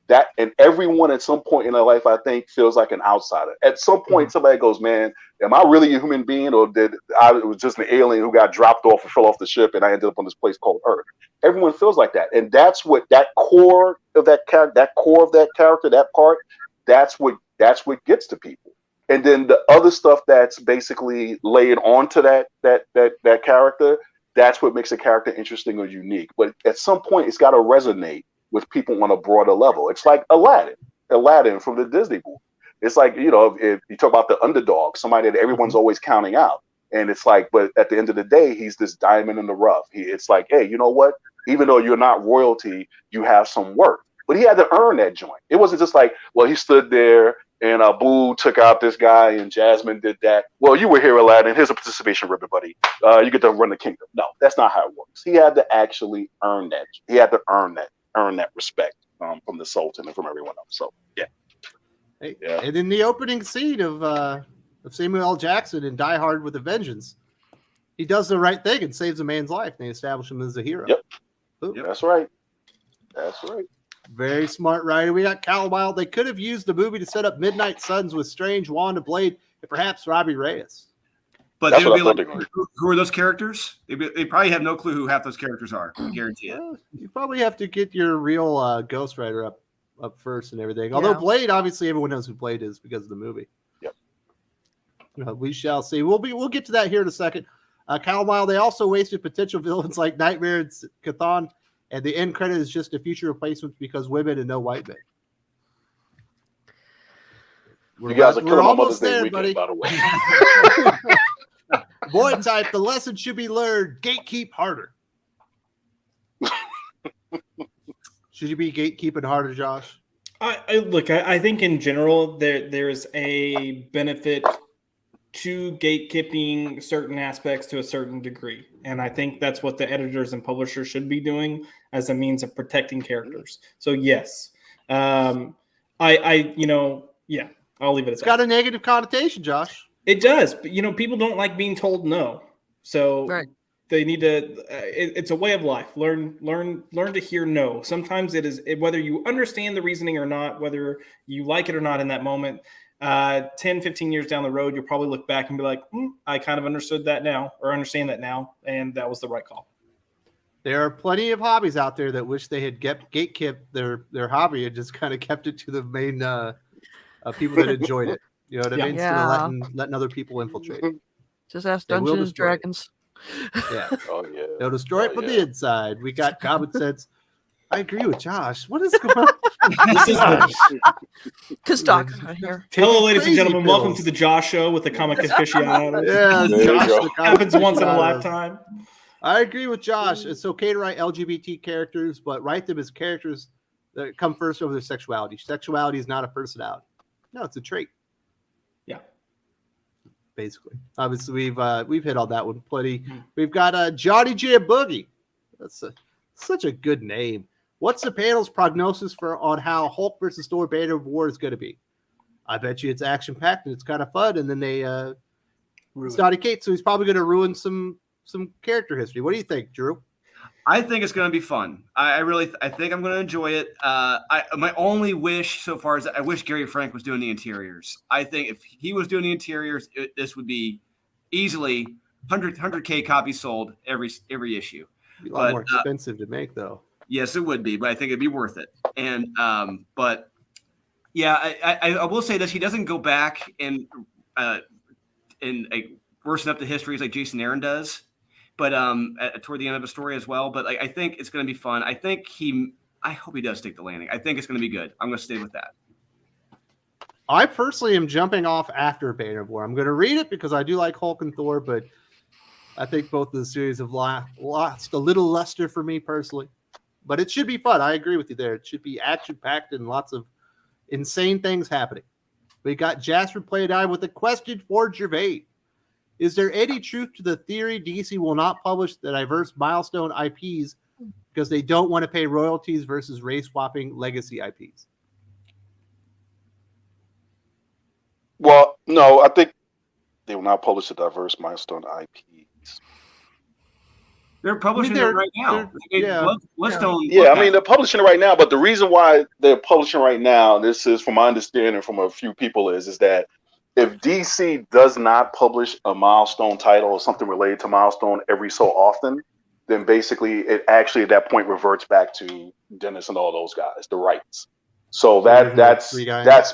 That and everyone at some point in their life, I think, feels like an outsider. At some point, somebody goes, "Man, am I really a human being, or it was just an alien who got dropped off and fell off the ship, and I ended up on this place called Earth?" Everyone feels like that, and that's what that core of that character, that part, that's what gets to people. And then the other stuff that's basically laid onto that character, that's what makes a character interesting or unique. But at some point, it's got to resonate with people on a broader level. It's like Aladdin from the Disney movie. It's like, if you talk about the underdog, somebody that everyone's always counting out. And it's like, but at the end of the day, he's this diamond in the rough. It's like, hey, you know what? Even though you're not royalty, you have some worth. But he had to earn that joint. It wasn't just like, well, he stood there and Boo took out this guy and Jasmine did that. Well, you were here, Aladdin. Here's a participation ribbon, buddy. You get to run the kingdom. No, that's not how it works. He had to actually earn that. He had to earn that respect from the Sultan and from everyone else. So yeah. Hey, yeah. And in the opening scene of Samuel L. Jackson in Die Hard with a Vengeance, he does the right thing and saves a man's life. And they establish him as a hero. Yep. That's right. Very smart writer. We got Cal Wild. They could have used the movie to set up Midnight Suns with Strange, Wanda, Blade, and perhaps Robbie Reyes. But they would be like, who are those characters? They probably have no clue who half those characters are. I guarantee it. You probably have to get your real ghostwriter up first and everything. Although Blade, obviously, everyone knows who Blade is because of the movie. Yep. We shall see. We'll get to that here in a second. Cal Wild, they also wasted potential villains like Nightmare and Chthon, and the end credit is just a future replacement because women and no white men. You guys are killing my Mother's Day weekend, buddy. by the way. Boy type, the lesson should be learned. Gatekeep harder. Should you be gatekeeping harder, Josh? I think in general there's a benefit to gatekeeping certain aspects to a certain degree. And I think that's what the editors and publishers should be doing as a means of protecting characters. So yes. I'll leave it at that. It's got a negative connotation, Josh. It does, but people don't like being told no. So they need to. It's a way of life. Learn to hear no. Sometimes it is whether you understand the reasoning or not, whether you like it or not in that moment. 10, 15 years down the road, you'll probably look back and be like, I kind of understand that now, and that was the right call. There are plenty of hobbies out there that wish they had gatekept their hobby and just kind of kept it to the main people that enjoyed it. You know what I mean? Instead of letting other people infiltrate it. Just ask Dungeons and Dragons. Yeah. Oh yeah. They'll destroy it from the inside. We got common sense. I agree with Josh. What is going on? Because talking out here. Hello, ladies and gentlemen. Welcome to the Josh Show with the Comics Aficionados. Yeah, Josh. Happens once in a lifetime. I agree with Josh. It's okay to write LGBT characters, but write them as characters that come first over their sexuality. Sexuality is not a personality. No, it's a trait. Yeah. Basically. Obviously, we've hit on that one plenty. We've got Johnny J. Boogie. That's such a good name. What's the panel's prognosis on how Hulk versus Thor Banner of War is going to be? I bet you it's action-packed and it's kind of fun. And then it's Donny Cates, so he's probably going to ruin some character history. What do you think, Drew? I think it's going to be fun. I think I'm going to enjoy it. My only wish so far is that I wish Gary Frank was doing the interiors. I think if he was doing the interiors, this would be easily 100K copies sold every issue. It'd be a lot more expensive to make, though. Yes, it would be, but I think it'd be worth it. And but Yeah, I will say this: he doesn't go back and worsen up the histories like Jason Aaron does, but toward the end of the story as well. But I think it's going to be fun. I hope he does take the landing. I think it's going to be good. I'm going to stay with that. I personally am jumping off after Bane of War. I'm going to read it because I do like Hulk and Thor, but I think both of the series have lost a little luster for me personally. But it should be fun. I agree with you there. It should be action-packed and lots of insane things happening. We got Jasper Playdown with a question for Gervais. Is there any truth to the theory DC will not publish the diverse milestone IPs because they don't want to pay royalties versus race-swapping legacy IPs? Well, no, I think they will not publish the diverse milestone IPs. They're publishing it right now. Bloodstone. Yeah, I mean, they're publishing it right now, but the reason why they're publishing right now, this is from my understanding from a few people, is that if DC does not publish a milestone title or something related to milestone every so often, then basically it actually at that point reverts back to Dennis and all those guys, the rights. So that's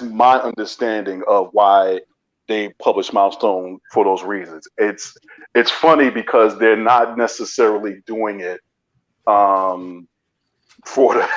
my understanding of why they publish milestone for those reasons. It's funny because they're not necessarily doing it for the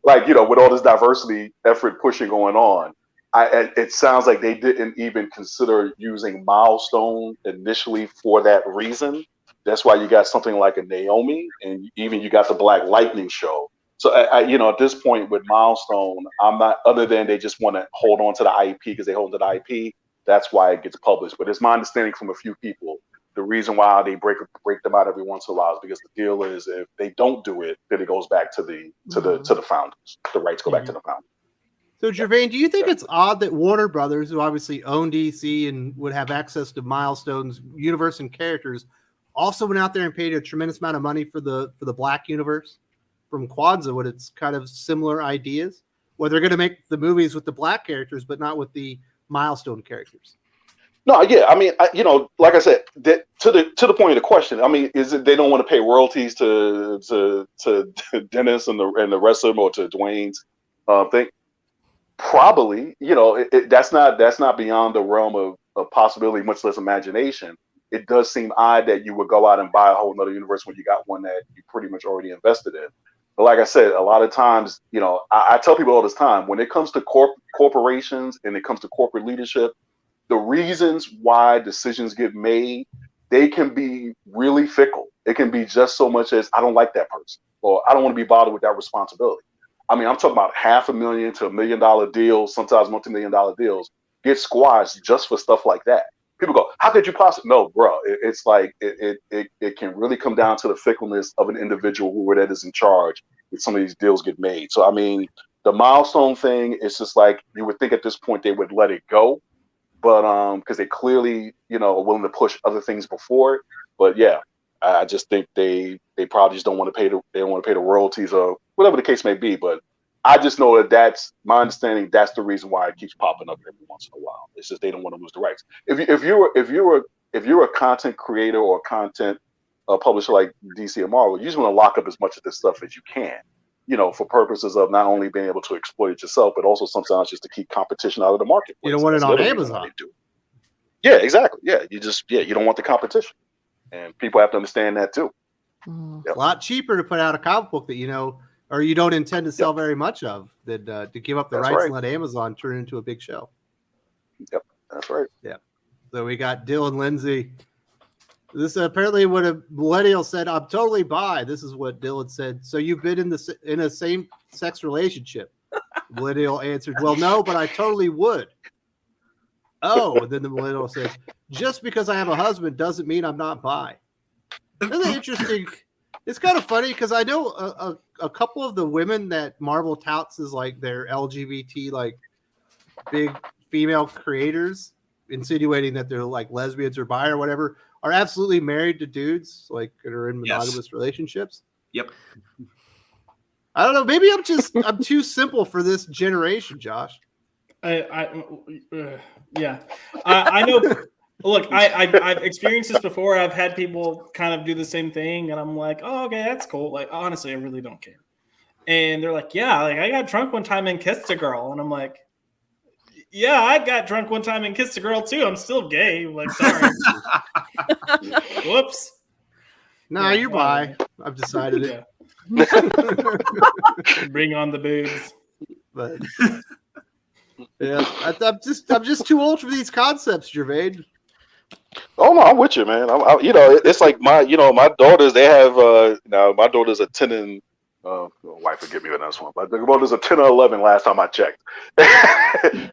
like, you know, with all this diversity effort pushing going on. It sounds like they didn't even consider using milestone initially for that reason. That's why you got something like a Naomi, and even you got the Black Lightning show. So you know, at this point with milestone, I'm not, other than they just want to hold on to the IP because they hold to the IP. That's why it gets published. But it's my understanding from a few people, the reason why they break them out every once in a while is because the deal is if they don't do it, then it goes back to the founders. The rights go back to the founders. So, Gervais, do you think it's odd that Warner Brothers, who obviously own DC and would have access to Milestone's universe and characters, also went out there and paid a tremendous amount of money for the Black universe from Kwanzaa, when it's kind of similar ideas, where they're going to make the movies with the Black characters, but not with the Milestone characters? No, yeah, I mean, you know, like I said, to the point of the question, I mean, is it they don't want to pay royalties to Dennis and the rest of them, or to Dwayne's thing? Probably, you know, that's not beyond the realm of possibility, much less imagination. It does seem odd that you would go out and buy a whole nother universe when you got one that you pretty much already invested in. But like I said, a lot of times, you know, I tell people all this time, when it comes to corporations and it comes to corporate leadership, the reasons why decisions get made, they can be really fickle. It can be just so much as, I don't like that person, or I don't want to be bothered with that responsibility. I mean, I'm talking about $500,000 to $1 million deals, sometimes multi-million-dollar deals, get squashed just for stuff like that. People go, how could you possibly? No, bro. It's like it can really come down to the fickleness of an individual who that is in charge when some of these deals get made. So, I mean, the milestone thing, it's just like you would think at this point they would let it go, but because they clearly, you know, are willing to push other things before it. But yeah, I just think they probably just don't want to pay the royalties or whatever the case may be. But I just know that's my understanding. That's the reason why it keeps popping up every once in a while. It's just they don't want to lose the rights. If you're a content creator or a content publisher like DC or Marvel, you just want to lock up as much of this stuff as you can, you know, for purposes of not only being able to exploit it yourself, but also sometimes just to keep competition out of the market. You don't want it on Amazon. Yeah, exactly. Yeah, you don't want the competition, and people have to understand that too. Yep. A lot cheaper to put out a comic book that you know, or you don't intend to sell very much of, than to give up the rights and let Amazon turn it into a big show. Yep, that's right. Yeah. So we got Dylan Lindsay. This apparently what a millennial said. I'm totally bi. This is what Dylan said. So you've been in a same-sex relationship? Millennial answered, well, no, but I totally would. Oh, and then the millennial said, just because I have a husband doesn't mean I'm not bi. Really interesting. It's kind of funny because I know a couple of the women that Marvel touts as like their LGBT, like big female creators, insinuating that they're like lesbians or bi or whatever, are absolutely married to dudes, like that are in monogamous relationships. Yep. I don't know. Maybe I'm too simple for this generation, Josh. Yeah. I know. Look, I've experienced this before. I've had people kind of do the same thing, and I'm like, oh, okay, that's cool. Like, honestly, I really don't care. And they're like, yeah, like I got drunk one time and kissed a girl. And I'm like, yeah, I got drunk one time and kissed a girl too. I'm still gay. I'm like, sorry. Whoops. Nah, Yeah, you're bi. I've decided it. Bring on the boobs. But yeah, I'm just too old for these concepts, Gervain. Oh no, I'm with you, man. It's like my daughters. They have now. My daughters are 10 and wife forgive me on this one, but the daughters are 10 or 11 last time I checked. And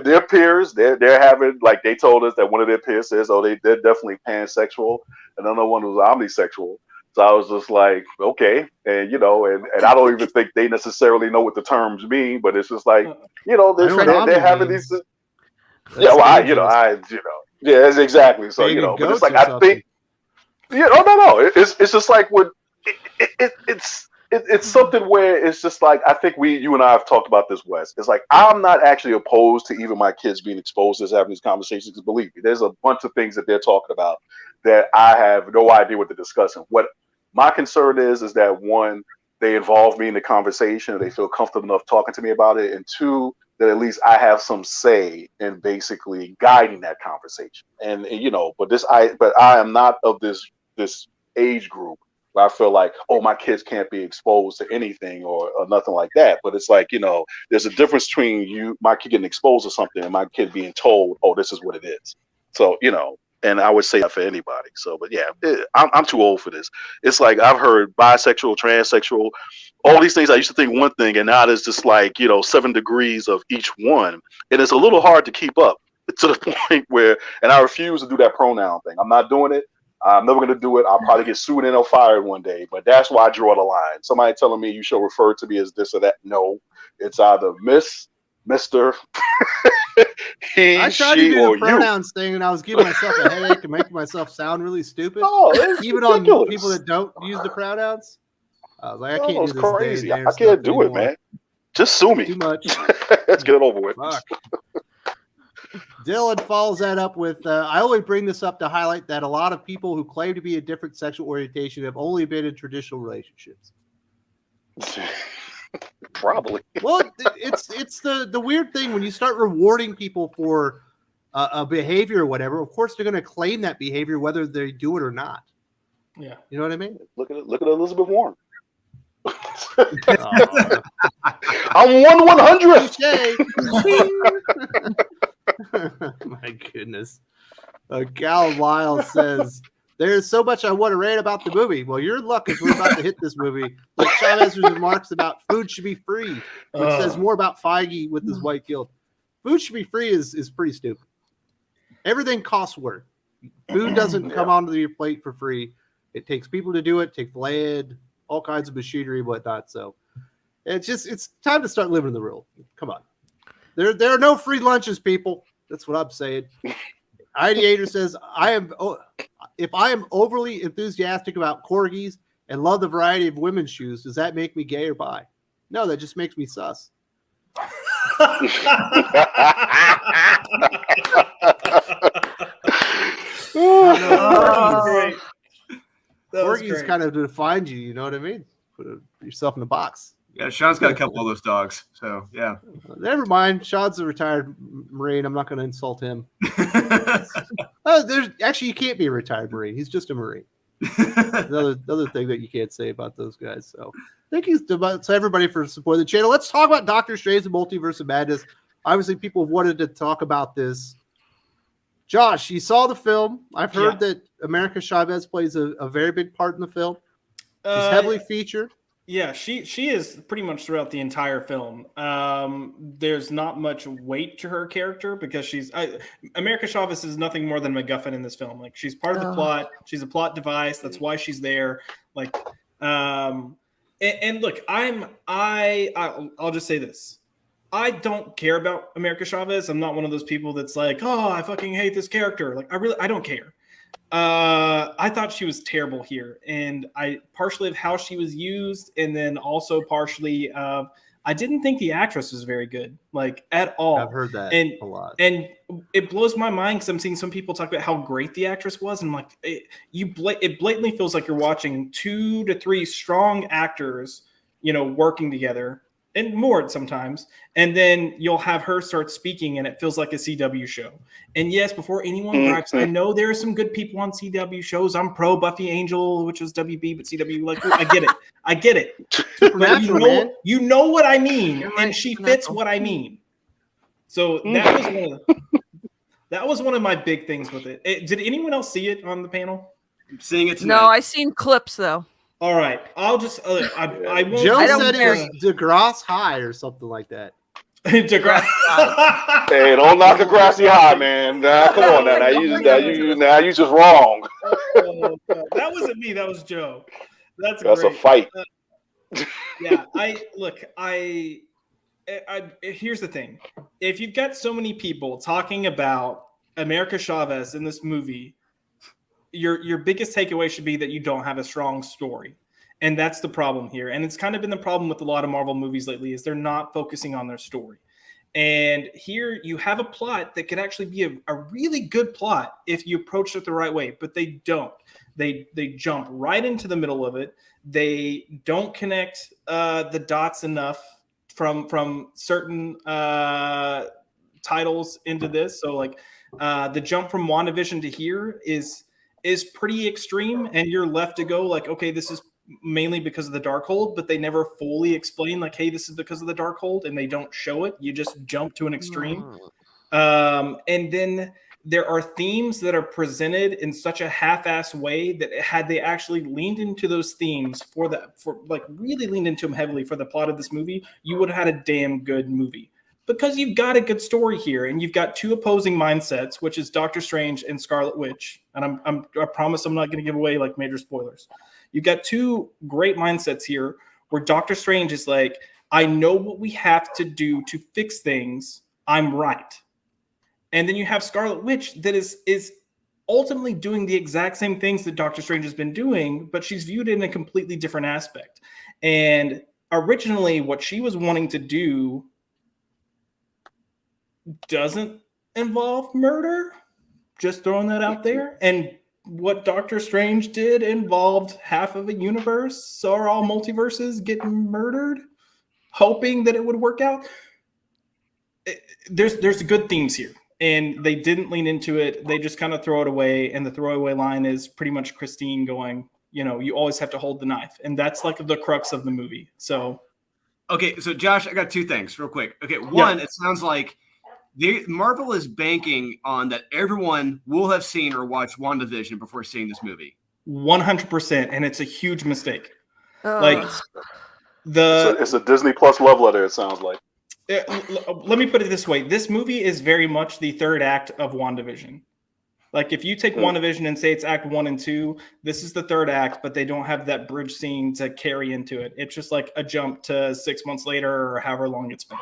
their peers, they're having, like, they told us that one of their peers says, oh, they're definitely pansexual, and another one was omnisexual. So I was just like, okay, and and I don't even think they necessarily know what the terms mean, but it's just like, they're having these. Yeah, well, yeah, exactly. So but it's like I think, no. It's just like when it's something where it's just like I think you and I have talked about this, Wes. It's like I'm not actually opposed to even my kids being exposed to having these conversations. Because believe me, there's a bunch of things that they're talking about that I have no idea what they're discussing. What my concern is that one, they involve me in the conversation, they feel comfortable enough talking to me about it, and two, that at least I have some say in basically guiding that conversation. And but I am not of this age group where I feel like, oh, my kids can't be exposed to anything or nothing like that. But it's like, there's a difference between my kid getting exposed to something and my kid being told, oh, this is what it is. So, and I would say that for anybody. So, but yeah, I'm too old for this. It's like I've heard bisexual, transsexual, all these things. I used to think one thing, and now there's just like 7 degrees of each one, and it's a little hard to keep up to the point where. And I refuse to do that pronoun thing. I'm not doing it. I'm never going to do it. I'll probably get sued and fired one day. But that's why I draw the line. Somebody telling me you should refer to me as this or that. No, it's either Miss, Mr. He, I tried she, to do or the pronouns thing, and I was giving myself a headache and making myself sound really stupid. Oh, it's even ridiculous. On people that don't use the pronouns. I was like, I can't do this. Crazy. I can't do it, man. Just sue me. Too much. Let's get it over with. Fuck. Dylan follows that up with, I only bring this up to highlight that a lot of people who claim to be a different sexual orientation have only been in traditional relationships. Probably. Well, it's the weird thing when you start rewarding people for a behavior or whatever. Of course, they're going to claim that behavior whether they do it or not. Yeah, you know what I mean. Look at Elizabeth Warren. Oh. I'm 1/100th. My goodness. Gal Lyle says, there's so much I want to rant about the movie. Well, you're in luck because we're about to hit this movie. Like Chavez's remarks about food should be free, which says more about Feige with his white guilt. Food should be free is pretty stupid. Everything costs work. Food doesn't come onto your plate for free. It takes people to do it, take land, all kinds of machinery and whatnot. So it's time to start living in the real. Come on. There are no free lunches, people. That's what I'm saying. Ideator says, if I am overly enthusiastic about corgis and love the variety of women's shoes, does that make me gay or bi? No, that just makes me sus. Corgis kind of define you, you know what I mean? Put yourself in a box. Yeah, Sean's got a couple of those dogs, so yeah. Never mind. Sean's a retired Marine. I'm not going to insult him. Actually, you can't be a retired Marine. He's just a Marine. Another thing that you can't say about those guys. So thank you to everybody for supporting the channel. Let's talk about Doctor Strange and Multiverse of Madness. Obviously, people have wanted to talk about this. Josh, you saw the film. I've heard that America Chavez plays a very big part in the film. She's heavily featured. Yeah, she is pretty much throughout the entire film. There's not much weight to her character because America Chavez is nothing more than MacGuffin in this film. Like, she's part of the plot. She's a plot device. That's why she's there. Like, and look, I'll just say this. I don't care about America Chavez. I'm not one of those people that's like, oh, I fucking hate this character. Like, I don't care. I thought she was terrible here, and I partially of how she was used, and then also partially of I didn't think the actress was very good, like at all. I've heard that and a lot. And it blows my mind because I'm seeing some people talk about how great the actress was, and I'm like, it blatantly feels like you're watching 2 to 3 strong actors, working together, and more sometimes, and then you'll have her start speaking, and it feels like a CW show. And yes, before anyone gripes, I know there are some good people on CW shows. I'm pro Buffy Angel, which was WB, but CW, like, I get it. But you know what I mean, and she fits what I mean. So that was one of my big things with it. Did anyone else see it on the panel? I'm seeing it tonight. No, I seen clips though. All right, I'll just I won't. Joe I don't said care. it was DeGrasse High or something like that. DeGrasse. Hey, don't knock Degrassi High, man. Nah, come on now. Now you just wrong. That wasn't me. That was Joe. That's great. A fight. Yeah, here's the thing. If you've got so many people talking about America Chavez in this movie, your biggest takeaway should be that you don't have a strong story. And that's the problem here. And it's kind of been the problem with a lot of Marvel movies lately, is they're not focusing on their story. And here you have a plot that could actually be a really good plot if you approach it the right way, but they don't. They jump right into the middle of it. They don't connect the dots enough from certain titles into this. So like the jump from WandaVision to here is pretty extreme, and you're left to go like, okay, this is mainly because of the Darkhold, but they never fully explain like, hey, this is because of the Darkhold, and they don't show it. You just jump to an extreme. And then there are themes that are presented in such a half-ass way that had they actually leaned into those themes really leaned into them heavily for the plot of this movie, you would have had a damn good movie. Because you've got a good story here, and you've got 2 opposing mindsets, which is Doctor Strange and Scarlet Witch. And I promise I'm not going to give away like major spoilers. You've got 2 great mindsets here where Doctor Strange is like, I know what we have to do to fix things. I'm right. And then you have Scarlet Witch that is ultimately doing the exact same things that Doctor Strange has been doing, but she's viewed in a completely different aspect. And originally what she was wanting to do doesn't involve murder. Just throwing that out there. And what Doctor Strange did involved half of a universe or all multiverses getting murdered, hoping that it would work out. There's good themes here, and they didn't lean into it. They just kind of throw it away, and the throwaway line is pretty much Christine going, you always have to hold the knife, and that's like the crux of the movie. So, okay, so Josh, I got 2 things real quick. Okay, one, It sounds like Marvel is banking on that everyone will have seen or watched WandaVision before seeing this movie. 100%, and it's a huge mistake. It's a Disney Plus love letter, it sounds like. Let me put it this way. This movie is very much the 3rd act of WandaVision. Like if you take WandaVision and say it's act 1 and 2, this is the 3rd act, but they don't have that bridge scene to carry into it. It's just like a jump to 6 months later or however long it's been.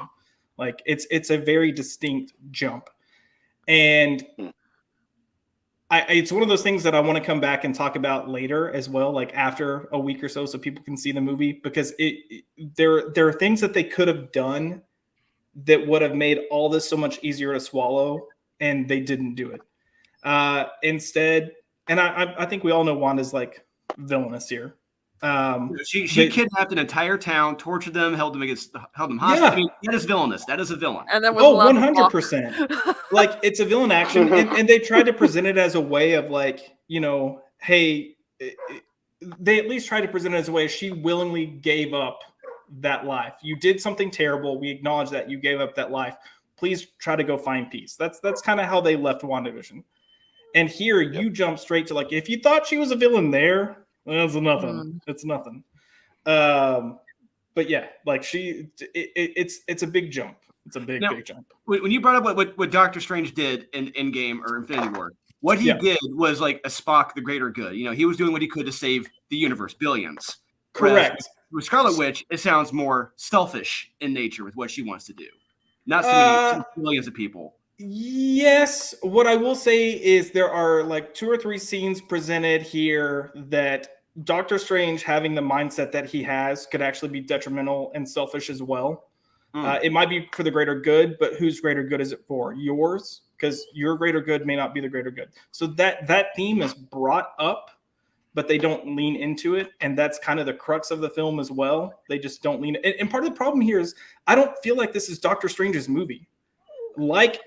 Like it's a very distinct jump. And it's one of those things that I want to come back and talk about later as well, like after a week or so people can see the movie, because there are things that they could have done that would have made all this so much easier to swallow, and they didn't do it. Instead, and I think we all know Wanda's like villainous here. She kidnapped an entire town, tortured them, held them hostage. Yeah. I mean, that is villainous. That is a villain. And then was 100%. Like it's a villain action, and they tried to present it as a way of like, hey, they at least tried to present it as a way she willingly gave up that life. You did something terrible. We acknowledge that you gave up that life. Please try to go find peace. That's kind of how they left WandaVision. And here you jump straight to like, if you thought she was a villain there, that's nothing. It's nothing. But yeah, like it's a big jump. It's a big jump. When you brought up what Doctor Strange did in Endgame or Infinity War, what he did was like a Spock, the greater good. He was doing what he could to save the universe, billions. Correct. With Scarlet Witch, it sounds more selfish in nature with what she wants to do. Not so many millions of people. Yes. What I will say is there are like 2 or 3 scenes presented here that Doctor Strange having the mindset that he has could actually be detrimental and selfish as well. It might be for the greater good, but whose greater good is it for? Yours, because your greater good may not be the greater good. So that theme is brought up, but they don't lean into it, and that's kind of the crux of the film as well. They just don't lean. And part of the problem here is I don't feel like this is Doctor Strange's movie. Like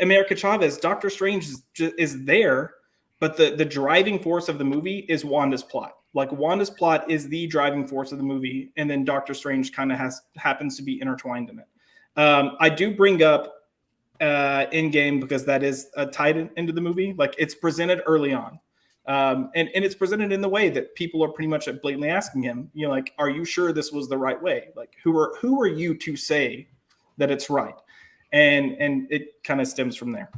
America Chavez, Doctor Strange is there, but the driving force of the movie is Wanda's plot. Like Wanda's plot is the driving force of the movie, and then Doctor Strange kind of happens to be intertwined in it. I do bring up Endgame because that is tied into the movie. Like it's presented early on, and it's presented in the way that people are pretty much blatantly asking him, you know, like, are you sure this was the right way? Like, who are you to say that it's right? And it kind of stems from there.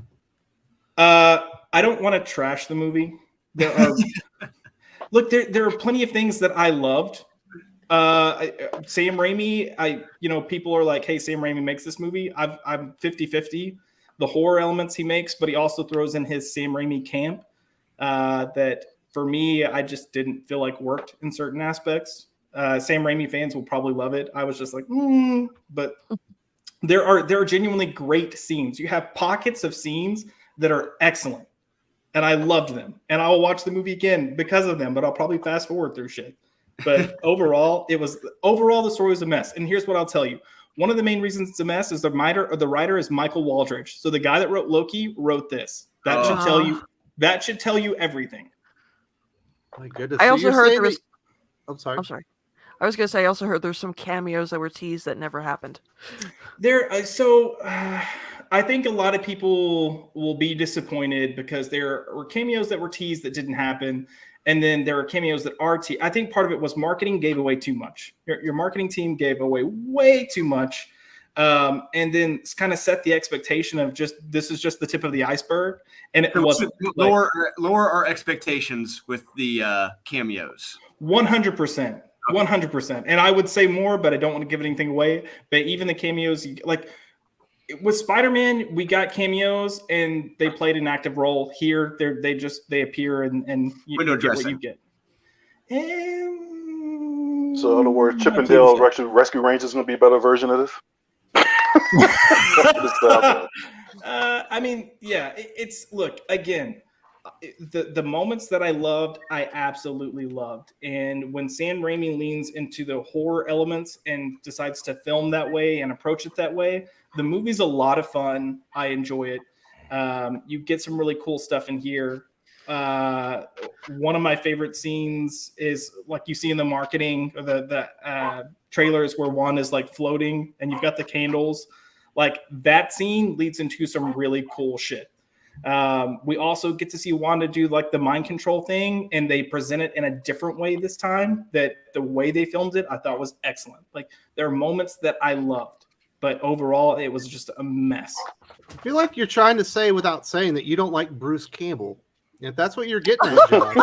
I don't want to trash the movie. There are look, there are plenty of things that I loved. Sam Raimi, people are like, hey, Sam Raimi makes this movie. I'm 50-50. The horror elements he makes, but he also throws in his Sam Raimi camp that for me, I just didn't feel like worked in certain aspects. Sam Raimi fans will probably love it. I was just like, but there are genuinely great scenes. You have pockets of scenes that are excellent, and I loved them. And I will watch the movie again because of them, but I'll probably fast forward through shit. But overall, the story was a mess. And here's what I'll tell you. One of the main reasons it's a mess is the writer is Michael Waldridge. So the guy that wrote Loki wrote this. That should tell you everything. My goodness. I also heard there was. I'm sorry. I was going to say, I also heard there's some cameos that were teased that never happened. I think a lot of people will be disappointed because there were cameos that were teased that didn't happen. And then there are cameos that are teased. I think part of it was marketing gave away too much. Your marketing team gave away way too much. And then it's kind of set the expectation of this is just the tip of the iceberg. And it wasn't. Lower our expectations with the cameos. 100%. 100%. And I would say more, but I don't want to give anything away. But even the cameos, like with Spider-Man, we got cameos and they played an active role. Here, they appear and you get what you get. So in other words, Chippendale Rescue Rangers is going to be a better version of this? I mean, yeah, look, again, the moments that I loved, I absolutely loved. And when Sam Raimi leans into the horror elements and decides to film that way and approach it that way, the movie's a lot of fun. I enjoy it. You get some really cool stuff in here. One of my favorite scenes is like you see in the marketing or the trailers where Wanda's like floating and you've got the candles. Like that scene leads into some really cool shit. We also get to see Wanda do like the mind control thing, and they present it in a different way this time. That the way they filmed it, I thought was excellent. Like there are moments that I loved, but overall it was just a mess. I feel like you're trying to say without saying that you don't like Bruce Campbell. If that's what you're getting at, John.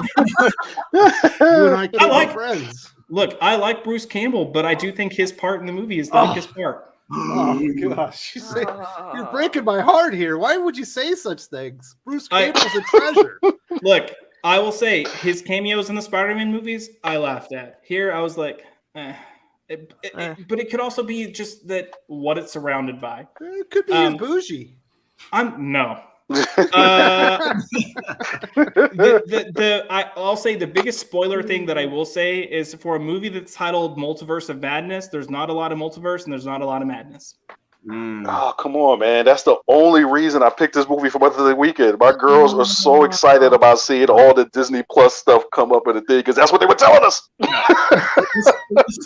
You and I can't be friends. Look, I like Bruce Campbell, but I do think his part in the movie is the weakest part. Oh gosh, you're breaking my heart here. Why would you say such things? Bruce Campbell's a treasure. Look, I will say his cameos in the Spider-Man movies, I laughed at. Here, I was like, but it could also be just that what it's surrounded by. It could be bougie. No. I'll say the biggest spoiler thing that I will say is for a movie that's titled Multiverse of Madness, there's not a lot of multiverse and there's not a lot of madness. Oh, come on, man. That's the only reason I picked this movie for Mother's Day weekend. My girls are so excited about seeing all the Disney Plus stuff come up in the thing because that's what they were telling us.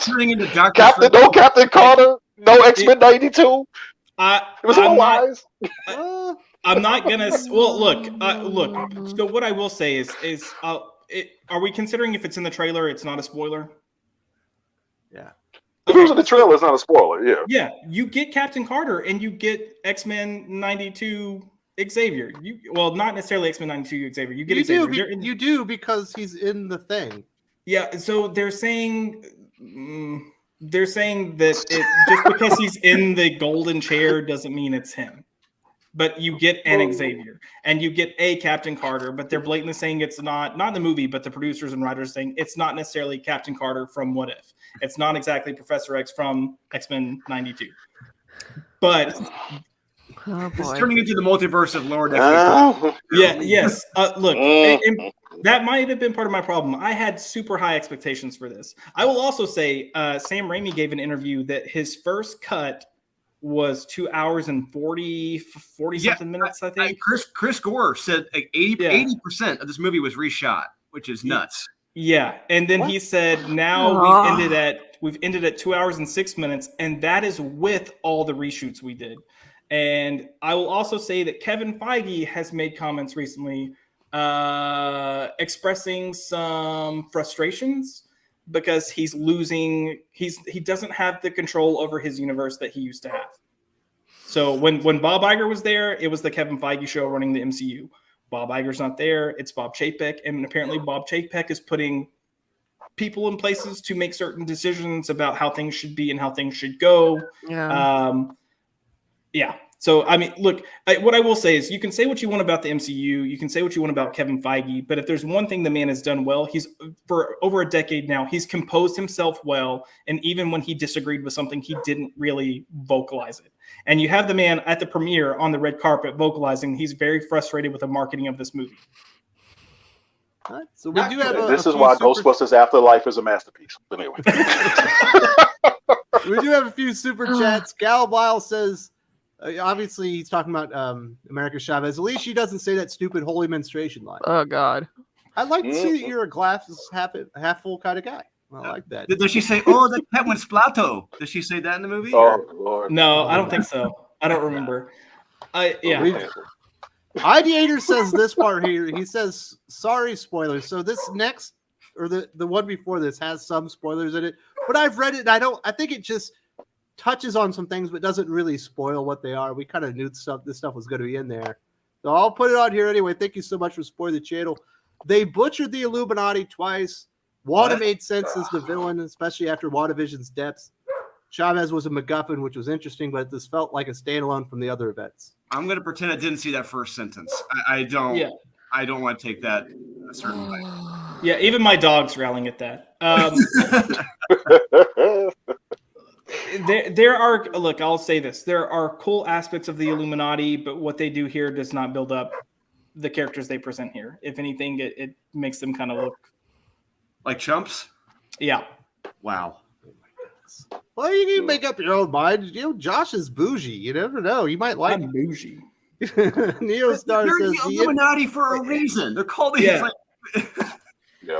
Turning into Dr. Captain Carter, no X-Men 92. It was all lies. I'm not gonna. Well, look. So what I will say is, are we considering if it's in the trailer, it's not a spoiler? Yeah. If it's in the trailer, it's not a spoiler. Yeah. Yeah. You get Captain Carter and you get X-Men 92 Xavier. Well, not necessarily X-Men 92 Xavier. You get Xavier. You do because he's in the thing. Yeah. So they're saying that just because he's in the golden chair doesn't mean it's him. But you get an Xavier and you get a Captain Carter, but they're blatantly saying it's not in the movie, but the producers and writers saying it's not necessarily Captain Carter from What If. It's not exactly Professor X from X-Men 92. But Oh It's boy. turning into the multiverse of lower decks. yes. Look, and that might have been part of my problem. I had super high expectations for this. I will also say, Sam Raimi gave an interview that his first cut was 2 hours and 40 something minutes, I think. Chris Gore said like 80% of this movie was reshot, which is nuts. Yeah, and then he said now we've ended at 2 hours and 6 minutes, and that is with all the reshoots we did. And I will also say that Kevin Feige has made comments recently expressing some frustrations because he doesn't have the control over his universe that he used to have. So when Bob Iger was there, it was the Kevin Feige show running the MCU. Bob Iger's not there. It's Bob Chapek. And apparently Bob Chapek is putting people in places to make certain decisions about how things should be and how things should go. Yeah. So, I mean, look, what I will say is you can say what you want about the MCU. You can say what you want about Kevin Feige. But if there's one thing the man has done well, for over a decade now, he's composed himself well. And even when he disagreed with something, he didn't really vocalize it. And you have the man at the premiere on the red carpet vocalizing he's very frustrated with the marketing of this movie. All right, so we do have this is why Ghostbusters Afterlife is a masterpiece. But anyway. We do have a few super chats. Galbile says, obviously he's talking about America Chavez. At least she doesn't say that stupid holy menstruation line. Oh God. I'd like to see that you're a glass half full kind of guy. I like that. Does she say, "Oh, the cat went splato"? Does she say that in the movie? Oh Lord. No, I don't think so. I don't remember. Ideator says this part here. He says, "Sorry, spoilers." So this next, or the one before this, has some spoilers in it. But I've read it, and I think it just touches on some things, but doesn't really spoil what they are. We kind of knew this stuff was going to be in there, so I'll put it on here anyway. Thank you so much for spoiling the channel. They butchered the Illuminati twice. Wanda made sense as the villain, especially after WandaVision's depths. Chavez was a MacGuffin, which was interesting, but this felt like a standalone from the other events. I'm going to pretend I didn't see that first sentence. I don't. Yeah. I don't want to take that a certain way. Yeah, even my dog's rallying at that. There are, look, I'll say this. There are cool aspects of the Illuminati, but what they do here does not build up the characters they present here. If anything, it makes them kind of look like chumps. Yeah. Wow. Well, you can make up your own mind. You know, Josh is bougie. You never know. You might like bougie. Neostar They're says the Illuminati for a reason. They're called the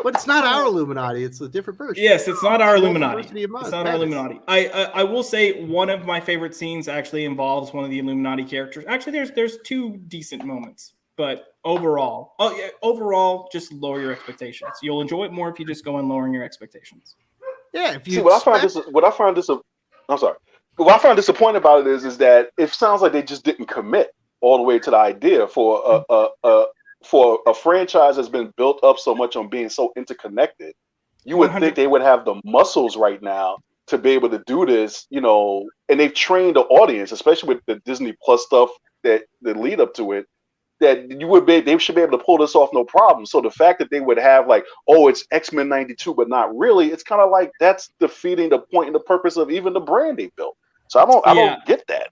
But it's not our Illuminati. It's a different version. Yes, it's not our Illuminati. It's not our Illuminati. I will say one of my favorite scenes actually involves one of the Illuminati characters. Actually, there's two decent moments, but overall, just lower your expectations. You'll enjoy it more if you just go in lowering your expectations. Yeah, if you see what I find disappointing about it is that it sounds like they just didn't commit all the way to the idea for a franchise that's been built up so much on being so interconnected. You would 100%. Think they would have the muscles right now to be able to do this, you know, and they've trained the audience, especially with the Disney Plus stuff that lead up to it, that they should be able to pull this off no problem. So the fact that they would have like, oh, it's X-Men 92, but not really, it's kind of like that's defeating the point and the purpose of even the brand they built. So I don't get that.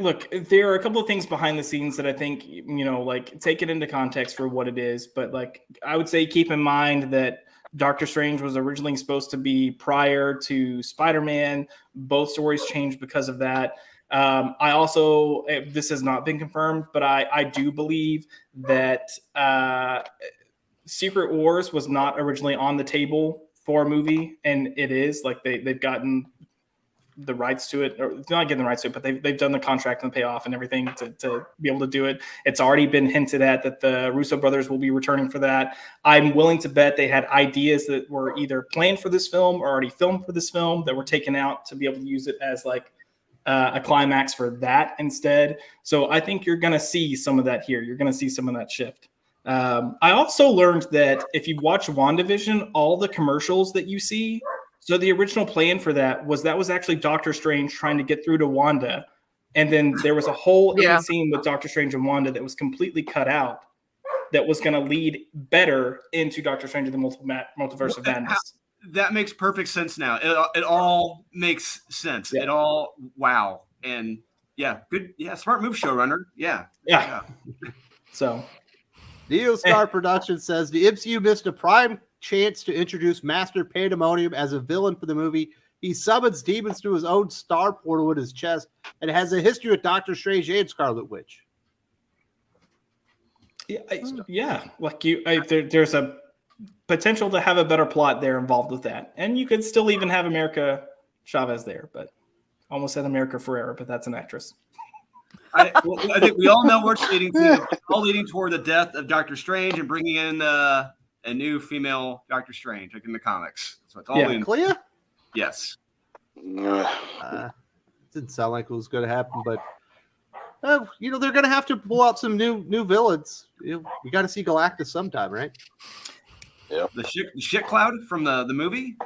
Look, there are a couple of things behind the scenes that I think, you know, like take it into context for what it is. But like, I would say keep in mind that Doctor Strange was originally supposed to be prior to Spider-Man. Both stories changed because of that. I also, this has not been confirmed, but I do believe that Secret Wars was not originally on the table for a movie, and it is. Like they've gotten the rights to it, or not getting the rights to it, but they've done the contract and the payoff and everything to be able to do it. It's already been hinted at that the Russo brothers will be returning for that. I'm willing to bet they had ideas that were either planned for this film or already filmed for this film that were taken out to be able to use it as like a climax for that instead. So I think you're going to see some of that here. You're going to see some of that shift. I also learned that if you watch WandaVision, all the commercials that you see, so the original plan for that was actually Doctor Strange trying to get through to Wanda. And then there was a whole scene with Doctor Strange and Wanda that was completely cut out that was going to lead better into Doctor Strange and the Multiverse of Madness. That makes perfect sense now. It all makes sense. Yeah. It all, wow. And yeah, good. Yeah, smart move, showrunner. Yeah. Yeah. So Neostar Productions says the MCU missed a prime chance to introduce Master Pandemonium as a villain for the movie. He summons demons through his own star portal in his chest and has a history with Doctor Strange and Scarlet Witch. yeah, like there's a potential to have a better plot there involved with that, and you could still even have America Chavez there, but almost said America Ferrera, but that's an actress. I think we all know where it's leading to. All leading toward the death of Doctor Strange and bringing in a new female Doctor Strange, like in the comics. So it's all leading. Clea? Yes. Didn't sound like it was going to happen, but they're going to have to pull out some new villains. We got to see Galactus sometime, right? Yeah. The shit cloud from the movie.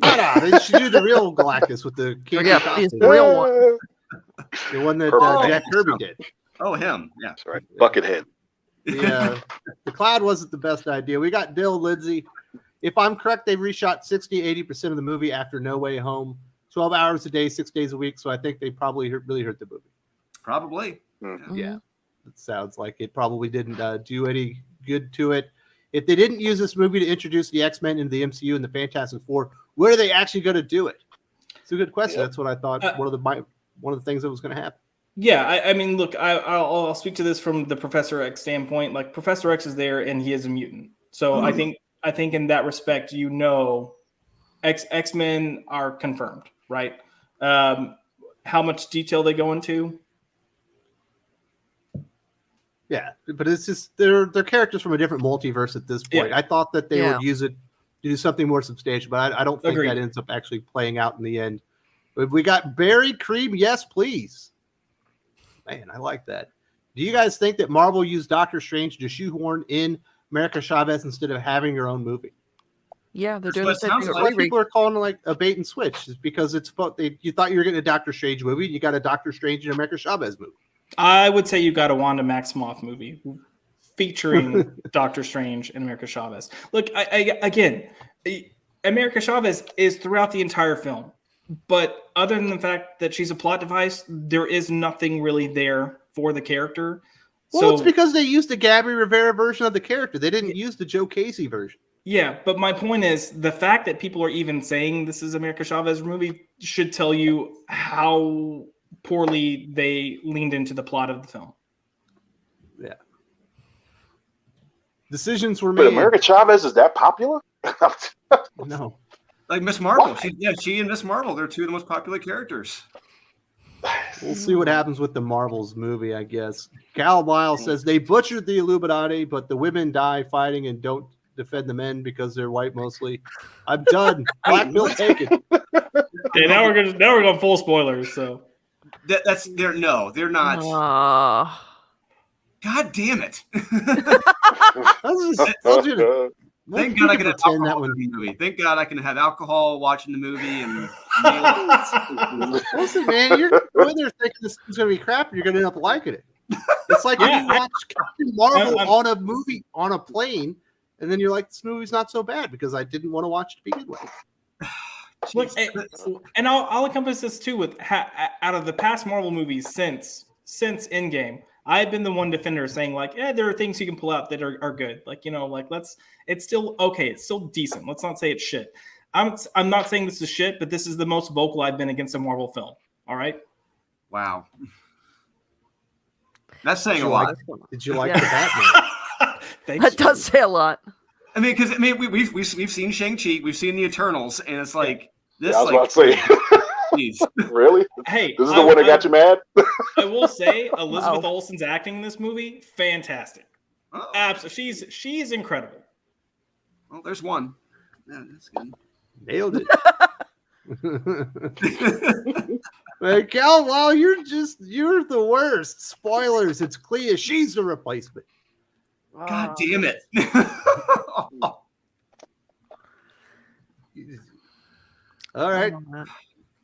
No, they should do the real Galactus with the He's the real one. The one that Jack Kirby did. Oh, him. Yeah. That's right. Buckethead. The cloud wasn't the best idea. We got Dill Lindsay. If I'm correct, they reshot 60-80% of the movie after No Way Home, 12 hours a day, 6 days a week. So I think they probably really hurt the movie. Probably. Yeah, it sounds like it probably didn't do any good to it. If they didn't use this movie to introduce the X-Men into the MCU and the Fantastic Four, where are they actually going to do it? It's a good question. That's what I thought. One of the things that was going to happen. Yeah, I mean, look, I'll speak to this from the Professor X standpoint. Like, Professor X is there, and he is a mutant. So I think in that respect, X-Men are confirmed, right? How much detail they go into? Yeah, but it's just they're characters from a different multiverse at this point. Yeah. I thought that they would use it to do something more substantial, but I don't think that ends up actually playing out in the end. But we got Berry Cream, yes, please. Man, I like that. Do you guys think that Marvel used Doctor Strange to shoehorn in America Chavez instead of having her own movie? Yeah, they're doing That's the what same it thing. sounds A lot of people are calling it like a bait and switch, is because it's you thought you were getting a Doctor Strange movie, you got a Doctor Strange and America Chavez movie. I would say you got a Wanda Maximoff movie featuring Doctor Strange and America Chavez. Look, America Chavez is throughout the entire film. But other than the fact that she's a plot device, there is nothing really there for the character. Well, it's because they used the Gabby Rivera version of the character. They didn't use the Joe Casey version. Yeah, but my point is the fact that people are even saying this is America Chavez movie should tell you how poorly they leaned into the plot of the film. Yeah. Decisions were made. But America Chavez is that popular? No. Like Miss Marvel. She and Miss Marvel, they're two of the most popular characters. We'll see what happens with the Marvels movie, I guess. Cal Miles says they butchered the Illuminati, but the women die fighting and don't defend the men because they're white mostly. I'm done. Black Bill taken. Okay, now we're going full spoilers. So They're not. God damn it! Thank God I can have alcohol in the movie. Thank God I can have alcohol watching the movie. And listen, man, you're when they're thinking this is going to be crap, and you're going to end up liking it. It's like when you watch Captain Marvel on a movie on a plane, and then you're like, this movie's not so bad because I didn't want to watch it to begin with. Look, and I'll encompass this too with out of the past Marvel movies since Endgame. I've been the one defender saying like, there are things you can pull out that are good. Like, it's still okay. It's still decent. Let's not say it's shit. I'm not saying this is shit, but this is the most vocal I've been against a Marvel film. All right. Wow. That's saying a lot. Did you like the Batman? That does say a lot. I mean, because we've seen Shang-Chi, we've seen the Eternals, and it's like this. I was about to say. Geez. Really? Hey, this is the one that got you mad? I will say Elizabeth Olsen's acting in this movie, fantastic. Absolutely, she's incredible. Well, there's one. Yeah, that's good. Nailed it. Man, Cal, wow, you're the worst. Spoilers. It's Clea. She's the replacement. God damn it. All right.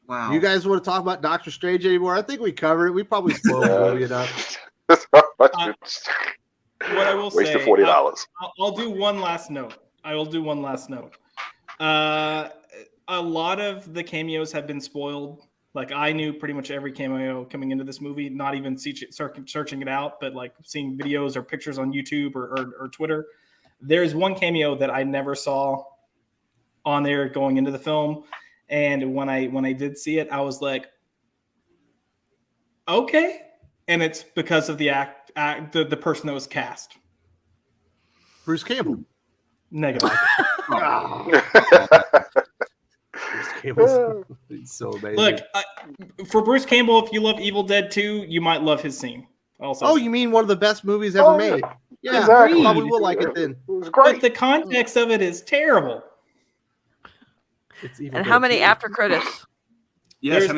Wow. You guys want to talk about Doctor Strange anymore? I think we covered it. We probably spoiled the movie enough. What I will say, wasted $40. I'll do one last note. A lot of the cameos have been spoiled Like I knew pretty much every cameo coming into this movie, not even searching it out, but like seeing videos or pictures on YouTube or Twitter. There's one cameo that I never saw on there going into the film, and when I did see it, I was like, okay, and it's because of the the person that was cast. Bruce Campbell. Negative. Bruce Campbell's he's so amazing. Look, for Bruce Campbell, if you love Evil Dead 2, you might love his scene. Also, oh, you mean one of the best movies ever made? Yeah, exactly. I probably will like it then. It was great. but the context of it is terrible. It's Evil And Dead how many 2. after credits? Yes,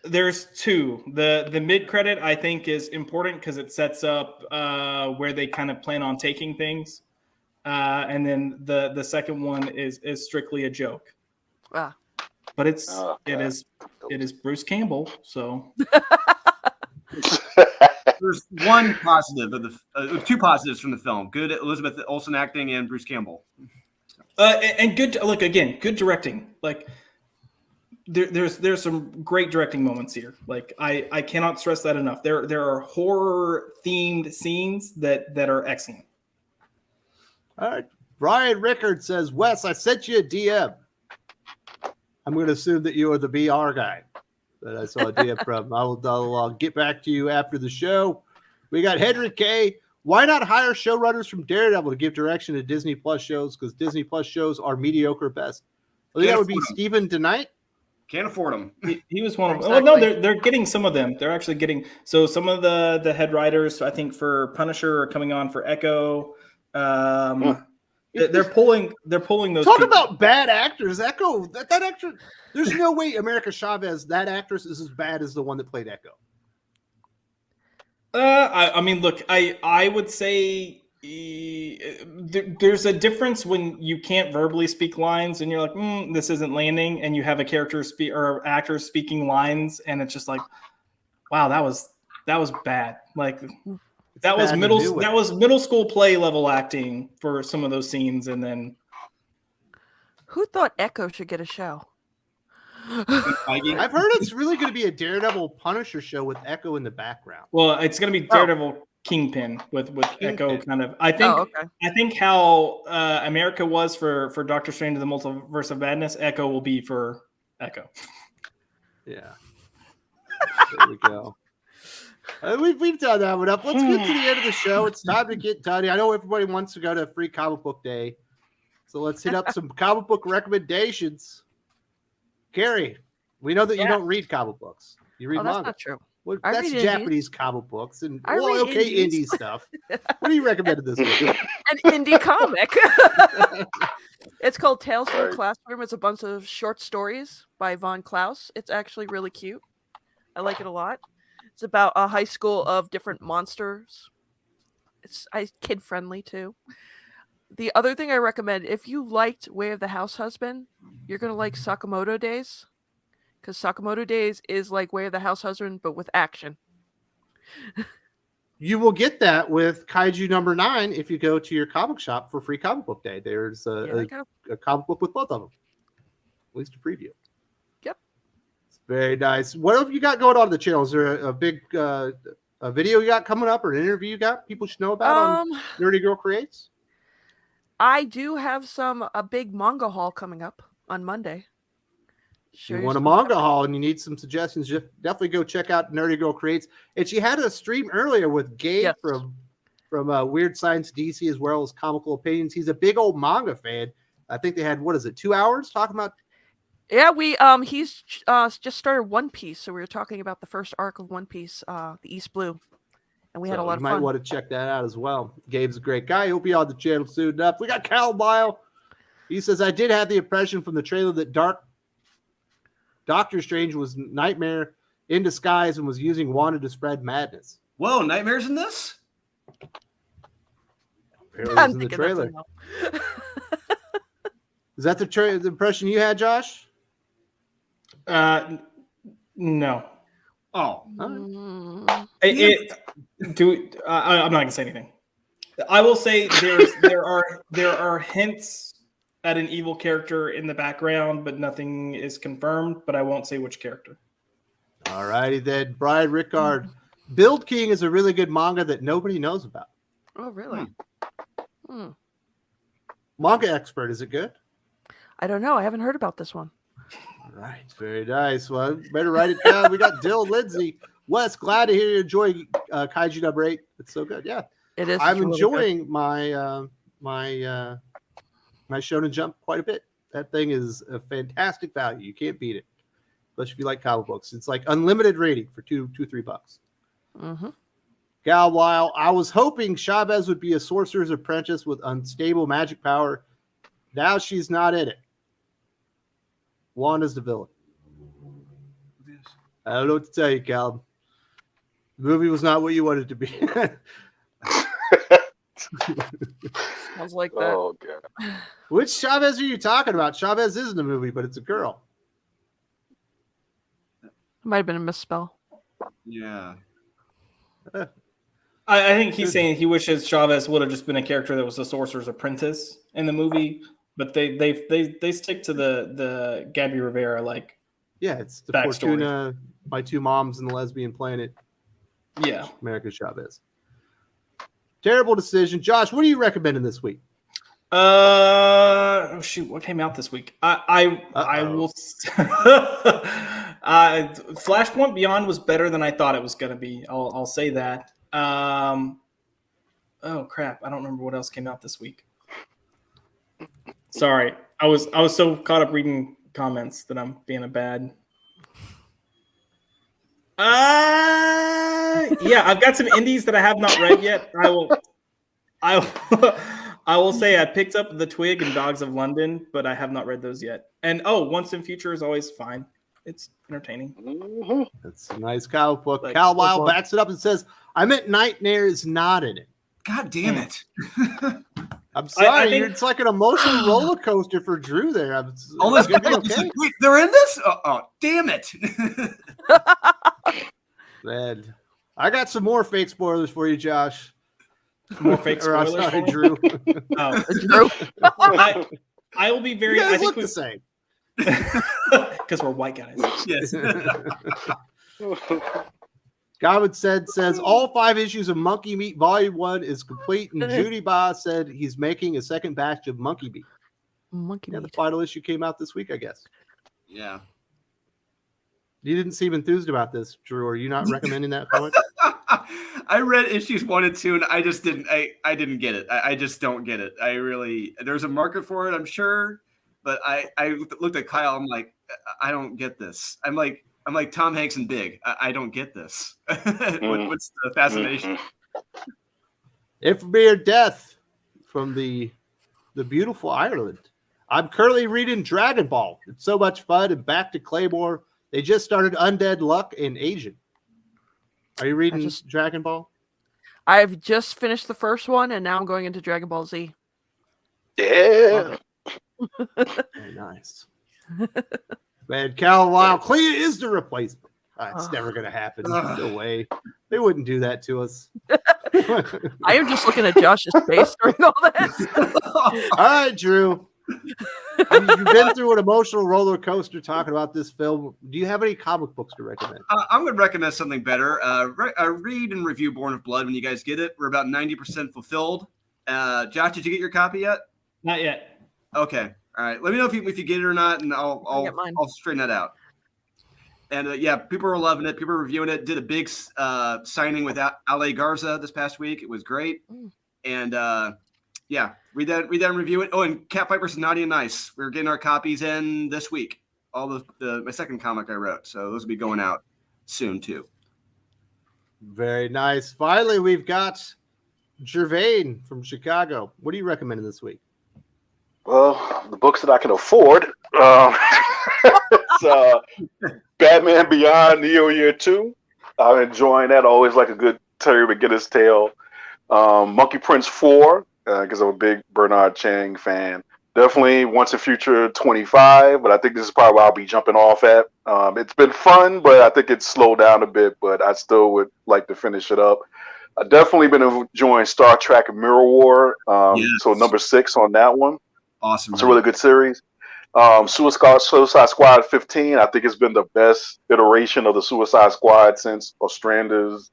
There's two. The mid credit I think is important because it sets up where they kind of plan on taking things, and then the second one is strictly a joke. Ah. But it is Bruce Campbell, so there's one positive of the two positives from the film: good Elizabeth Olsen acting and Bruce Campbell. And good look again, good directing. Like there's some great directing moments here. Like I cannot stress that enough. There are horror themed scenes that are excellent. All right. Brian Rickard says, Wes, I sent you a DM. I'm going to assume that you are the BR guy that I saw a DM from. I'll get back to you after the show. We got Henry K. Why not hire showrunners from Daredevil to give direction to Disney Plus shows? Because Disney Plus shows are mediocre at best. I think that would be Stephen DeKnight. Can't afford them. He was one of them. Exactly. Oh no, they're getting some of them. They're actually getting some of the head writers. I think for Punisher are coming on for Echo. They're pulling those. Talk people. about bad actors. Echo, that actor. There's no way America Chavez, that actress, is as bad as the one that played Echo. I mean, look, I would say there's a difference when you can't verbally speak lines and you're like, this isn't landing, and you have a character or actor speaking lines, and it's just like, wow, that was bad. Like that was middle school play level acting for some of those scenes, and then Who thought Echo should get a show? I've heard it's really going to be a Daredevil Punisher show with Echo in the background. well, it's going to be Daredevil Kingpin with Echo kind of. I think how America was for Doctor Strange: The Multiverse of Madness, Echo will be for Echo. Yeah. There we go. We've done that one up. Let's get to the end of the show. It's time to get done. I know everybody wants to go to Free Comic Book Day, so let's hit up some comic book recommendations. Carrie, we know that you don't read comic books. You read Oh, that's manga. not true. Well, I that's read Japanese comic books, and I read indie indies. stuff. What do you recommend this week? An indie comic. It's called Tales from the Classroom. It's a bunch of short stories by Von Klaus. It's actually really cute. I like it a lot. It's about a high school of different monsters. It's kid friendly too. The other thing I recommend, if you liked Way of the House Husband, you're gonna like Sakamoto Days, because Sakamoto Days is like Way of the House Husband but with action. You will get that with Kaiju number 9 if you go to your comic shop for Free Comic Book Day. There's a comic book with both of them, at least a preview. Yep. It's very nice. What have you got going on the channel? Is there a big a video you got coming up or an interview you got people should know about on Nerdy Girl Creates? I do have a big manga haul coming up on Monday. You want a manga haul and you need some suggestions, just definitely go check out Nerdy Girl Creates. And she had a stream earlier with Gabe from Weird Science DC, as well as Comical Opinions. He's a big old manga fan. I think they had 2 hours talking about. Yeah, he's just started One Piece, so we were talking about the first arc of One Piece, the East Blue, and we had a lot of fun. You might want to check that out as well. Gabe's a great guy. He'll be on the channel soon enough. We got Cal Lyle. He says, I did have the impression from the trailer that Doctor Strange was Nightmare in disguise and was using Wanda to spread madness. Whoa, Nightmare's in this? Apparently it's in the trailer. Is that the impression you had, Josh? No. Oh. I'm not gonna say anything. I will say there are hints at an evil character in the background, but nothing is confirmed. But I won't say which character. All righty then, Brian Rickard. Build King is a really good manga that nobody knows about. Oh, really? Hmm. Manga expert, is it good? I don't know. I haven't heard about this one. All right, very nice. Well, better write it down. We got Dill Lindsay. Wes, glad to hear you enjoy Kaiju number 8. It's so good. Yeah, It is. I'm really enjoying good. my Shonen Jump quite a bit. That thing is a fantastic value. You can't beat it, especially if you like comic books. It's like unlimited rating for $2-3. Mm-hmm. Gal Weil, I was hoping Chavez would be a sorcerer's apprentice with unstable magic power. Now she's not in it. Wanda's the villain. I don't know what to tell you, Cal. The movie was not what you wanted it to be. Sounds like that. Oh god. Which Chavez are you talking about? Chavez is in the movie, but it's a girl. Might have been a misspell. Yeah. I think he's saying he wishes Chavez would have just been a character that was the sorcerer's apprentice in the movie, but they stick to the Gabby Rivera like. Yeah, it's the Backstory. Fortuna, My Two Moms and the Lesbian Planet. Yeah. America Chavez. Terrible decision. Josh, what are you recommending this week? Oh shoot, what came out this week? I will. Flashpoint Beyond was better than I thought it was going to be. I'll say that. Oh crap, I don't remember what else came out this week. Sorry, I was so caught up reading comments that I'm being a bad. Yeah, I've got some indies that I have not read yet. I will say I picked up The Twig and Dogs of London, but I have not read those yet. And Once in Future is always fine. It's entertaining. That's a nice comic book. Like, Cal Weil backs it up and says, I meant Nightmare is not in it. God damn it. I'm sorry. I think- It's like an emotional roller coaster for Drew there. All this It's gonna be okay. Wait, they're in this? Oh, damn it. Man, I got some more fake spoilers for you, Josh. More fake Or, I'm spoilers. sorry, for me? Drew. Oh, Drew. I will be very. You guys I think look the same. because we're white guys. Yes. Godwin says all 5 issues of Monkey Meat Volume 1 is complete, and Judy Ba said he's making a second batch of Monkey Meat. Monkey Yeah, the meat. final issue came out this week, I guess. Yeah. You didn't seem enthused about this, Drew. Are you not recommending that comic? I read issues 1 and 2, and I just didn't. I didn't get it. I just don't get it. I really. There's a market for it, I'm sure, but I looked at Kyle. I'm like, I don't get this. I'm like Tom Hanks and Big. I don't get this. What's the fascination? Infamy or Death from the beautiful Ireland. I'm currently reading Dragon Ball. It's so much fun. And back to Claymore. They just started Undead Luck and Asian. Are you reading Dragon Ball? I've just finished the first one, and now I'm going into Dragon Ball Z. Yeah. Very nice. Man, Cal Weil, Clea is the replacement. It's never going to happen. No way. They wouldn't do that to us. I am just looking at Josh's face during all this. All right, Drew. You've been through an emotional roller coaster talking about this film. Do you have any comic books to recommend? I'm going to recommend something better. Read and review Born of Blood when you guys get it. We're about 90% fulfilled. Josh, did you get your copy yet? Not yet. Okay. All right. Let me know if you get it or not, and I'll straighten that out. And yeah, people are loving it. People are reviewing it. Did a big signing with Ale Garza this past week. It was great. And yeah, read that and review it. Oh, and Cat Fight vs. Naughty and Nice. We're getting our copies in this week. All my second comic I wrote. So those will be going out soon too. Very nice. Finally, we've got Gervain from Chicago. What are you recommending this week? Well, the books that I can afford. It's Batman Beyond Neo Year 2. I'm enjoying that. Always like a good Terry McGinnis tale. Monkey Prince 4, because I'm a big Bernard Chang fan. Definitely Once in Future 25, but I think this is probably where I'll be jumping off at. It's been fun, but I think it's slowed down a bit, but I still would like to finish it up. I've definitely been enjoying Star Trek Mirror War, Yes. So number 6 on that one. Awesome. It's a really good series. Suicide Squad 15. I think it's been the best iteration of the Suicide Squad since Ostrander's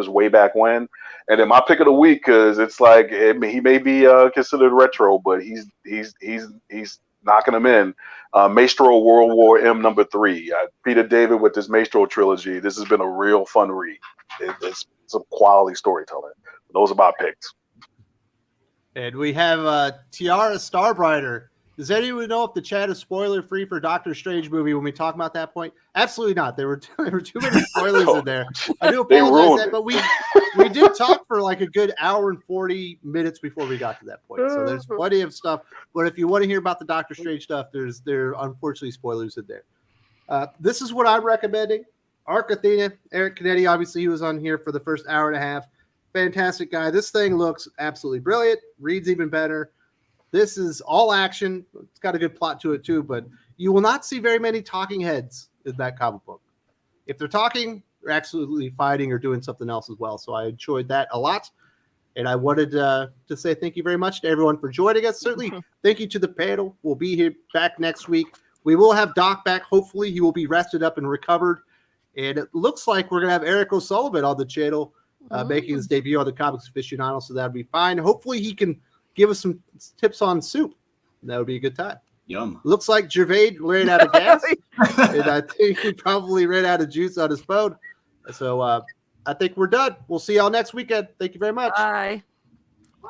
way back when. And then my pick of the week, because it's like he may be considered retro, but he's knocking them in. Maestro World War M #3. Peter David with this Maestro trilogy. This has been a real fun read. It's some quality storytelling. Those are my picks. And we have Tiara Starbrighter. Does anyone know if the chat is spoiler free for Doctor Strange movie when we talk about that point? Absolutely not. There were too many spoilers in there. I do apologize, that, but we did talk for like a good hour and 40 minutes before we got to that point. So there's plenty of stuff. But if you want to hear about the Doctor Strange stuff, there are unfortunately spoilers in there. This is what I'm recommending. Arc Athena, Eric Canetti, obviously he was on here for the first hour and a half. Fantastic guy. This thing looks absolutely brilliant. Reads even better. This is all action. It's got a good plot to it too, but you will not see very many talking heads in that comic book. If they're talking, they're absolutely fighting or doing something else as well. So I enjoyed that a lot. And I wanted to say thank you very much to everyone for joining us. Certainly thank you to the panel. We'll be here back next week. We will have Doc back. Hopefully he will be rested up and recovered. And it looks like we're going to have Eric O'Sullivan on the channel making his debut on the Comics Aficionados. So that'll be fine. Hopefully he can give us some tips on soup. That would be a good time. Yum. Looks like Gervais ran out of gas. And I think he probably ran out of juice on his phone. So I think we're done. We'll see y'all next weekend. Thank you very much. Bye. Bye.